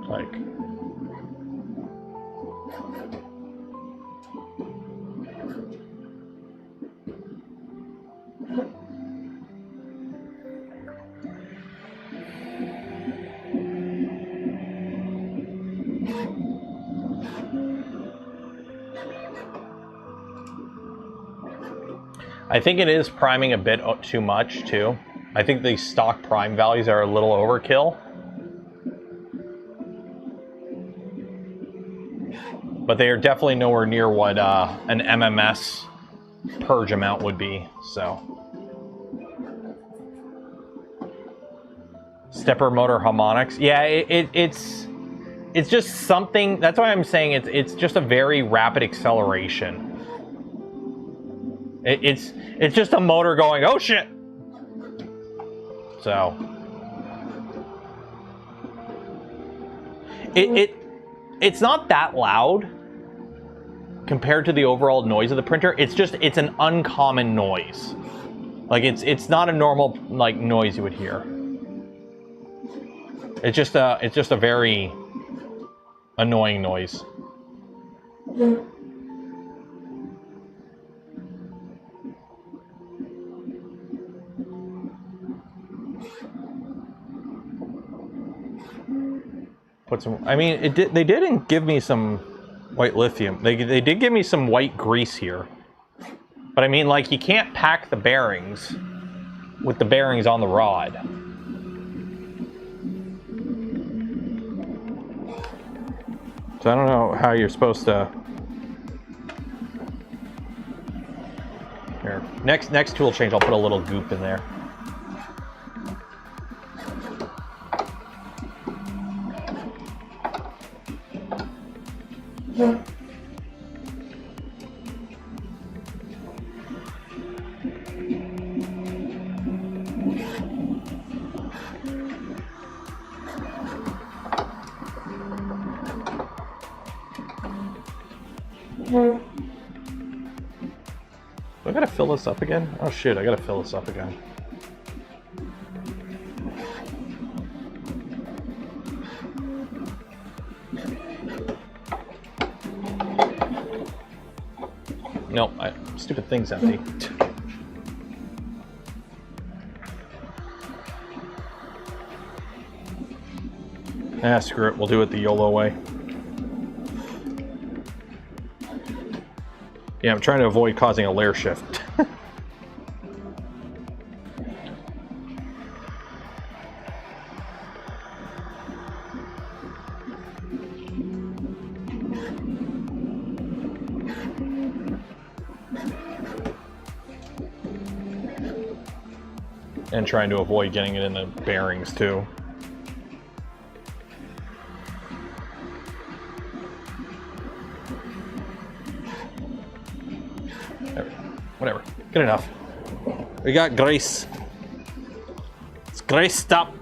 B: Like I think it is priming a bit too much too. I think the stock prime values are a little overkill. But they are definitely nowhere near what an MMS purge amount would be, so. Stepper motor harmonics. Yeah, it's just something, that's why I'm saying it's just a very rapid acceleration. It's just a motor going, oh shit! So. it's not that loud compared to the overall noise of the printer. It's just, it's an uncommon noise. Like it's not a normal like noise you would hear. It's just a very annoying noise. Put some. I mean, they didn't give me some white lithium. They did give me some white grease here. But I mean, like, you can't pack the bearings with the bearings on the rod. So I don't know how you're supposed to. Here, next tool change, I'll put a little goop in there. I gotta fill this up again? Oh shit, I gotta fill this up again. No, stupid thing's empty. Ah, screw it, we'll do it the YOLO way. Yeah, I'm trying to avoid causing a layer shift. And trying to avoid getting it in the bearings too. Whatever. Good enough. We got grease. It's greased up.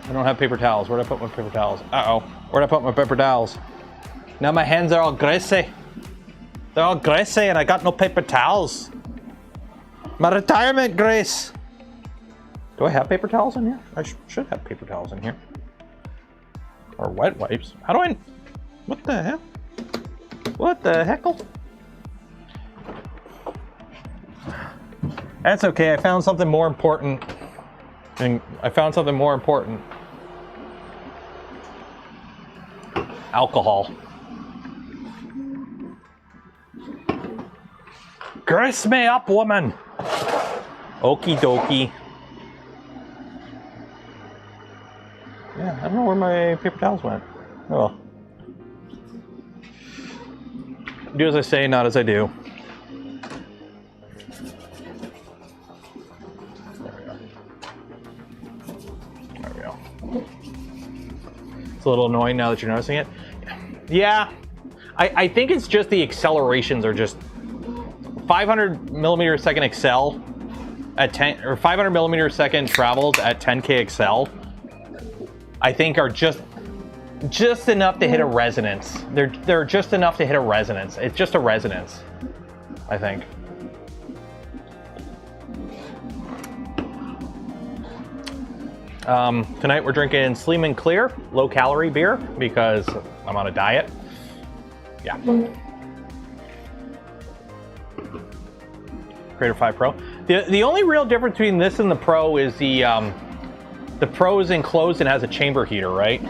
B: I don't have paper towels. Where'd I put my paper towels? Uh-oh. Where'd I put my paper towels? Now my hands are all greasy. They're all greasy and I got no paper towels. My retirement grease. Do I have paper towels in here? I should have paper towels in here. Or wet wipes. How do I... What the hell? What the heckle? That's okay, I found something more important. Alcohol. Grease me up, woman! Okie dokie. Yeah, I don't know where my paper towels went. Oh well. Do as I say, not as I do. A little annoying now that you're noticing it. Yeah, I think it's just the accelerations are just 500 millimeter a second accel at 10 or 500 millimeter a second travels at 10K accel. I think are just enough to hit a resonance. They're just enough to hit a resonance. It's just a resonance, I think. Tonight we're drinking Sleeman Clear, low-calorie beer, because I'm on a diet. Yeah. Creator 5 Pro. The only real difference between this and the Pro is the Pro is enclosed and has a chamber heater, right?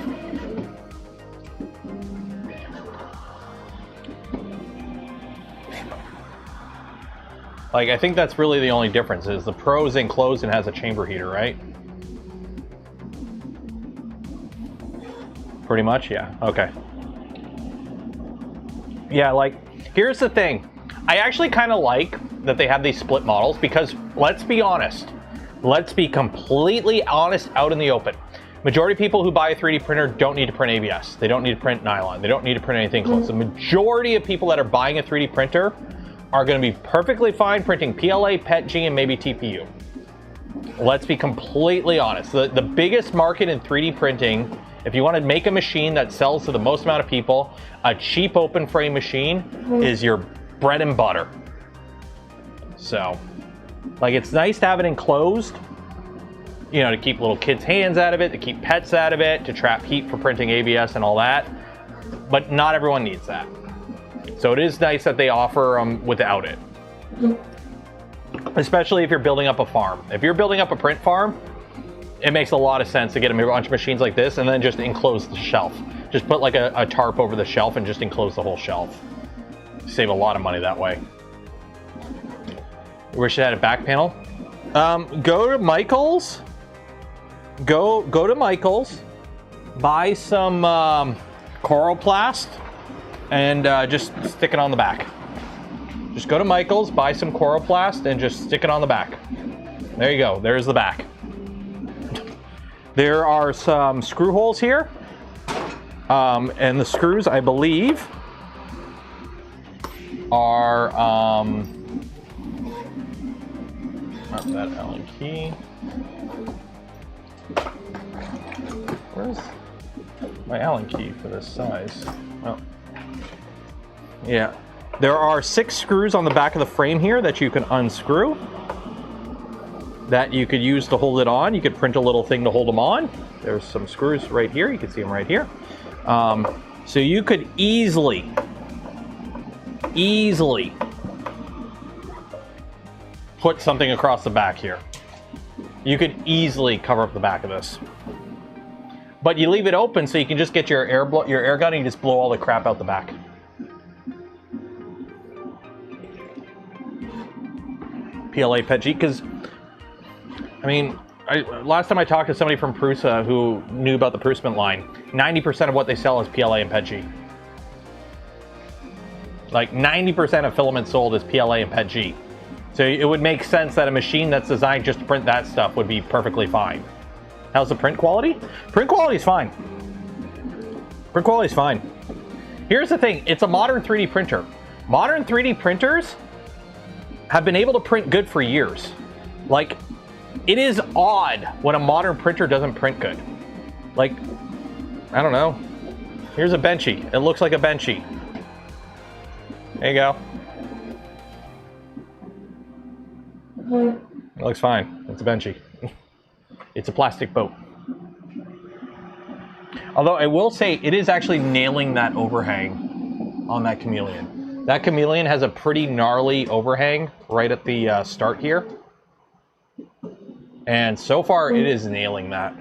B: Like, I think that's really the only difference, is the Pro is enclosed and has a chamber heater, right? Pretty much, yeah. Okay. Yeah, like, here's the thing. I actually kind of like that they have these split models because, let's be honest. Let's be completely honest out in the open. Majority of people who buy a 3D printer don't need to print ABS. They don't need to print nylon. They don't need to print anything close. The majority of people that are buying a 3D printer are going to be perfectly fine printing PLA, PETG, and maybe TPU. let's be completely honest. The biggest market in 3D printing, if you want to make a machine that sells to the most amount of people, a cheap open frame machine is your bread and butter. So, like, it's nice to have it enclosed, you know, to keep little kids' hands out of it, to keep pets out of it, to trap heat for printing ABS and all that. But not everyone needs that. So it is nice that they offer them without it. Especially if you're building up a farm. If you're building up a print farm, it makes a lot of sense to get a bunch of machines like this and then just enclose the shelf. Just put like a tarp over the shelf and just enclose the whole shelf. Save a lot of money that way. We should add a back panel. Go to Michael's. Go to Michael's. Buy some Coroplast and just stick it on the back. Just go to Michael's, buy some Coroplast, and just stick it on the back. There you go. There's the back. There are some screw holes here. And the screws, I believe, are... not that Allen key. Where's my Allen key for this size? Oh. Yeah. There are 6 screws on the back of the frame here that you can unscrew. That you could use to hold it on. You could print a little thing to hold them on. There's some screws right here. You can see them right here. So you could easily put something across the back here. You could easily cover up the back of this. But you leave it open so you can just get your air gun and you just blow all the crap out the back. PLA PET G, because I mean, last time I talked to somebody from Prusa who knew about the Prusament line, 90% of what they sell is PLA and PET G. Like 90% of filament sold is PLA and PET G. So it would make sense that a machine that's designed just to print that stuff would be perfectly fine. How's the print quality? Print quality is fine. Print quality is fine. Here's the thing, it's a modern 3D printer. Modern 3D printers have been able to print good for years. Like, it is odd when a modern printer doesn't print good. Like, I don't know. Here's a Benchy. It looks like a Benchy. There you go. It looks fine. It's a Benchy. It's a plastic boat. Although I will say, it is actually nailing that overhang on that Chameleon. That Chameleon has a pretty gnarly overhang right at the start here. And so far, it is nailing that.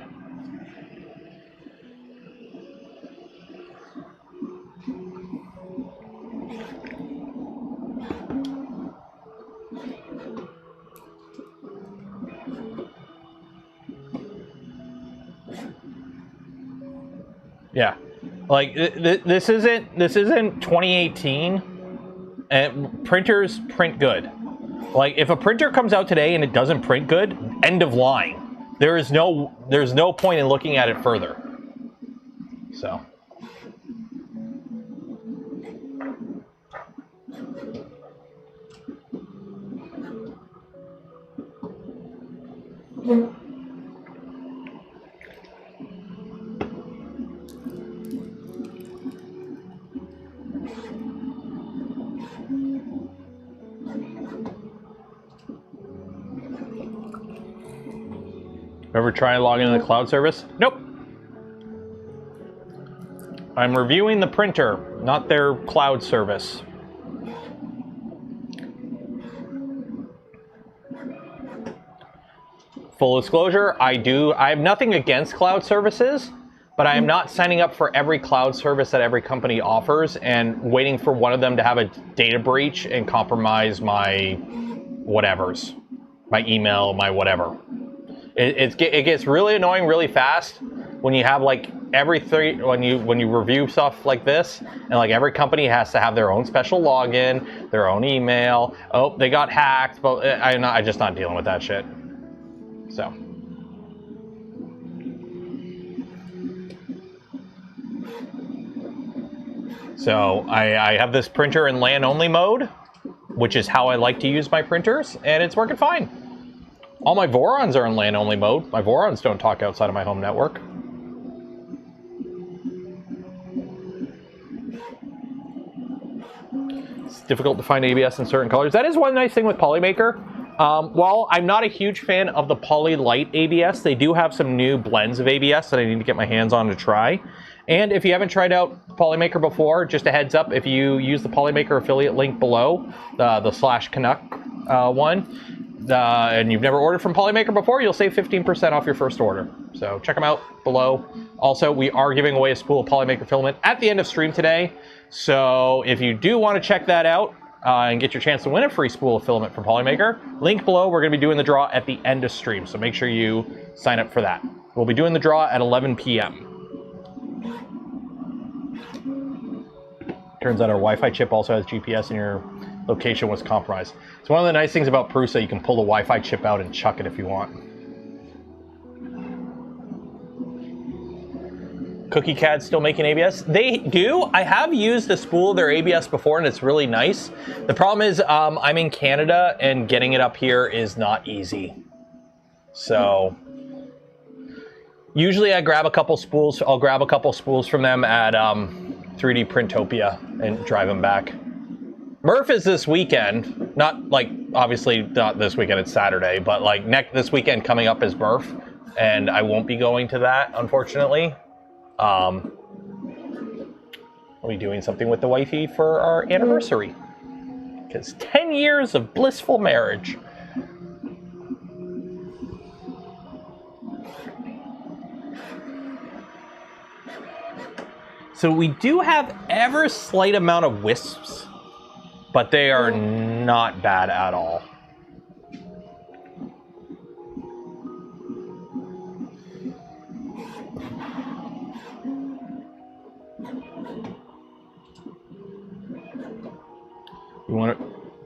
B: Yeah, like this isn't 2018, and printers print good. Like, if a printer comes out today and it doesn't print good, end of line. There's no point in looking at it further. So. Ever try logging into the cloud service? Nope. I'm reviewing the printer, not their cloud service. Full disclosure, I have nothing against cloud services, but I am not signing up for every cloud service that every company offers and waiting for one of them to have a data breach and compromise my whatevers, my email, my whatever. It gets really annoying really fast when you have like when you review stuff like this, and like every company has to have their own special login, their own email. Oh, they got hacked, but I'm just not dealing with that shit. So. So I have this printer in LAN only mode, which is how I like to use my printers, and it's working fine. All my Vorons are in LAN-only mode. My Vorons don't talk outside of my home network. It's difficult to find ABS in certain colors. That is one nice thing with Polymaker. While I'm not a huge fan of the Poly Light ABS, they do have some new blends of ABS that I need to get my hands on to try. And if you haven't tried out Polymaker before, just a heads up, if you use the Polymaker affiliate link below, the /Canuck one, and you've never ordered from Polymaker before, you'll save 15% off your first order. So check them out below. Also, we are giving away a spool of Polymaker filament at the end of stream today. So if you do want to check that out and get your chance to win a free spool of filament from Polymaker, link below. We're going to be doing the draw at the end of stream. So make sure you sign up for that. We'll be doing the draw at 11 p.m. Turns out our Wi-Fi chip also has GPS and your location was compromised. So one of the nice things about Prusa, you can pull the Wi-Fi chip out and chuck it if you want. Cookie Cad's still making ABS? They do. I have used a spool of their ABS before and it's really nice. The problem is I'm in Canada and getting it up here is not easy. So usually I grab a couple spools. I'll grab a couple spools from them at 3D Printopia and drive them back. Murph is this weekend, not like, obviously not this weekend, it's Saturday, but like this weekend coming up is Murph, and I won't be going to that, unfortunately. We'll be doing something with the wifey for our anniversary, because 10 years of blissful marriage. So we do have ever slight amount of wisps, but they are not bad at all.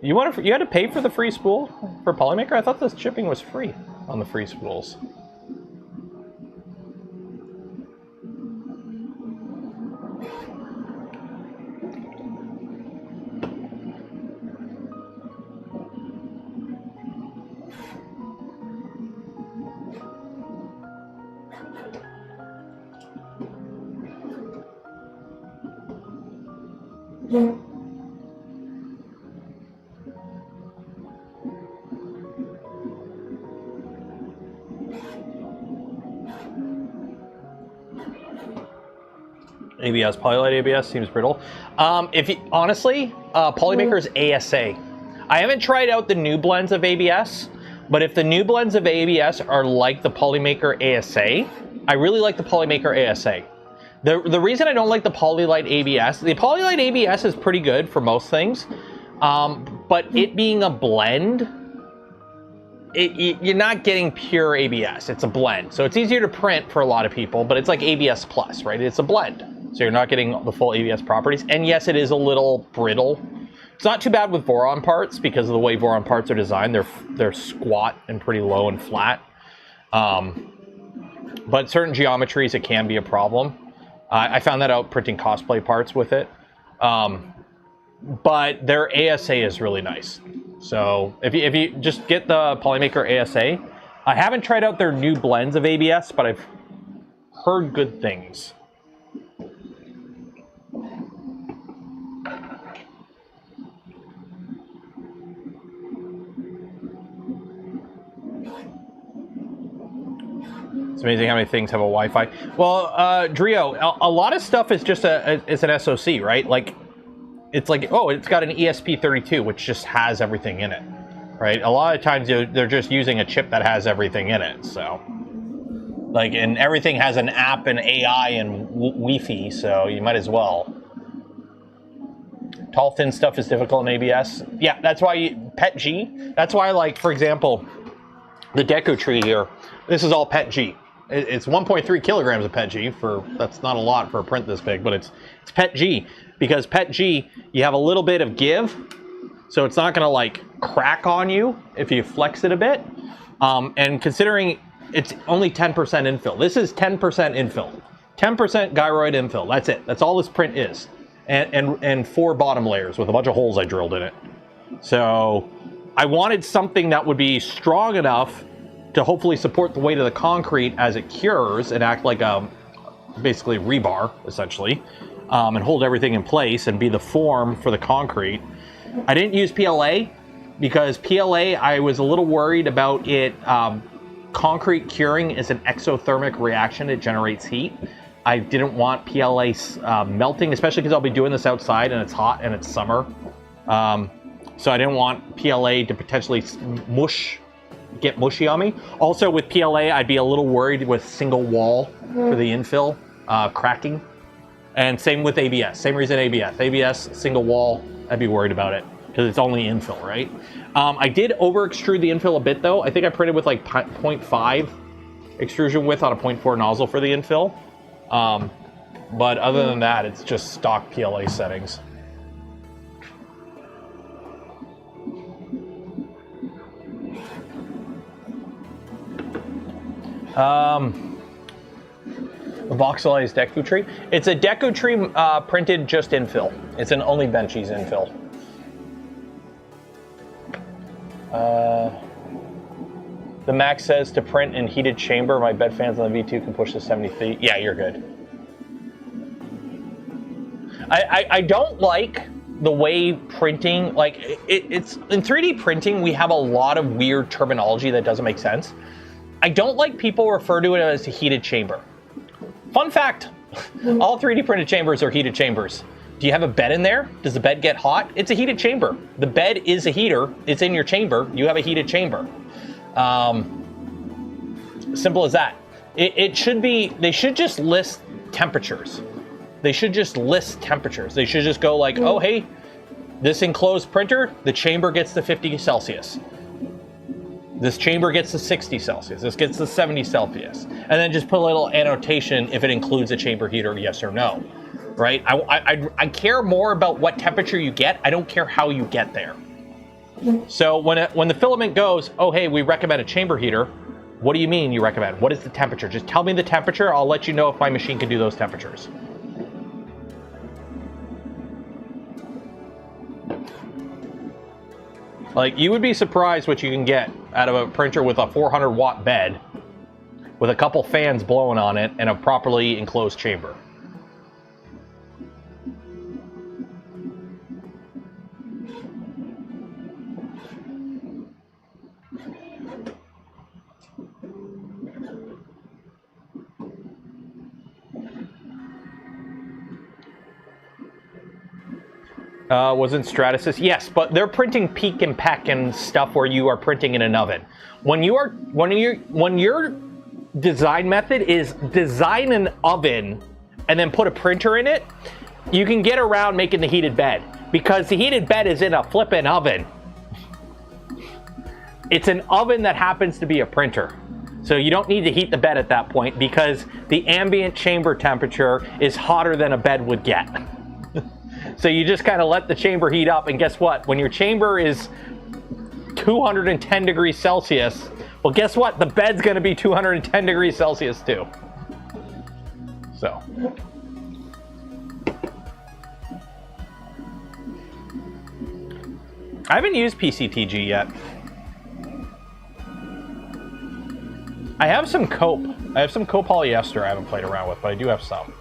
B: You had to pay for the free spool for Polymaker? I thought the shipping was free on the free spools. ABS, Polylight ABS seems brittle. Honestly, Polymaker's ASA. I haven't tried out the new blends of ABS, but if the new blends of ABS are like the Polymaker ASA, I really like the Polymaker ASA. The reason I don't like the Polylight ABS, the Polylight ABS is pretty good for most things, but it being a blend, you're not getting pure ABS. It's a blend. So it's easier to print for a lot of people, but it's like ABS Plus, right? It's a blend. So you're not getting the full ABS properties. And yes, it is a little brittle. It's not too bad with Voron parts because of the way Voron parts are designed. They're squat and pretty low and flat. But certain geometries, it can be a problem. I found that out printing cosplay parts with it. But their ASA is really nice. So if you just get the Polymaker ASA, I haven't tried out their new blends of ABS, but I've heard good things. It's amazing how many things have a Wi-Fi. Well, Drio, a lot of stuff is just it's an SoC, right? Like, it's like, oh, it's got an ESP32, which just has everything in it, right? A lot of times they're just using a chip that has everything in it, so. Like, and everything has an app and AI and Wi-Fi, so you might as well. Tall, thin stuff is difficult in ABS. Yeah, that's why PETG, that's why, like, for example, the Deco tree here, this is all PETG. It's 1.3 kilograms of PETG, that's not a lot for a print this big, but it's PETG, because PETG, you have a little bit of give, so it's not gonna like crack on you if you flex it a bit. And considering it's only 10% infill, this is 10% infill, 10% gyroid infill, that's it. That's all this print is. And 4 bottom layers with a bunch of holes I drilled in it. So I wanted something that would be strong enough to hopefully support the weight of the concrete as it cures and act like a basically rebar, essentially, and hold everything in place and be the form for the concrete. I didn't use PLA because PLA, I was a little worried about it. Concrete curing is an exothermic reaction. It generates heat. I didn't want PLA melting, especially because I'll be doing this outside and it's hot and it's summer. So I didn't want PLA to potentially get mushy on me. Also with PLA, I'd be a little worried with single wall for the infill cracking. And same with ABS, same reason ABS, single wall, I'd be worried about it because it's only infill, right? I did over extrude the infill a bit though. I think I printed with like 0.5 extrusion width on a 0.4 nozzle for the infill. But other than that, it's just stock PLA settings. A voxelized deco tree. It's a deco tree printed just infill. It's an only benchies infill. The Max says to print in heated chamber. My bed fans on the V2 can push to 70 feet. Yeah, you're good. I don't like the way printing, like it's in 3D printing, we have a lot of weird terminology that doesn't make sense. I don't like people refer to it as a heated chamber. Fun fact, all 3D printed chambers are heated chambers. Do you have a bed in there? Does the bed get hot? It's a heated chamber. The bed is a heater. It's in your chamber. You have a heated chamber. Simple as that. It should be, they should just list temperatures. They should just list temperatures. They should just go like, oh, hey, this enclosed printer, the chamber gets to 50 Celsius. This chamber gets to 60 Celsius. This gets to 70 Celsius. And then just put a little annotation if it includes a chamber heater, yes or no, right? I care more about what temperature you get. I don't care how you get there. So when the filament goes, oh, hey, we recommend a chamber heater, what do you mean you recommend? What is the temperature? Just tell me the temperature. I'll let you know if my machine can do those temperatures. Like, you would be surprised what you can get out of a printer with a 400 watt bed with a couple fans blowing on it and a properly enclosed chamber. Wasn't Stratasys? Yes, but they're printing peak and pack and stuff where you are printing in an oven. When your design method is design an oven and then put a printer in it, you can get around making the heated bed because the heated bed is in a flippin' oven. It's an oven that happens to be a printer. So you don't need to heat the bed at that point because the ambient chamber temperature is hotter than a bed would get. So you just kind of let the chamber heat up, and guess what? When your chamber is 210 degrees Celsius, well, guess what? The bed's going to be 210 degrees Celsius too. So. I haven't used PCTG yet. I have some cope. I have some copolyester I haven't played around with, but I do have some.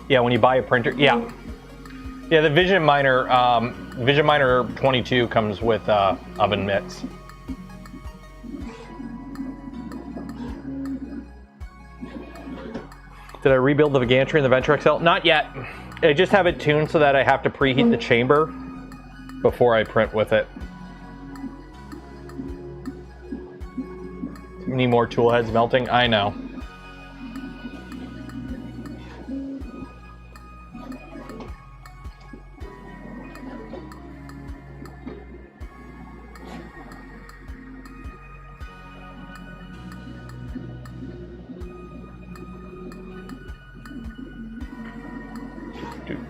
B: Yeah, when you buy a printer, yeah. Yeah, the Vision Miner 22 comes with oven mitts. Did I rebuild the gantry in the Venture XL? Not yet. I just have it tuned so that I have to preheat the chamber before I print with it. Need more tool heads melting? I know.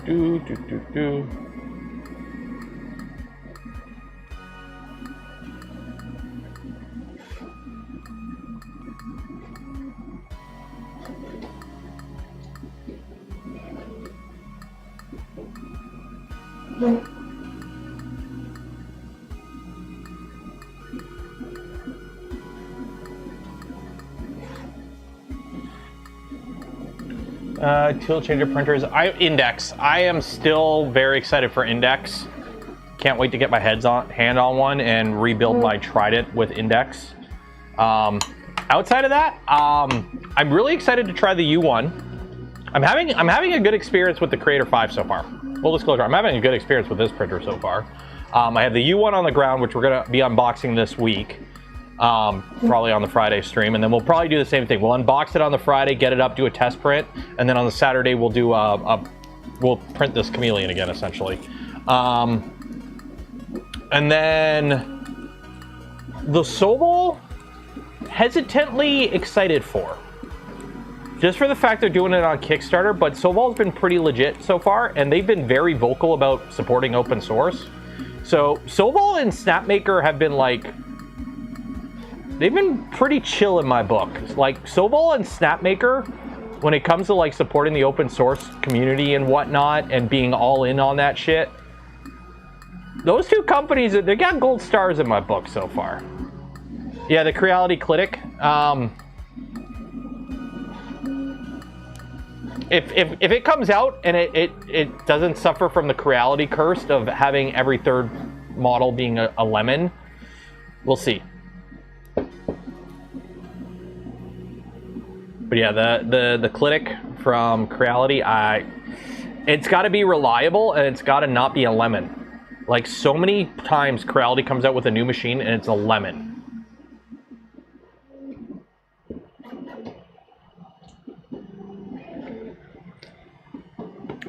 B: Tool changer printers. Index. I am still very excited for Index. Can't wait to get my hand on one and rebuild my Trident with Index. Outside of that, I'm really excited to try the U1. I'm having a good experience with the Creator 5 so far. Full disclosure, I'm having a good experience with this printer so far. I have the U1 on the ground, which we're gonna be unboxing this week. Probably on the Friday stream, and then we'll probably do the same thing. We'll unbox it on the Friday, get it up, do a test print, and then on the Saturday we'll do we'll print this chameleon again, essentially. And then the Sobol, hesitantly excited for. Just for the fact they're doing it on Kickstarter, but Sovol's been pretty legit so far, and they've been very vocal about supporting open source. So Sobol and Snapmaker have been like, they've been pretty chill in my book. Like Sobol and Snapmaker, when it comes to like supporting the open source community and whatnot, and being all in on that shit, those two companies, they got gold stars in my book so far. Yeah, the Creality Clitic. If it comes out and it doesn't suffer from the Creality curse of having every third model being a lemon, we'll see. But yeah, the Clitic from Creality, it's got to be reliable and it's got to not be a lemon. Like so many times Creality comes out with a new machine and it's a lemon.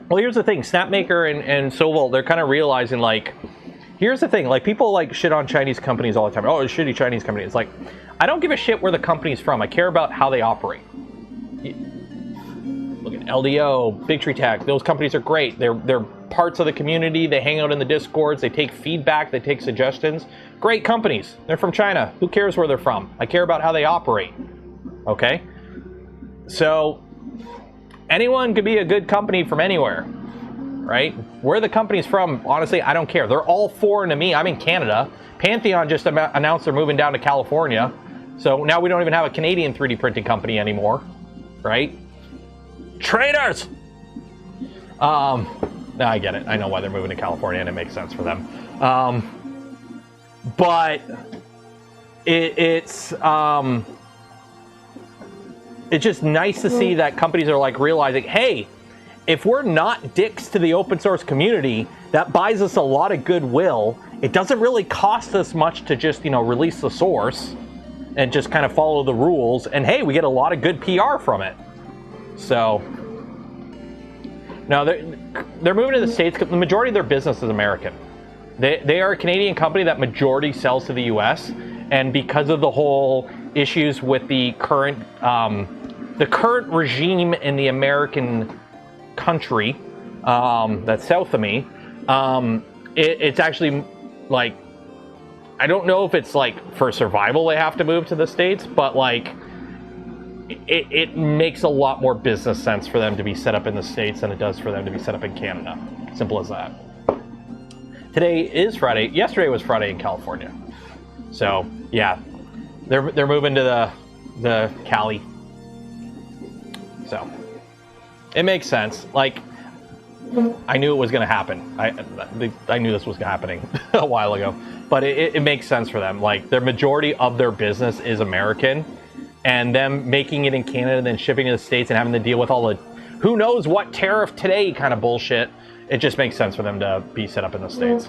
B: Well, here's the thing, Snapmaker and Sobol, they're kind of realizing, like, here's the thing, like, people, like, shit on Chinese companies all the time. Oh, it's a shitty Chinese company. It's like, I don't give a shit where the company's from. I care about how they operate. Look at LDO, Big Tree Tech. Those companies are great. They're parts of the community. They hang out in the Discords. They take feedback. They take suggestions. Great companies. They're from China. Who cares where they're from? I care about how they operate. Okay? So anyone could be a good company from anywhere, right? Where the company's from, honestly, I don't care. They're all foreign to me. I'm in Canada. Pantheon just announced they're moving down to California. So now we don't even have a Canadian 3D printing company anymore, right? Traitors! No, I get it. I know why they're moving to California, and it makes sense for them. But it's just nice to see that companies are like realizing, hey, if we're not dicks to the open source community, that buys us a lot of goodwill. It doesn't really cost us much to just, release the source and just kind of follow the rules. And hey, we get a lot of good PR from it. So, no, they're moving to the States. The majority of their business is American. They are a Canadian company that majority sells to the US. And because of the whole issues with the current regime in the American country that's south of me, it's actually like, I don't know if it's like for survival they have to move to the States, but like it makes a lot more business sense for them to be set up in the States than it does for them to be set up in Canada. Simple as that. Today is Friday. Yesterday was Friday in California. So yeah, they're moving to the Cali. So it makes sense. Like, I knew it was going to happen. I knew this was happening a while ago, but it makes sense for them. Like, the majority of their business is American, and them making it in Canada and then shipping to the States and having to deal with all the who knows what tariff today kind of bullshit. It just makes sense for them to be set up in the States,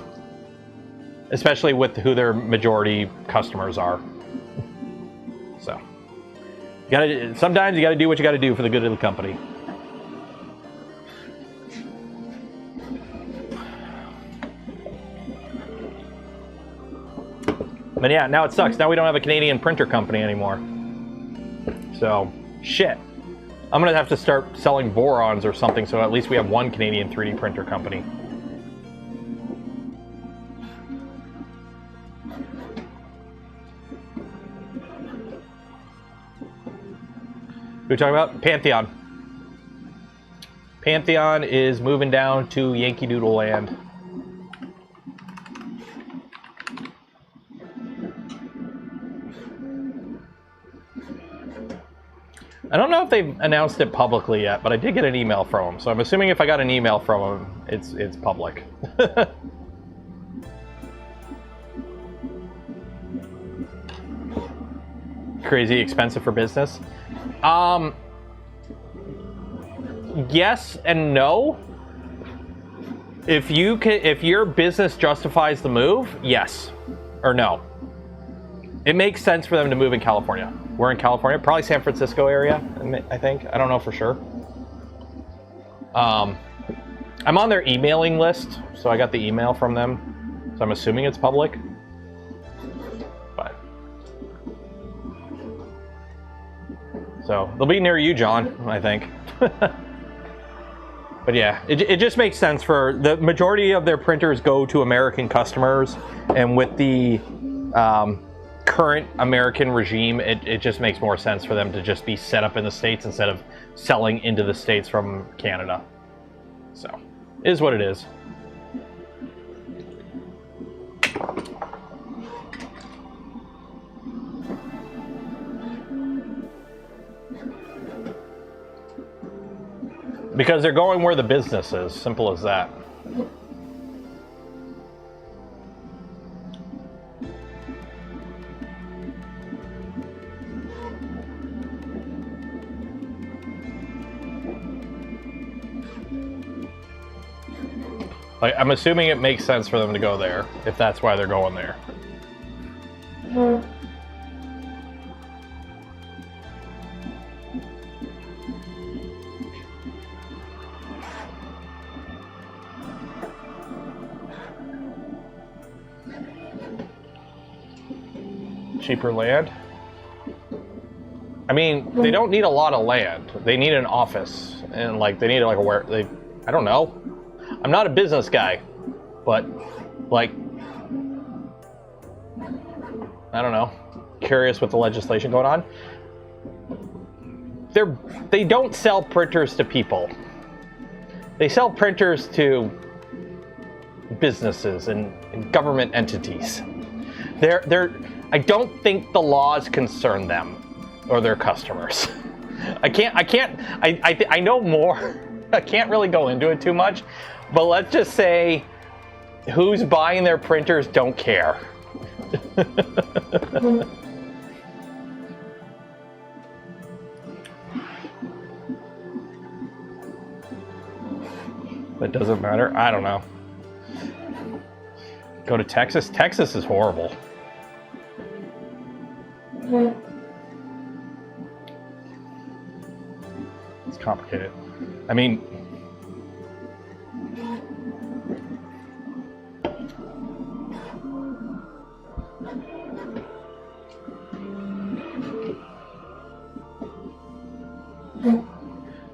B: especially with who their majority customers are. So, sometimes you gotta do what you gotta do for the good of the company. But yeah, now it sucks. Now we don't have a Canadian printer company anymore. So, shit. I'm gonna have to start selling borons or something, so at least we have one Canadian 3D printer company. Who are we talking about? Pantheon. Pantheon is moving down to Yankee Doodle Land. I don't know if they've announced it publicly yet, but I did get an email from them, so I'm assuming if I got an email from them, it's public. Crazy expensive for business. Yes and no. If your business justifies the move, yes or no. It makes sense for them to move in California. We're in California, probably San Francisco area, I think. I don't know for sure. I'm on their emailing list, so I got the email from them. So I'm assuming it's public. But so they'll be near you, John, I think. But yeah, it just makes sense for the majority of their printers go to American customers, and with the current American regime, it just makes more sense for them to just be set up in the States instead of selling into the States from Canada. So, it is what it is. Because they're going where the business is, simple as that. Like, I'm assuming it makes sense for them to go there, if that's why they're going there. Cheaper land? I mean, they don't need a lot of land. They need an office, and like they need like a I don't know. I'm not a business guy, but like I don't know. Curious with the legislation going on. They don't sell printers to people. They sell printers to businesses and government entities. I don't think the laws concern them or their customers. I know more. I can't really go into it too much, but let's just say who's buying their printers don't care. That doesn't matter. I don't know. Go to Texas. Texas is horrible. It's complicated. I mean,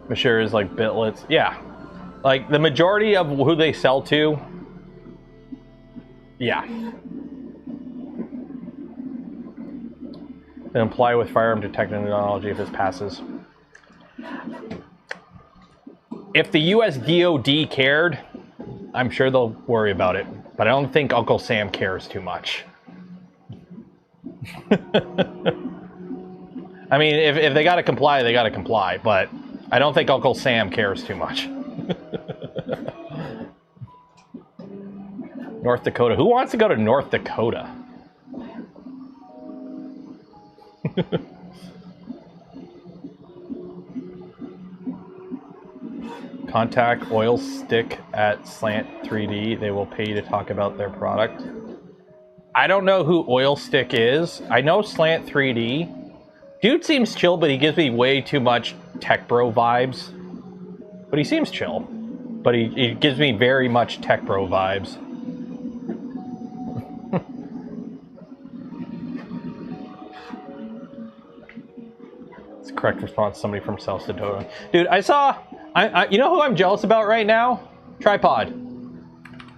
B: Masher is like bitlets. Yeah. Like the majority of who they sell to. Yeah. They apply with firearm detection technology if this passes. If the US DoD cared, I'm sure they'll worry about it. But I don't think Uncle Sam cares too much. I mean, if they gotta comply, they gotta comply. But I don't think Uncle Sam cares too much. North Dakota. Who wants to go to North Dakota? Contact Oil Stick at Slant 3D. They will pay you to talk about their product. I don't know who Oil Stick is. I know Slant 3D. Dude seems chill, but he gives me way too much tech bro vibes. But he seems chill. But he gives me very much tech bro vibes. correct response. Somebody from South Dakota. Dude, I saw... you know who I'm jealous about right now? Tripod.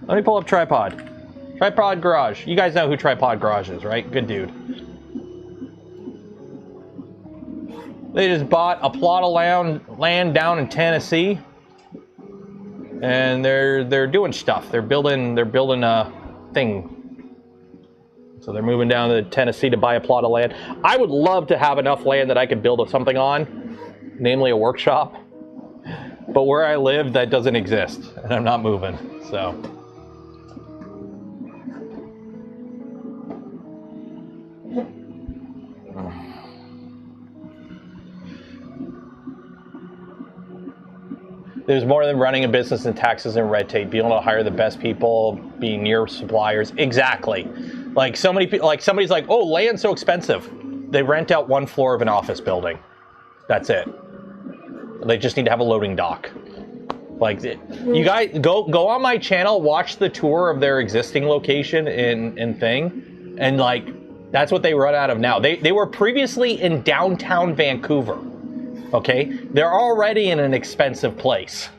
B: Let me pull up Tripod. Tripod Garage. You guys know who Tripod Garage is, right? Good dude. They just bought a plot of land down in Tennessee, and they're doing stuff. They're building a thing. So they're moving down to Tennessee to buy a plot of land. I would love to have enough land that I could build something on, namely a workshop. But where I live, that doesn't exist, and I'm not moving. So. There's more than running a business in taxes and red tape. Being able to hire the best people, being near suppliers. Exactly. Like so many people, like somebody's like, "Oh, land's so expensive." They rent out 1 floor of an office building. That's it. They just need to have a loading dock. Like, you guys go on my channel, watch the tour of their existing location in thing, and like that's what they run out of now. They were previously in downtown Vancouver. Okay, they're already in an expensive place.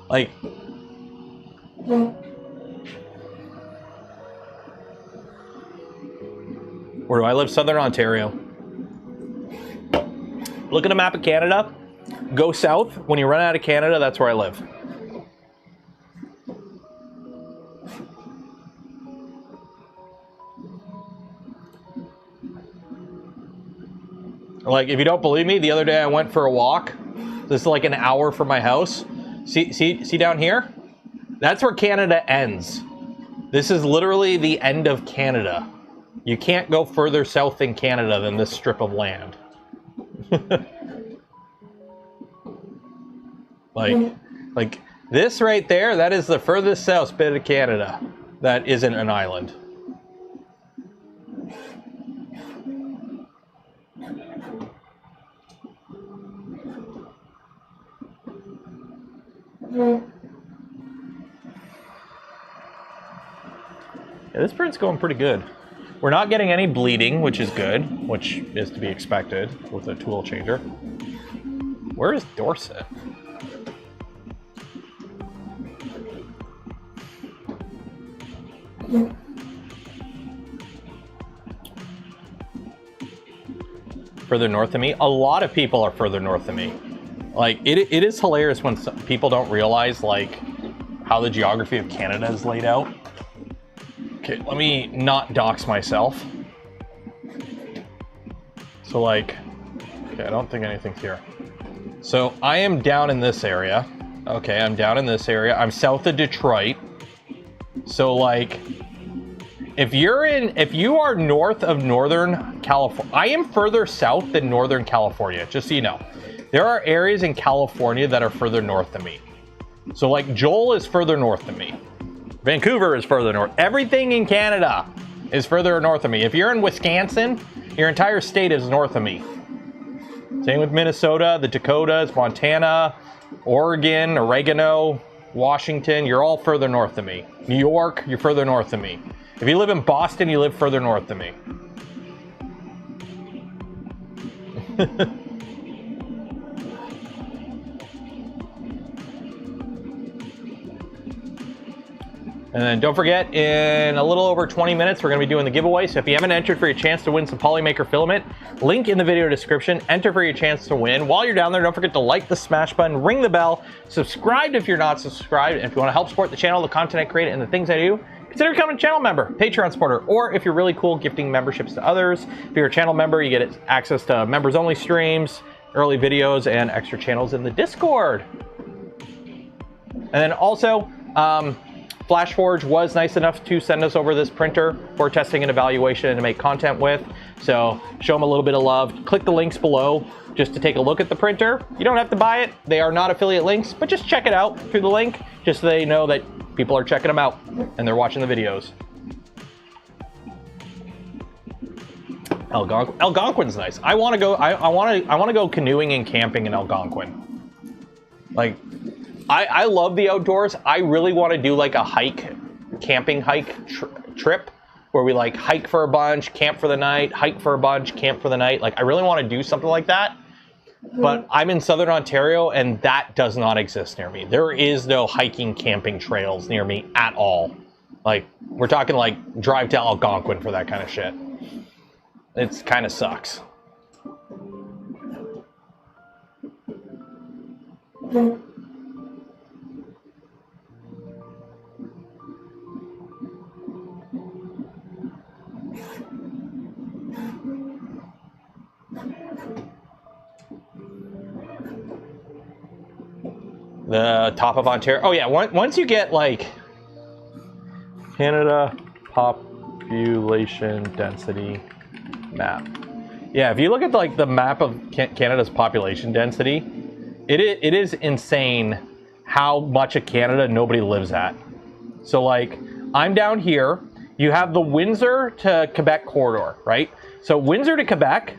B: Like, where do I live? Southern Ontario. Look at a map of Canada. Go south. When you run out of Canada, that's where I live. Like, if you don't believe me, the other day I went for a walk. This is like an hour from my house. See down here? That's where Canada ends. This is literally the end of Canada. You can't go further south in Canada than this strip of land. like this right there, that is the furthest south bit of Canada that isn't an island. Yeah, this print's going pretty good. We're not getting any bleeding, which is good, which is to be expected with a tool changer. Where is Dorset? Further north of me? A lot of people are further north of me. Like, it is hilarious when people don't realize, like, how the geography of Canada is laid out. Okay, let me not dox myself. So, like, okay, I don't think anything's here. So, I am down in this area. Okay, I'm down in this area. I'm south of Detroit. So, like, if you are north of Northern California, I am further south than Northern California, just so you know. There are areas in California that are further north than me. So, like, Joel is further north than me. Vancouver is further north. Everything in Canada is further north of me. If you're in Wisconsin, your entire state is north of me. Same with Minnesota, the Dakotas, Montana, Oregon, Oregano, Washington. You're all further north than me. New York, you're further north than me. If you live in Boston, you live further north than me. And then don't forget, in a little over 20 minutes, we're going to be doing the giveaway. So if you haven't entered for your chance to win some polymaker filament, link in the video description. Enter for your chance to win. While you're down there, don't forget to like the smash button, ring the bell, subscribe if you're not subscribed. And if you want to help support the channel, the content I create, and the things I do, consider becoming a channel member, Patreon supporter, or if you're really cool, gifting memberships to others. If you're a channel member, you get access to members-only streams, early videos, and extra channels in the Discord. And then also, FLASHFORGE was nice enough to send us over this printer for testing and evaluation and to make content with. So show them a little bit of love. Click the links below just to take a look at the printer. You don't have to buy it. They are not affiliate links, but just check it out through the link just so they know that people are checking them out and they're watching the videos. Algonquin's nice. I want to go. I want to go canoeing and camping in Algonquin. Like, I love the outdoors. I really want to do like a hike, camping hike trip where we like hike for a bunch, camp for the night, hike for a bunch, camp for the night. Like, I really want to do something like that. But I'm in Southern Ontario, and that does not exist near me. There is no hiking, camping trails near me at all. Like, we're talking like drive to Algonquin for that kind of shit. It's kind of sucks. The top of Ontario. Oh yeah, once you get like Canada population density map. Yeah, if you look at like the map of Canada's population density, it is insane how much of Canada nobody lives at. So like, I'm down here. You have the Windsor to Quebec corridor, right? So Windsor to Quebec,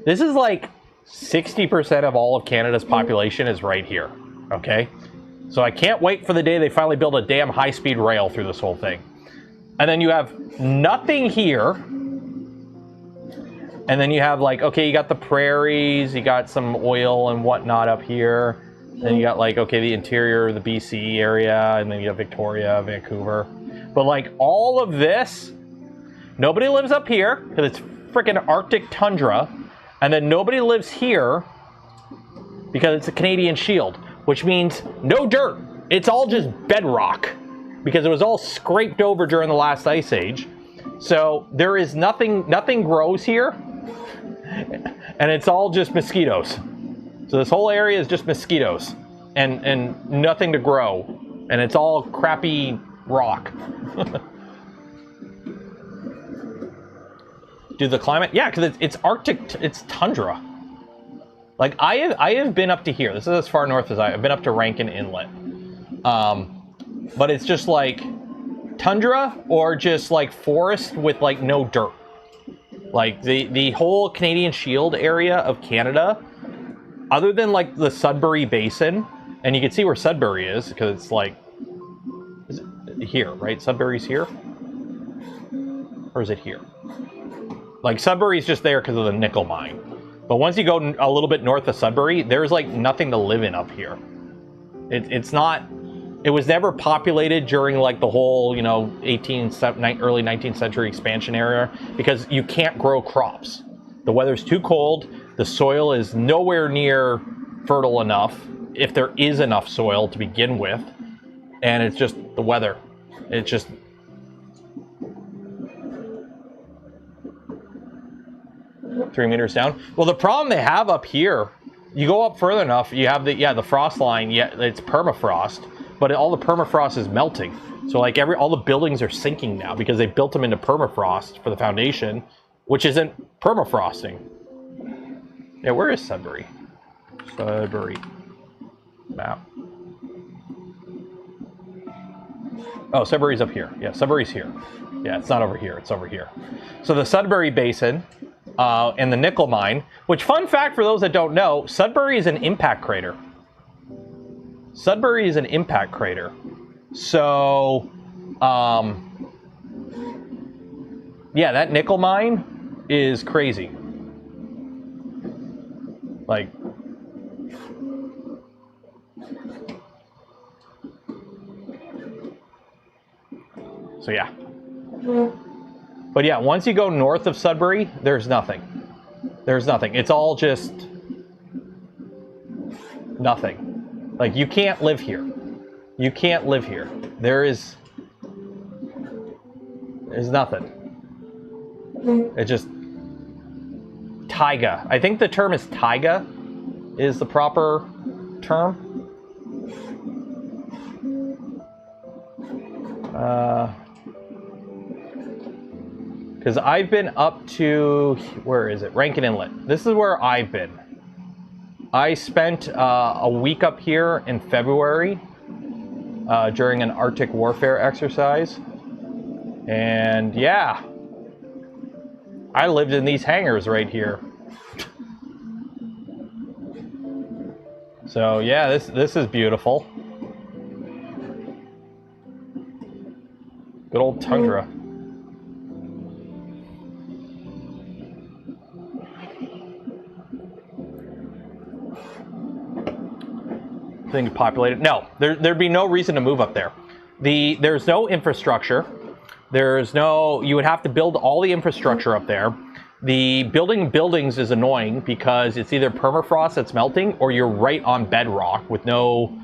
B: this is like 60% of all of Canada's population is right here. Okay, so I can't wait for the day they finally build a damn high-speed rail through this whole thing. And then you have nothing here. And then you have like, okay, you got the prairies, you got some oil and whatnot up here. Then you got like, okay, the interior, the BC area, and then you have Victoria, Vancouver. But like all of this, nobody lives up here because it's freaking Arctic tundra. And then nobody lives here because it's a Canadian Shield. Which means no dirt. It's all just bedrock because it was all scraped over during the last ice age. So there is nothing grows here, and it's all just mosquitoes. So this whole area is just mosquitoes and nothing to grow, and it's all crappy rock. Do the climate? Yeah, because it's Arctic, it's tundra. Like, I have been up to here. This is as far north as I've been up to Rankin Inlet. But it's just like tundra or just like forest with like no dirt. Like the whole Canadian Shield area of Canada, other than like the Sudbury Basin, and you can see where Sudbury is because it's like, is it here, right? Sudbury's here? Or is it here? Like Sudbury's just there because of the nickel mine. But once you go a little bit north of Sudbury, there's like nothing to live in up here. It's not, it was never populated during like the whole, you know, early 19th century expansion era because you can't grow crops. The weather's too cold. The soil is nowhere near fertile enough, if there is enough soil to begin with. And it's just the weather. It's just, 3 meters down. Well, the problem they have up here, you go up further enough, you have the frost line. Yeah, it's permafrost, but all the permafrost is melting. So like all the buildings are sinking now because they built them into permafrost for the foundation, which isn't permafrosting. Yeah, where is Sudbury? Sudbury map. Oh, Sudbury's up here. Yeah, Sudbury's here. Yeah, it's not over here. It's over here. So the Sudbury Basin. And the nickel mine, which, fun fact for those that don't know, Sudbury is an impact crater. Sudbury is an impact crater. So, yeah, that nickel mine is crazy. Like, so yeah. But yeah, once you go north of Sudbury, there's nothing. There's nothing. It's all just nothing. Like, you can't live here. You can't live here. There's nothing. It's just taiga. I think the term is taiga is the proper term. Because I've been up to, where is it? Rankin Inlet. This is where I've been. I spent a week up here in February during an Arctic warfare exercise. And yeah, I lived in these hangars right here. So yeah, this is beautiful. Good old tundra. things populated. No, there'd be no reason to move up there. There's no infrastructure. There's no, you would have to build all the infrastructure up there. The building buildings is annoying because it's either permafrost that's melting or you're right on bedrock with no,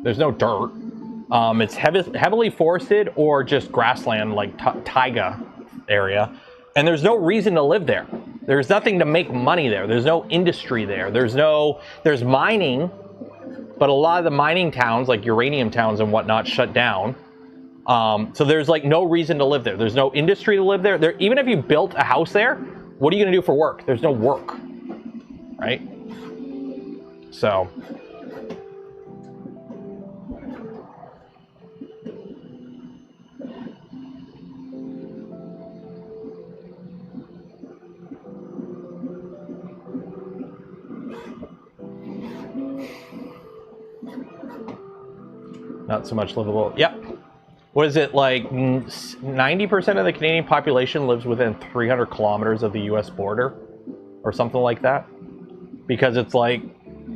B: there's no dirt. It's heavily forested or just grassland like taiga area. And there's no reason to live there. There's nothing to make money there. There's no industry there. There's mining, but a lot of the mining towns, like uranium towns and whatnot, shut down. So there's like no reason to live there. There's no industry to live there. Even if you built a house there, what are you going to do for work? There's no work, right? So. Not so much livable. Yep. What is it, like 90% of the Canadian population lives within 300 kilometers of the US border or something like that? Because it's like,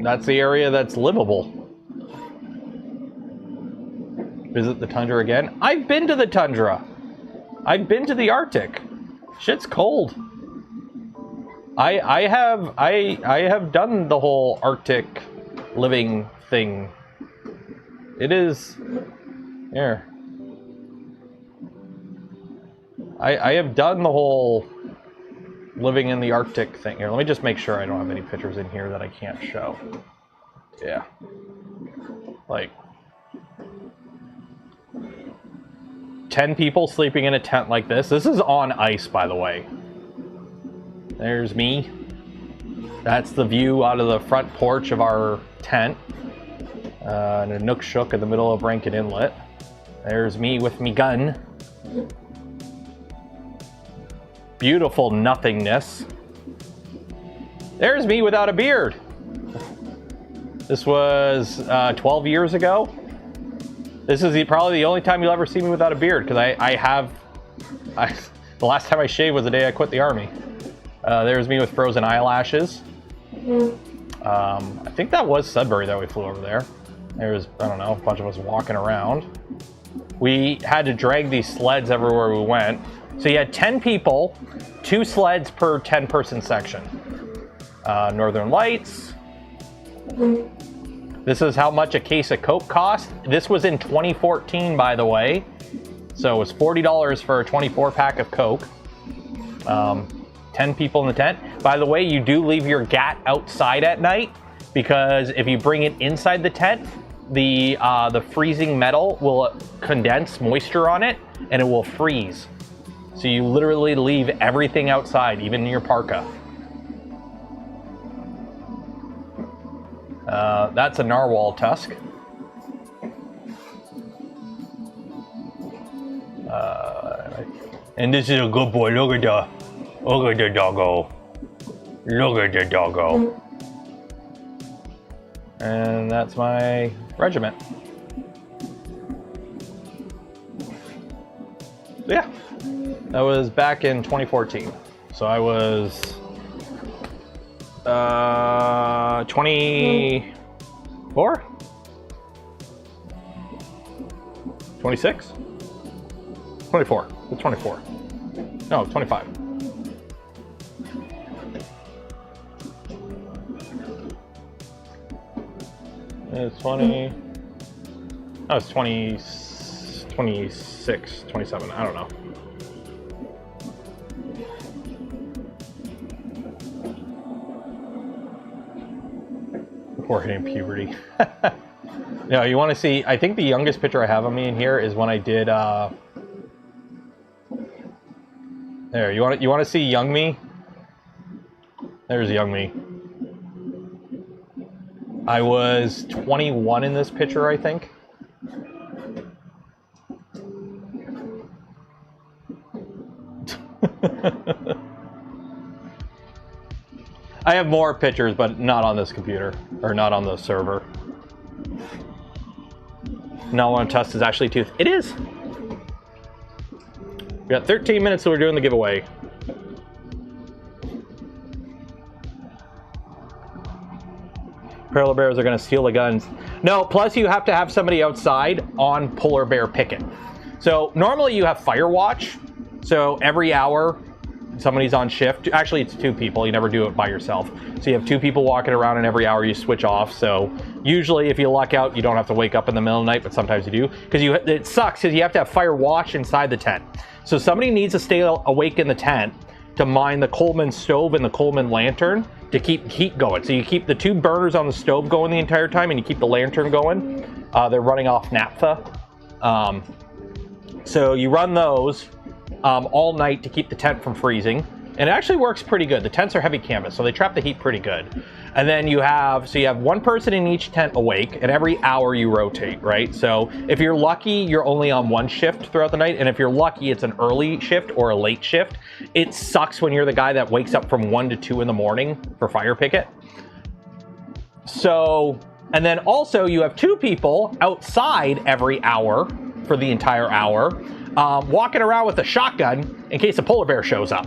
B: that's the area that's livable. Visit the tundra again? I've been to the tundra. I've been to the Arctic. Shit's cold. I have done the whole Arctic living thing. It is here. I have done the whole living in the Arctic thing. Here, let me just make sure I don't have any pictures in here that I can't show. Yeah. Like 10 people sleeping in a tent like this. This is on ice, by the way. There's me. That's the view out of the front porch of our tent. And a nook shook in the middle of Rankin Inlet. There's me with me gun. Beautiful nothingness. There's me without a beard. This was 12 years ago. This is probably the only time you'll ever see me without a beard, because the last time I shaved was the day I quit the army. There's me with frozen eyelashes. I think that was Sudbury that we flew over there. There's, I don't know, a bunch of us walking around. We had to drag these sleds everywhere we went. So you had 10 people, 2 sleds per 10-person section. Northern Lights. This is how much a case of Coke cost. This was in 2014, by the way. So it was $40 for a 24-pack of Coke. 10 people in the tent. By the way, you do leave your GAT outside at night, because if you bring it inside the tent, the freezing metal will condense moisture on it and it will freeze. So you literally leave everything outside, even your parka. That's a narwhal tusk. And this is a good boy. Look at the doggo. Look at the doggo. And that's my regiment. Yeah, that was back in 2014. So I was 24? 26? 24. It's 24. No, 25. It's 20. Oh, it's 20, 26, 27. I don't know. Before hitting puberty. No, you want to see? I think the youngest picture I have of me in here is when I did. There. You want to see young me? There's young me. I was 21 in this picture, I think. I have more pictures, but not on this computer, or not on the server. No one test is actually tooth. It is. We got 13 minutes, so we're doing the giveaway. Polar bears are going to steal the guns. No, plus you have to have somebody outside on polar bear picket. So normally you have fire watch. So every hour somebody's on shift. Actually, it's 2 people. You never do it by yourself. So you have 2 people walking around, and every hour you switch off. So usually if you luck out, you don't have to wake up in the middle of the night, but sometimes you do. Because it sucks because you have to have fire watch inside the tent. So somebody needs to stay awake in the tent to mine the Coleman stove and the Coleman lantern to keep heat going. So you keep the 2 burners on the stove going the entire time, and you keep the lantern going. They're running off naphtha. So you run those all night to keep the tent from freezing. And it actually works pretty good. The tents are heavy canvas, so they trap the heat pretty good. And then you have 1 person in each tent awake, and every hour you rotate, right? So if you're lucky, you're only on 1 shift throughout the night, and if you're lucky, it's an early shift or a late shift. It sucks when you're the guy that wakes up from 1 to 2 in the morning for fire picket. So, and then also you have 2 people outside every hour for the entire hour, walking around with a shotgun in case a polar bear shows up.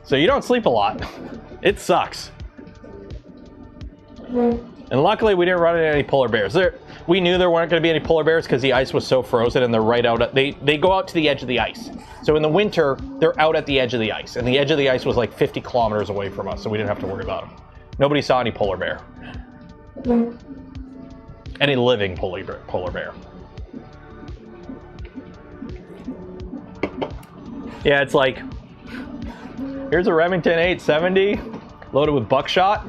B: So you don't sleep a lot. It sucks. And luckily we didn't run into any polar bears. We knew there weren't going to be any polar bears because the ice was so frozen, and they're right out at, they go out to the edge of the ice. So in the winter, they're out at the edge of the ice, and the edge of the ice was like 50 kilometers away from us, so we didn't have to worry about them. Nobody saw any polar bear. Any living polar bear. Yeah, it's like, here's a Remington 870 loaded with buckshot.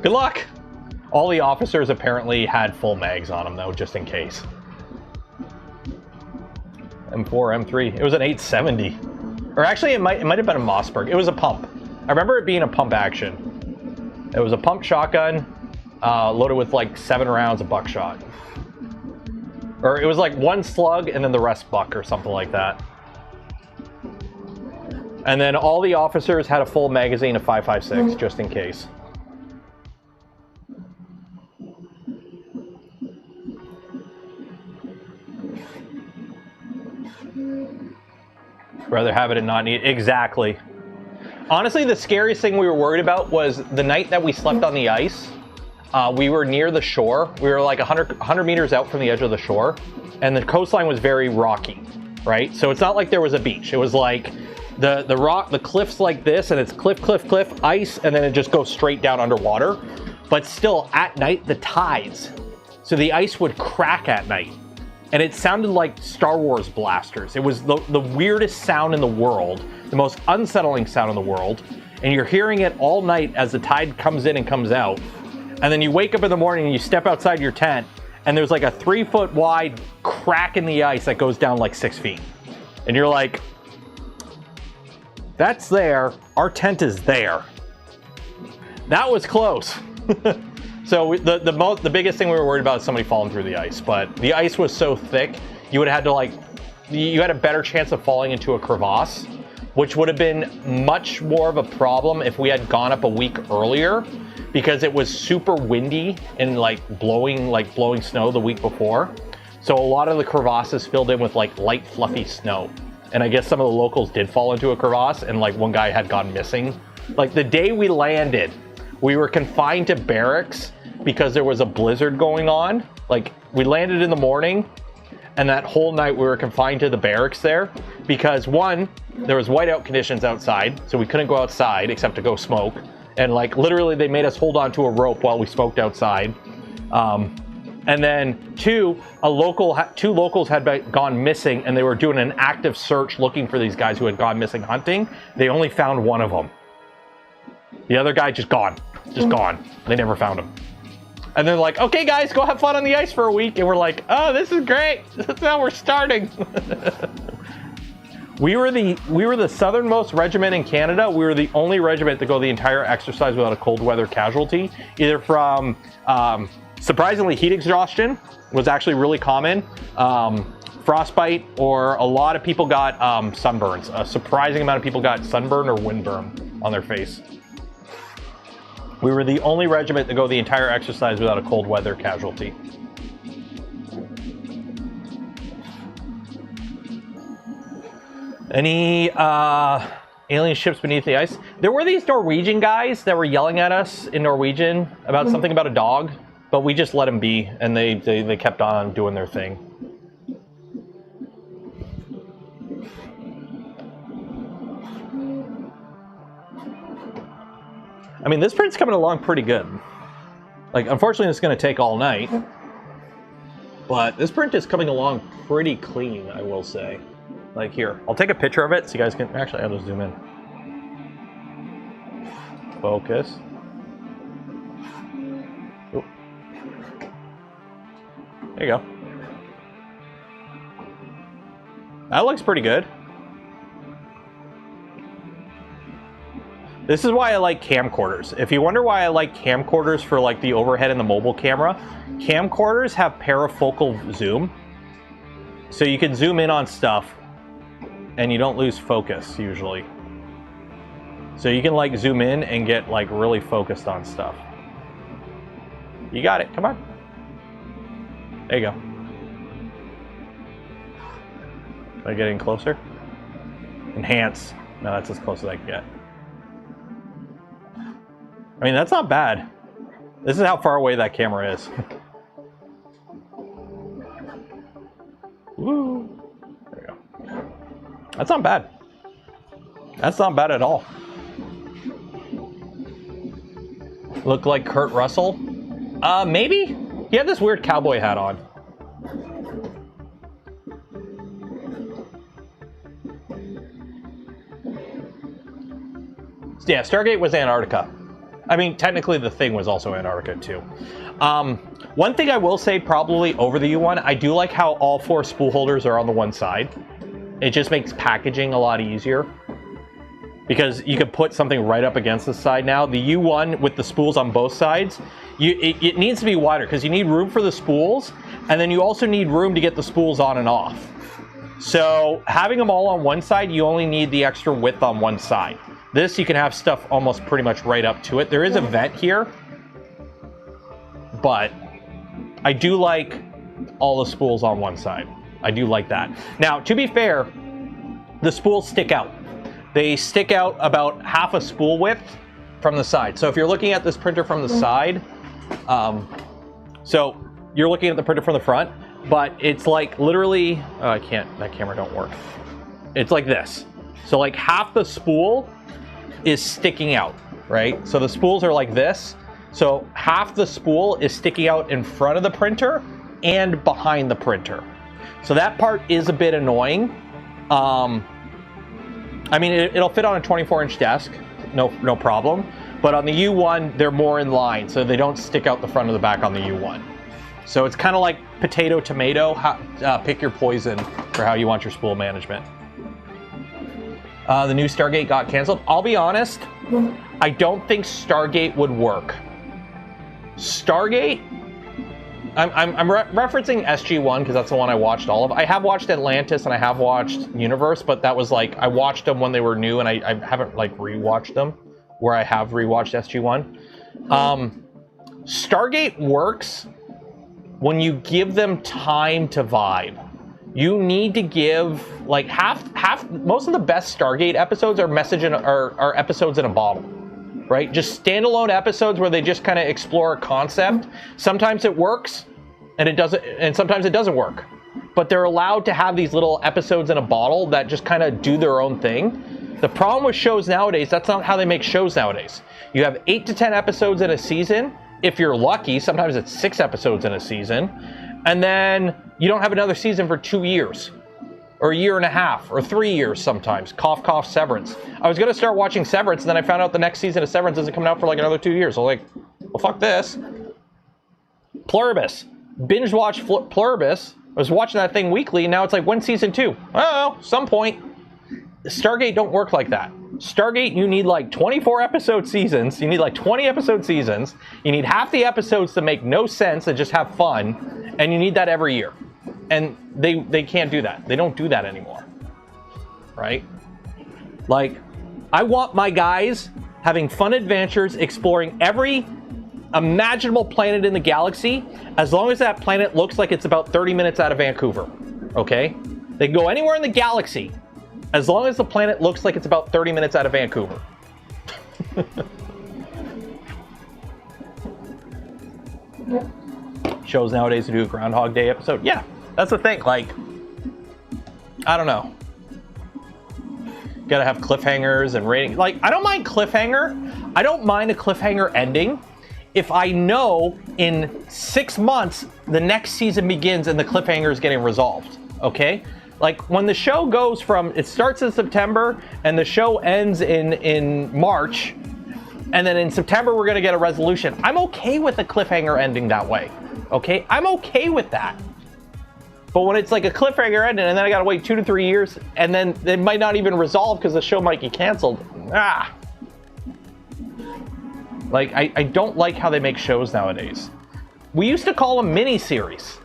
B: Good luck. All the officers apparently had full mags on them, though, just in case. M4, M3. It was an 870. Or actually, it might have been a Mossberg. It was a pump. I remember it being a pump action. It was a pump shotgun loaded with like 7 rounds of buckshot. Or it was like 1 slug and then the rest buck or something like that. And then all the officers had a full magazine of 5.56 just in case. Rather have it and not need it. Exactly. Honestly, the scariest thing we were worried about was the night that we slept on the ice. We were near the shore. We were like 100 meters out from the edge of the shore, and the coastline was very rocky, right? So it's not like there was a beach. It was like the cliffs like this, and it's cliff, ice, and then it just goes straight down underwater. But still, at night, the tides. So the ice would crack at night, and it sounded like Star Wars blasters. It was the weirdest sound in the world, the most unsettling sound in the world, and you're hearing it all night as the tide comes in and comes out. And then you wake up in the morning and you step outside your tent, and there's like a 3-foot wide crack in the ice that goes down like 6 feet. And you're like, that's there. Our tent is there. That was close. So the biggest thing we were worried about is somebody falling through the ice. But the ice was so thick, you would have had to you had a better chance of falling into a crevasse, which would have been much more of a problem if we had gone up a week earlier, because it was super windy and blowing snow the week before. So a lot of the crevasses filled in with like light fluffy snow. And I guess some of the locals did fall into a crevasse, and like one guy had gone missing. Like the day we landed, we were confined to barracks because there was a blizzard going on. Like we landed in the morning, and that whole night we were confined to the barracks there because one, there was whiteout conditions outside, so we couldn't go outside except to go smoke. And like literally they made us hold on to a rope while we smoked outside. And then two locals had gone missing, and they were doing an active search looking for these guys who had gone missing hunting. They only found one of them. The other guy just gone. They never found him. And they're like, okay guys, go have fun on the ice for a week. And we're like, oh, this is great. That's how we're starting. We were the southernmost regiment in Canada. We were the only regiment to go the entire exercise without a cold weather casualty, either from surprisingly heat exhaustion was actually really common, frostbite, or a lot of people got sunburns. A surprising amount of people got sunburn or windburn on their face. We were the only regiment to go the entire exercise without a cold weather casualty. Any Alien ships beneath the ice. There were these Norwegian guys that were yelling at us in Norwegian about something about a dog, but we just let them be, and they kept on doing their thing. I mean, this print's coming along pretty good. Like, unfortunately, it's going to take all night. But this print is coming along pretty clean, I will say. Like, here. I'll take a picture of it so you guys can... Actually, I'll just zoom in. Focus. Ooh. There you go. That looks pretty good. This is why I like camcorders. If you wonder why I like camcorders for like the overhead and the mobile camera, camcorders have parafocal zoom. So you can zoom in on stuff and you don't lose focus usually. So you can like zoom in and get like really focused on stuff. You got it, come on. There you go. Am I getting closer? Enhance. No, that's as close as I can get. I mean, that's not bad. This is how far away that camera is. Woo. There we go. That's not bad. That's not bad at all. Look like Kurt Russell? Maybe? He had this weird cowboy hat on. Yeah, Stargate was Antarctica. I mean, technically the thing was also Antarctica too. One thing I will say probably over the U1, I do like how all 4 spool holders are on the one side. It just makes packaging a lot easier. Because you could put something right up against the side now. The U1 with the spools on both sides, it needs to be wider because you need room for the spools, and then you also need room to get the spools on and off. So having them all on one side, you only need the extra width on one side. This, you can have stuff almost pretty much right up to it. There is a vent here, but I do like all the spools on one side. I do like that. Now, to be fair, the spools stick out. They stick out about half a spool width from the side. So if you're looking at this printer from the side, so you're looking at the printer from the front, but it's like literally, oh, I can't, that camera don't work. It's like this. So like half the spool is sticking out, right? So the spools are like this. So half the spool is sticking out in front of the printer and behind the printer. So that part is a bit annoying. I mean, it'll fit on a 24-inch desk, no problem. But on the U1, they're more in line, so they don't stick out the front or the back on the U1. So it's kind of like potato, tomato, pick your poison for how you want your spool management. The new Stargate got canceled. I'll be honest, I don't think Stargate would work. Stargate, I'm referencing SG-1 because that's the one I watched all of. I have watched Atlantis and I have watched Universe, but that was like, I watched them when they were new and I haven't like rewatched them, where I have rewatched SG-1. Stargate works when you give them time to vibe. You need to give like most of the best Stargate episodes are episodes in a bottle, right? Just standalone episodes where they just kind of explore a concept. Sometimes it works, and it doesn't, and sometimes it doesn't work. But they're allowed to have these little episodes in a bottle that just kind of do their own thing. The problem with shows nowadays, that's not how they make shows nowadays. You have 8 to 10 episodes in a season. If you're lucky, sometimes it's 6 episodes in a season. And then you don't have another season for 2 years, or a year and a half, or 3 years sometimes. Cough, cough, Severance. I was going to start watching Severance, and then I found out the next season of Severance isn't coming out for like another 2 years. I was like, well, fuck this. Pluribus. Binge watch Pluribus. I was watching that thing weekly, and now it's like, when's season 2? Oh, some point. Stargate don't work like that. Stargate, you need like 24 episode seasons. You need like 20 episode seasons. You need half the episodes to make no sense and just have fun. And you need that every year. And they can't do that. They don't do that anymore. Right? Like, I want my guys having fun adventures, exploring every imaginable planet in the galaxy, as long as that planet looks like it's about 30 minutes out of Vancouver. Okay? They can go anywhere in the galaxy. As long as the planet looks like it's about 30 minutes out of Vancouver. Shows nowadays to do a Groundhog Day episode. Yeah, that's the thing. Like, I don't know. Gotta have cliffhangers and ratings. Like, I don't mind cliffhanger. I don't mind a cliffhanger ending if I know in 6 months the next season begins and the cliffhanger is getting resolved. Okay? Like, when the show goes from, it starts in September and the show ends in March, and then in September we're gonna get a resolution. I'm okay with a cliffhanger ending that way. Okay? I'm okay with that. But when it's like a cliffhanger ending and then I gotta wait 2 to 3 years and then it might not even resolve because the show might get canceled. Like, I don't like how they make shows nowadays. We used to call them mini-series.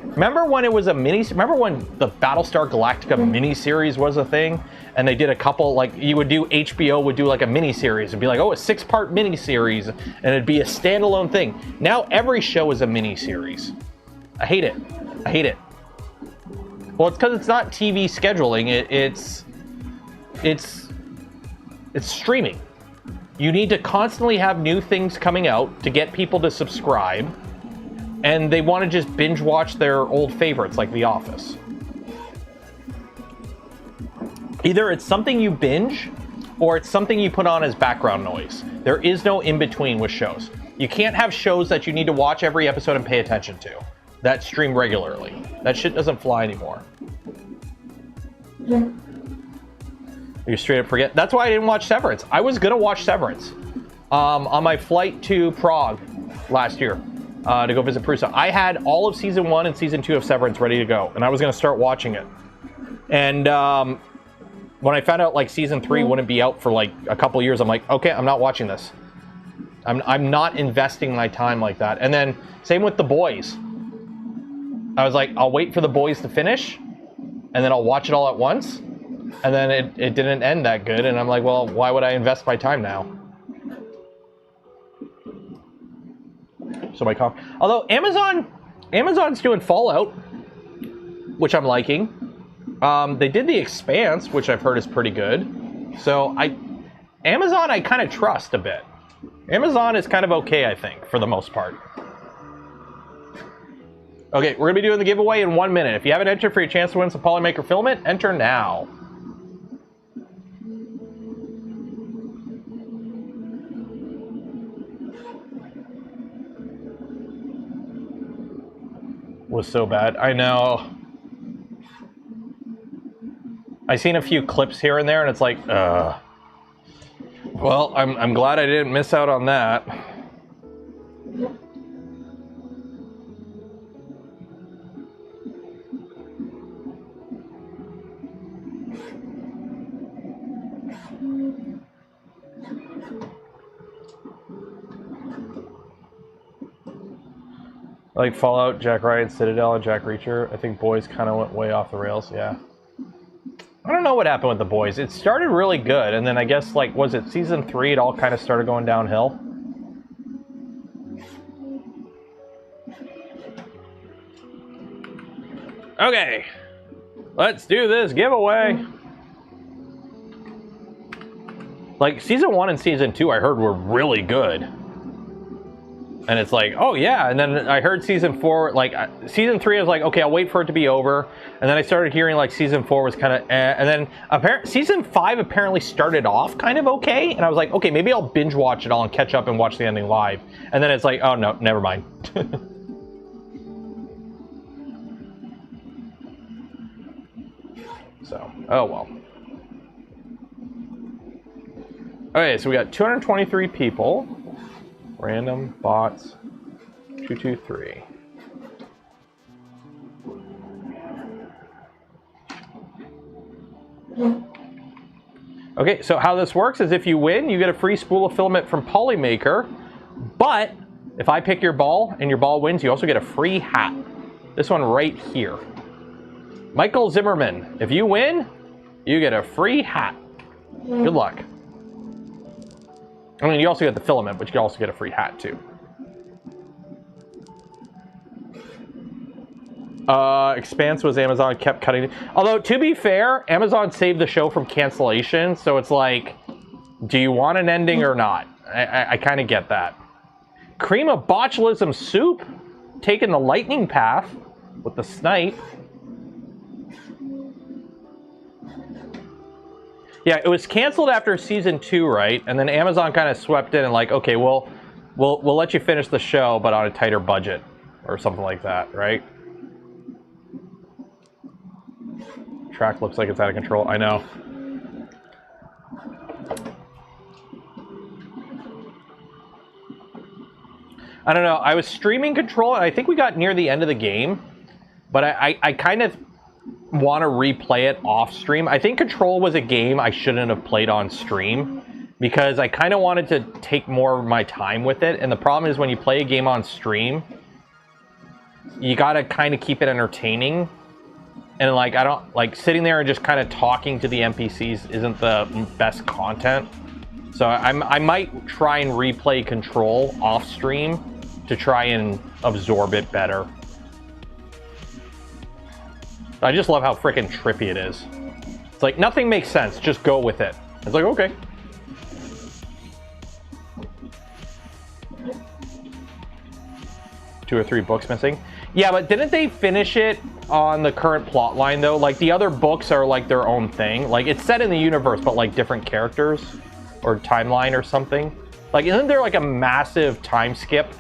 B: Remember when it was a remember when the Battlestar Galactica mini-series was a thing? And they did a couple, like, you would do, HBO would do like a mini-series. It'd be like, oh, a 6-part mini-series. And it'd be a standalone thing. Now every show is a mini-series. I hate it. I hate it. Well, it's because it's not TV scheduling. It's streaming. You need to constantly have new things coming out to get people to subscribe, and they want to just binge watch their old favorites like The Office. Either it's something you binge, or it's something you put on as background noise. There is no in-between with shows. You can't have shows that you need to watch every episode and pay attention to, that stream regularly. That shit doesn't fly anymore. You straight up forget. That's why I didn't watch Severance. I was gonna watch Severance on my flight to Prague last year to go visit Prusa. I had all of season 1 and season 2 of Severance ready to go, and I was gonna start watching it. And when I found out like season 3 wouldn't be out for like a couple years, I'm like, okay, I'm not watching this. I'm not investing my time like that. And then same with The Boys. I was like, I'll wait for The Boys to finish, and then I'll watch it all at once. And then it didn't end that good, and I'm like, well, why would I invest my time now? So although Amazon's doing Fallout, which I'm liking. They did The Expanse, which I've heard is pretty good. So Amazon I kind of trust a bit. Amazon is kind of okay, I think, for the most part. Okay, we're gonna be doing the giveaway in 1 minute. If you haven't entered for your chance to win some polymaker filament, enter now. Was so bad. I know. I've seen a few clips here and there, and it's like, well, I'm glad I didn't miss out on that. Like Fallout, Jack Ryan, Citadel, and Jack Reacher. I think Boys kind of went way off the rails, yeah. I don't know what happened with The Boys. It started really good, and then I guess, like, was it season 3? It all kind of started going downhill. Okay, let's do this giveaway. Like, season 1 and season 2 I heard were really good. And it's like, oh yeah, and then I heard season 4, like, season 3 I was like, okay, I'll wait for it to be over. And then I started hearing like season 4 was kind of and then season 5 apparently started off kind of okay. And I was like, okay, maybe I'll binge watch it all and catch up and watch the ending live. And then it's like, oh no, never mind. So, oh well. Okay, so we got 223 people. Random bots 223. Okay, so how this works is if you win, you get a free spool of filament from Polymaker. But if I pick your ball and your ball wins, you also get a free hat. This one right here. Michael Zimmerman, if you win, you get a free hat. Good luck. I mean, you also get the filament, but you can also get a free hat, too. Expanse was Amazon kept cutting. Although, to be fair, Amazon saved the show from cancellation, so it's like, do you want an ending or not? I kind of get that. Cream of botulism soup, taking the lightning path with the snipe. Yeah, it was canceled after season 2, right? And then Amazon kind of swept in and like, okay, we'll let you finish the show, but on a tighter budget or something like that, right? Track looks like it's out of control. I know. I don't know. I was streaming Control, and I think we got near the end of the game, but I kind of want to replay it off stream. I think Control was a game I shouldn't have played on stream because I kind of wanted to take more of my time with it. And the problem is when you play a game on stream, you got to kind of keep it entertaining. And like, I don't like sitting there and just kind of talking to the NPCs isn't the best content. So I might try and replay Control off stream to try and absorb it better. I just love how freaking trippy it is. It's like nothing makes sense, just go with it. It's like, okay. Two or three books missing. Yeah, but didn't they finish it on the current plot line though? Like the other books are like their own thing. Like it's set in the universe, but like different characters or timeline or something. Like isn't there like a massive time skip?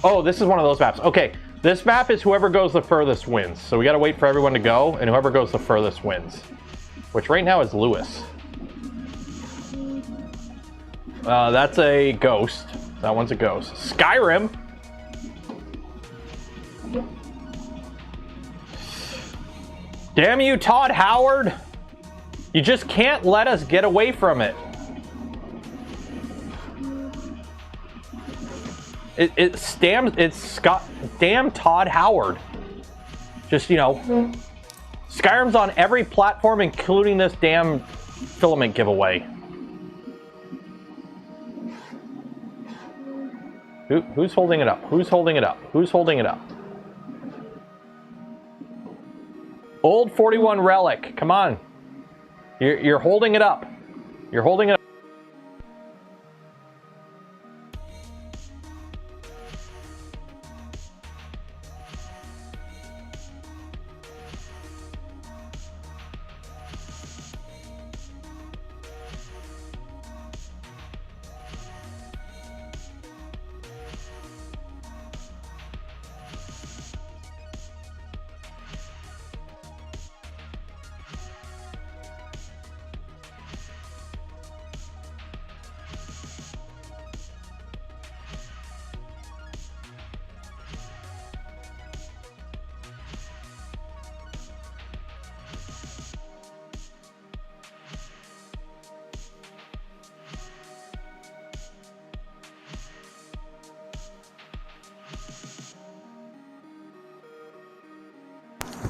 B: Oh, this is one of those maps. Okay, this map is whoever goes the furthest wins. So we gotta wait for everyone to go, and whoever goes the furthest wins. Which right now is Lewis. That's a ghost. That one's a ghost. Skyrim. Damn you, Todd Howard. You just can't let us get away from it. It's damn Todd Howard. Just, you know, Skyrim's on every platform, including this damn filament giveaway. Who's holding it up? Who's holding it up? Who's holding it up? Old 41 relic. Come on. You're holding it up. You're holding it up.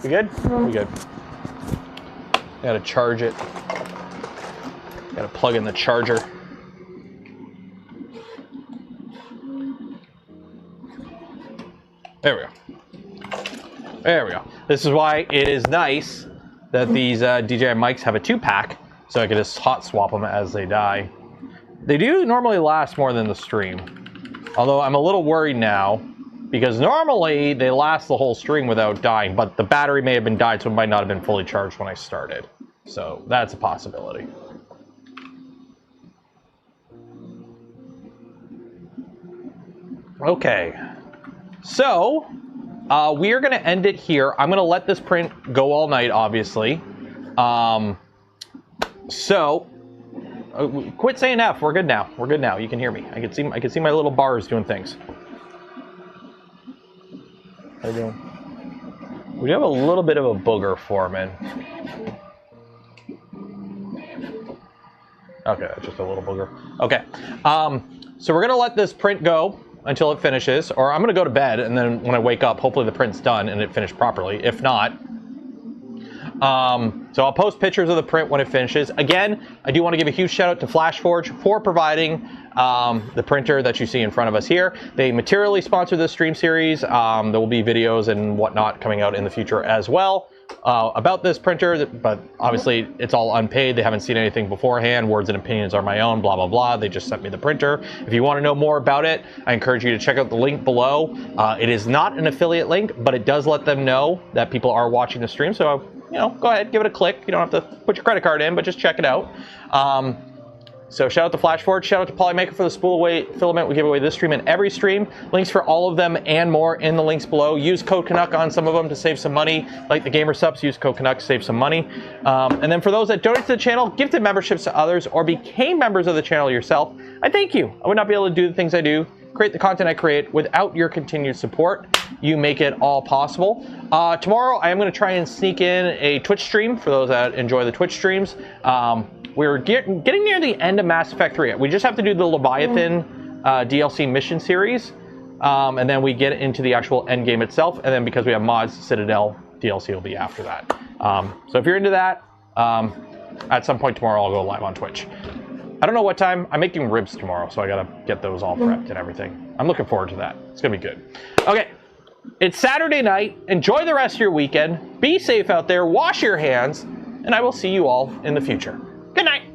B: We good? We good. Gotta charge it. Gotta plug in the charger. There we go. There we go. This is why it is nice that these DJI mics have a 2-pack, so I can just hot swap them as they die. They do normally last more than the stream. Although I'm a little worried now, because normally they last the whole stream without dying, but the battery may have been died, so it might not have been fully charged when I started. So that's a possibility. Okay. So, we are going to end it here. I'm going to let this print go all night, obviously. Quit saying F. We're good now. We're good now. You can hear me. I can see my little bars doing things. How you doing? We have a little bit of a booger forming. Okay, just a little booger. Okay. So we're going to let this print go until it finishes, or I'm going to go to bed, and then when I wake up, hopefully the print's done and it finished properly. If not, So I'll post pictures of the print when it finishes. Again, I do want to give a huge shout out to FLASHFORGE for providing the printer that you see in front of us here. They materially sponsor this stream series. There will be videos and whatnot coming out in the future as well about this printer, but obviously it's all unpaid. They haven't seen anything beforehand. Words and opinions are my own, blah, blah, blah. They just sent me the printer. If you want to know more about it, I encourage you to check out the link below. It is not an affiliate link, but it does let them know that people are watching the stream. So, you know, go ahead, give it a click. You don't have to put your credit card in, but just check it out. So shout out to FLASHFORGE, shout out to Polymaker for the spool away filament we give away this stream and every stream. Links for all of them and more in the links below. Use code Canuck on some of them to save some money. Like the Gamer Subs, use code Canuck to save some money. And then for those that donate to the channel, gifted memberships to others, or became members of the channel yourself, I thank you. I would not be able to do the things I do, create the content I create, without your continued support. You make it all possible. Tomorrow, I am going to try and sneak in a Twitch stream for those that enjoy the Twitch streams. We're getting near the end of Mass Effect 3. We just have to do the Leviathan DLC mission series, and then we get into the actual end game itself, and then because we have mods, Citadel DLC will be after that. So if you're into that, at some point tomorrow I'll go live on Twitch. I don't know what time. I'm making ribs tomorrow, so I gotta get those all prepped and everything. I'm looking forward to that. It's gonna be good. Okay, it's Saturday night. Enjoy the rest of your weekend. Be safe out there. Wash your hands, and I will see you all in the future. Good night.